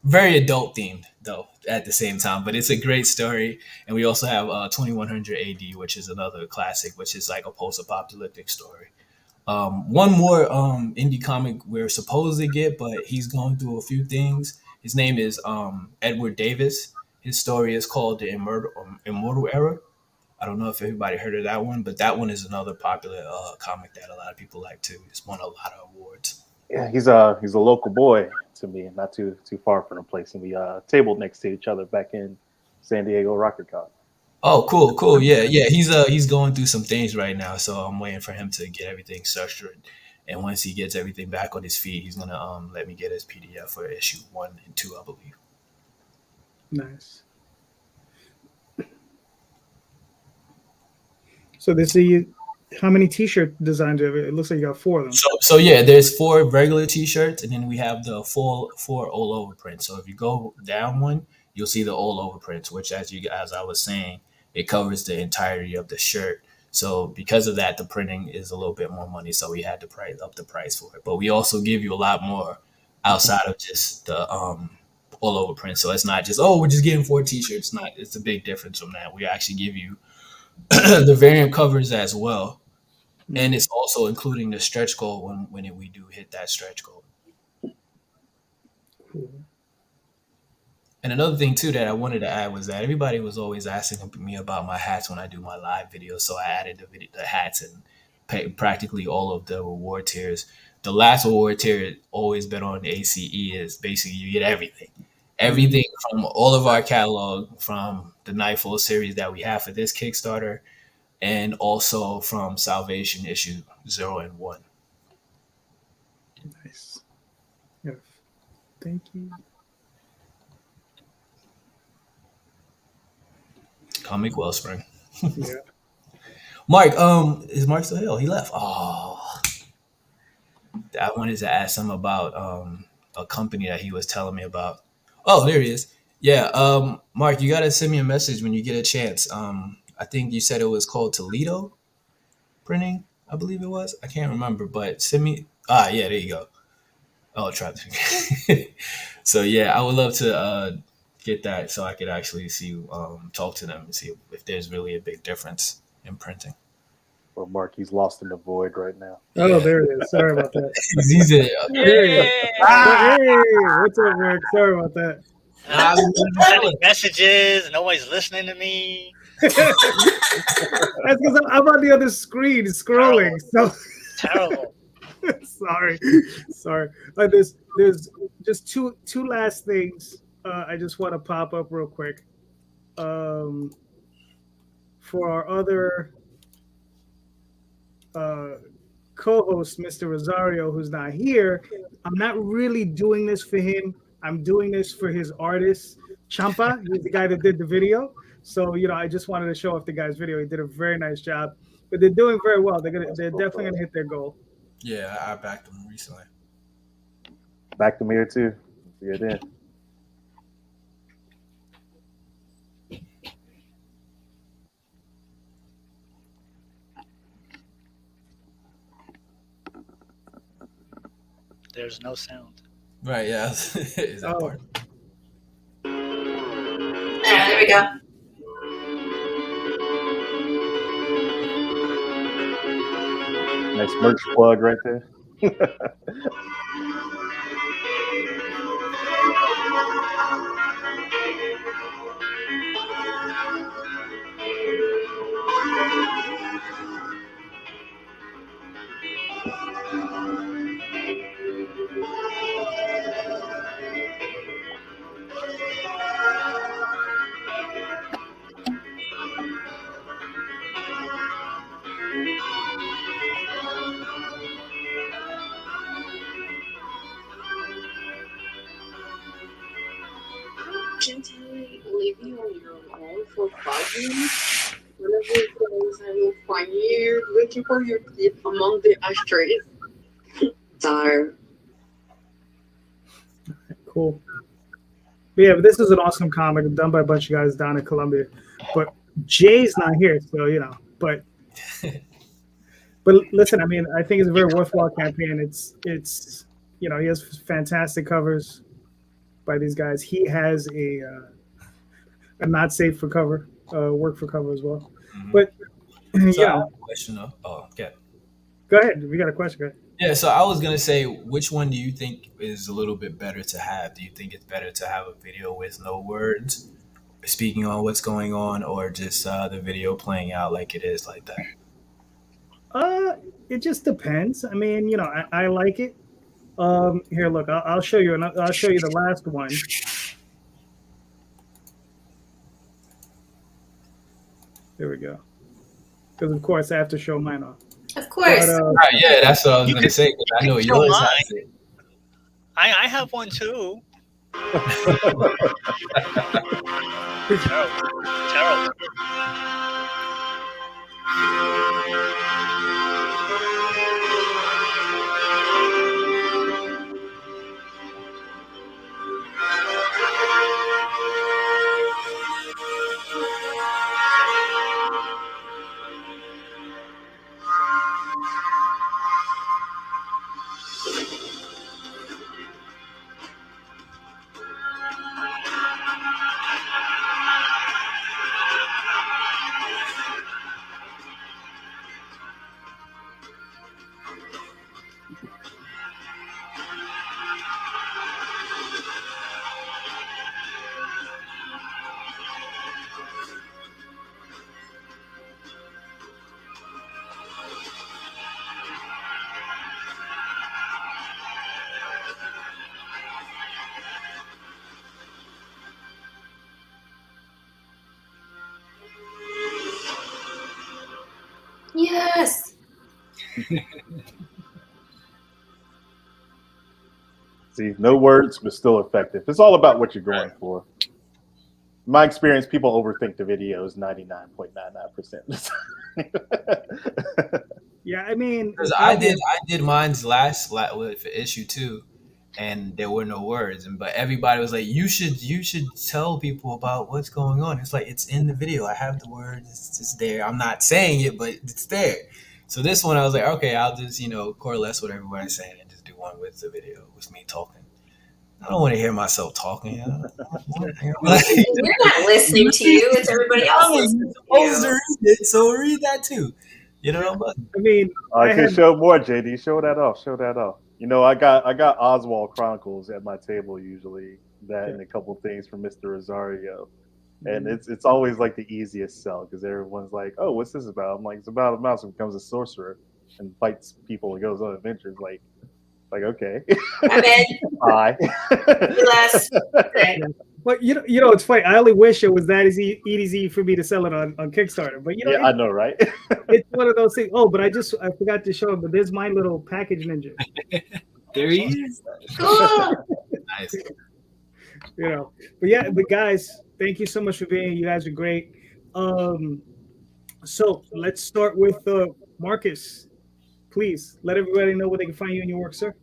very adult themed though at the same time. But it's a great story. And we also have 2100 AD, which is another classic, which is like a post-apocalyptic story. One more indie comic we're supposed to get, but he's going through a few things. His name is Edward Davis. His story is called The Immortal Era. I don't know if everybody heard of that one, but that one is another popular comic that a lot of people like too. It's won a lot of awards. Yeah, he's a local boy to me, not too far from the place, and we tabled next to each other back in San Diego RockerCon. Oh, cool. Yeah. He's going through some things right now, so I'm waiting for him to get everything structured. And once he gets everything back on his feet, he's gonna let me get his PDF for issue 1 and 2, I believe. Nice. So this is how many T-shirt designs do you have? It looks like you got 4 of them. So yeah, there's 4 regular T-shirts, and then we have the full 4 all over prints. So if you go down one, you'll see the all over prints, which as I was saying, it covers the entirety of the shirt. So because of that, the printing is a little bit more money. So we had to up the price for it. But we also give you a lot more outside of just the all over print. So it's not just we're just getting 4 T-shirts. It's a big difference from that. We actually give you the variant covers as well. And it's also including the stretch goal when we do hit that stretch goal. Cool. And another thing too that I wanted to add was that everybody was always asking me about my hats when I do my live videos. So I added the hats and practically all of the reward tiers. The last reward tier always been on ACE is basically you get everything. Everything from all of our catalog, from the Nightfall series that we have for this Kickstarter, and also from Salvation issue 0 and 1. Nice. Yeah. Thank you. Comic Wellspring. Yeah. Mark, is Mark still here? Oh, he left. Oh, I wanted to ask him about a company that he was telling me about. Oh, there he is. Yeah, Mark, you gotta send me a message when you get a chance. I think you said it was called Toledo Printing, I believe it was. I can't remember, but send me. Yeah, there you go. Oh, try to. So yeah, I would love to get that so I could actually see, talk to them and see if there's really a big difference in printing. Well, Mark, he's lost in the void right now. Oh, yeah. There it is. Sorry about that. He's in. Hey, what's up, Rick? Sorry about that. I'm sending messages. Nobody's listening to me. That's because I'm on the other screen scrolling. Terrible. Sorry. There's just two last things. I just want to pop up real quick. For our other co-host, Mr. Rosario, who's not here, I'm not really doing this for him. I'm doing this for his artist, Champa. He's the guy that did the video. So, I just wanted to show off the guy's video. He did a very nice job. But they're doing very well. They're definitely gonna hit their goal. Yeah, I backed them recently. Backed them here too. See it in. There's no sound. Right, yeah. Is that part? Yeah, there we go. Nice merch plug right there. Can't I leave you on your own for 5 minutes? One of your friends, I will find you looking for your clip among the ashtrays. Sorry. Cool. Yeah, but this is an awesome comic done by a bunch of guys down in Colombia. But Jay's not here, so but listen, I think it's a very worthwhile campaign. It's he has fantastic covers by these guys. He has a not safe for cover, work for cover as well. Mm-hmm. But so I have a question though. Oh, okay. Go ahead. We got a question. Go ahead. Yeah, so I was gonna say, which one do you think is a little bit better to have? Do you think it's better to have a video with no words, speaking on what's going on, or just the video playing out like it is like that? It just depends. I like it. Here, look, I'll show you. I'll show you the last one. There we go. Because of course I have to show mine off. Of course. Right, yeah, that's what I was gonna say. 'Cause I know show yours mine. has it. I have one too. Terrible. Yes. See, no words, but still effective. It's all about what you're going for. In my experience, people overthink the videos 99.99%. Yeah, I mean, Because I did mine's last for issue 2, and there were no words, but everybody was like, you should tell people about what's going on. It's like, it's in the video. I have the words. It's there. I'm not saying it, but it's there. So this one, I was like, okay, I'll just coalesce what everybody's saying and just do one with the video with me talking. I don't want to hear myself talking. We're not listening to you. It's everybody else listening to you. To read it, so read that too. But I mean, I can show more, JD. Show that off. Show that off. I got Oswald Chronicles at my table usually. That and a couple things from Mr. Rosario, and it's always like the easiest sell because everyone's like, "Oh, what's this about?" I'm like, "It's about a mouse who becomes a sorcerer and fights people and goes on adventures." Like okay. I'm in. Hi. Less. Okay. But it's funny. I only wish it was that easy for me to sell it on Kickstarter. But I know, right? It's one of those things. Oh, but I forgot to show him. But there's my little package ninja. There he is. Nice. But guys, thank you so much for being here. You guys are great. So let's start with Marcus. Please let everybody know where they can find you and your work, sir.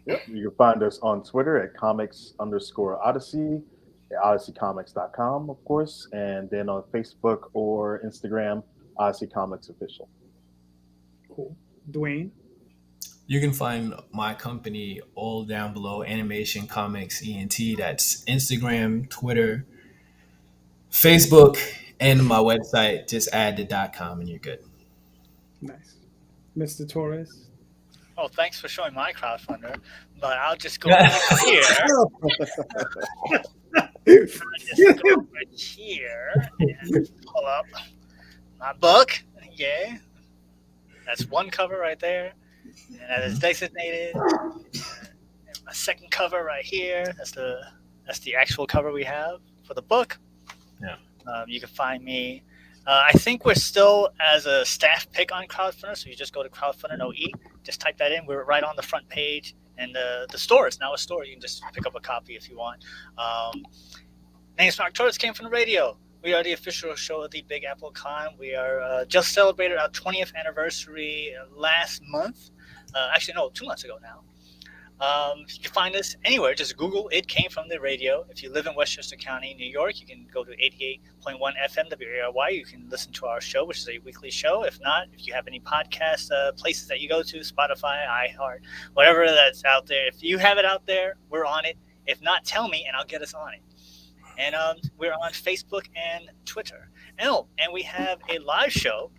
Yep. You can find us on Twitter at comics_Odyssey, at odysseycomics.com, of course, and then on Facebook or Instagram, Odyssey Comics Official. Cool. Dwayne? You can find my company all down below, Animation Comics ENT. That's Instagram, Twitter, Facebook, and my website. Just add the .com and you're good. Nice. Mr. Torres? Oh, thanks for showing my crowdfunder, but I'll just go over here. And pull up my book. Yeah. That's one cover right there. And that is designated. And my second cover right here. That's the actual cover we have for the book. Yeah. You can find me. I think we're still as a staff pick on Crowdfunder, so you just go to Crowdfunder, no E. Just type that in. We're right on the front page, and the store is now a store. You can just pick up a copy if you want. Name's Mark Torres, came from the radio. We are the official show of the Big Apple Con. We are just celebrated our 20th anniversary last month. Actually, no, 2 months ago now. You can find us anywhere. Just Google It Came From the Radio. If you live in Westchester County, New York, you can go to 88.1 FM WARY. You can listen to our show, which is a weekly show. If not, if you have any podcast places that you go to, Spotify, iHeart, whatever that's out there. If you have it out there, we're on it. If not, tell me and I'll get us on it. And we're on Facebook and Twitter. And we have a live show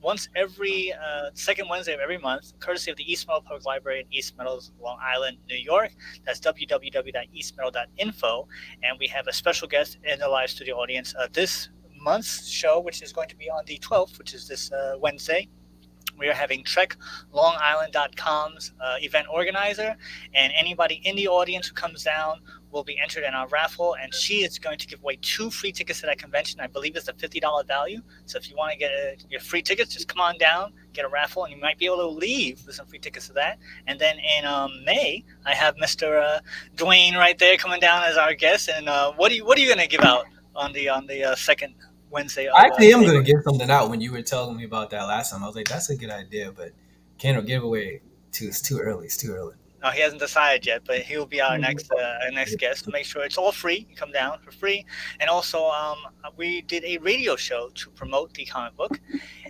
once every second Wednesday of every month, courtesy of the East Meadow Public Library in East Meadows, Long Island, New York. That's www.eastmeadow.info. And we have a special guest in the live studio audience this month's show, which is going to be on the 12th, which is this Wednesday. We are having TrekLongIsland.com's event organizer, and anybody in the audience who comes down will be entered in our raffle, and she is going to give away 2 free tickets to that convention. I believe it's a $50 value. So if you want to get your free tickets, just come on down, get a raffle, and you might be able to leave with some free tickets to that. And then in May, I have Mr. Dwayne right there coming down as our guest. And what are you going to give out on the second Wednesday? I actually am going to give something out. When you were telling me about that last time, I was like, that's a good idea, but can't give away it's too early. It's too early. No, he hasn't decided yet, but he'll be our next guest. So make sure it's all free. You come down for free. And also, we did a radio show to promote the comic book,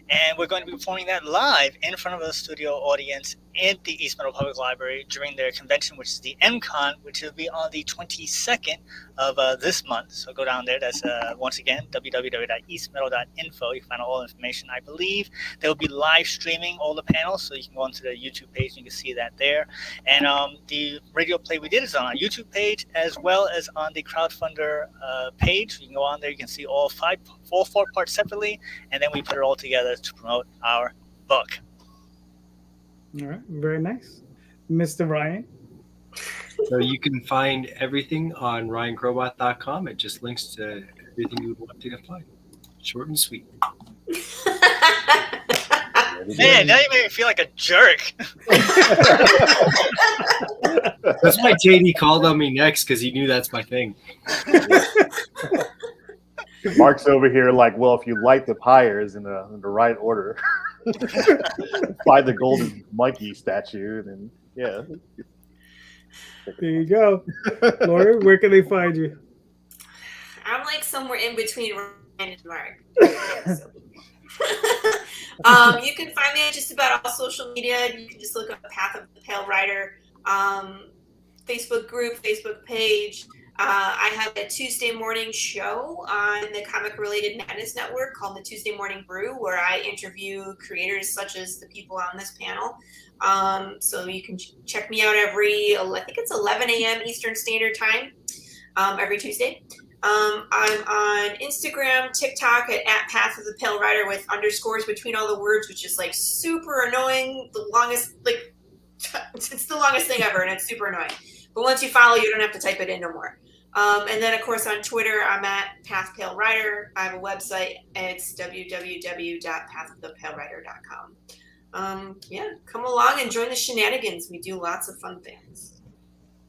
and we're going to be performing that live in front of a studio audience at the East Meadow Public Library during their convention, which is the MCon, which will be on the 22nd of this month. So go down there. That's once again www.eastmeadow.info. You can find all the information. I believe they will be live streaming all the panels, so you can go onto the YouTube page and you can see that there. And the radio play we did is on our YouTube page as well as on the crowdfunder page. You can go on there. You can see all 4 parts separately, and then we put it all together to promote our book. All right, very nice. Mr. Ryan? So you can find everything on ryankroboth.com. It just links to everything you would want to find. Short and sweet. Man, now you made me feel like a jerk. That's why JD called on me next, because he knew that's my thing. Mark's over here like, well, if you light the pyres in the right order, find the golden monkey statue, and yeah. There you go. Laurie, where can they find you? I'm like somewhere in between Ryan and Mark. You can find me just about all social media. You can just look up Path of the Pale Rider, Facebook group, Facebook page. I have a Tuesday morning show on the Comic Related Madness Network called the Tuesday Morning Brew, where I interview creators such as the people on this panel. So you can check me out every, I think it's 11 a.m. Eastern Standard Time, every Tuesday. I'm on Instagram, TikTok at Path of the Pale Rider with underscores between all the words, which is like super annoying. The longest, like, it's the longest thing ever, and it's super annoying. But once you follow, you don't have to type it in no more. And then, of course, on Twitter, I'm at Path Pale Rider. I have a website. It's www.pathofthepalerider.com. Yeah, come along and join the shenanigans. We do lots of fun things.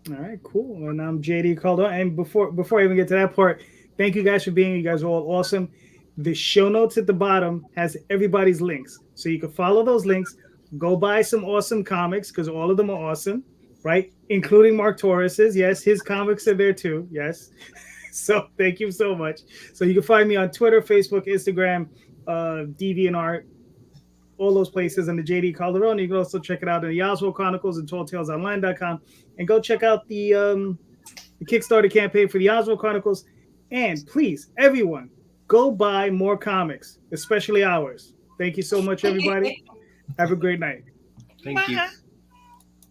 All right, cool. And I'm JD Calderon. And before I even get to that part, thank you guys for being here. You guys are all awesome. The show notes at the bottom has everybody's links. So you can follow those links. Go buy some awesome comics, because all of them are awesome, right? Including Mark Torres's. Yes, his comics are there too. Yes. So thank you so much. So you can find me on Twitter, Facebook, Instagram, DeviantArt, all those places, and the JD Calderon. You can also check it out in the Oswald Chronicles and TallTalesOnline.com. And go check out the Kickstarter campaign for the Oswald Chronicles. And please, everyone, go buy more comics, especially ours. Thank you so much, everybody. Have a great night. Thank you.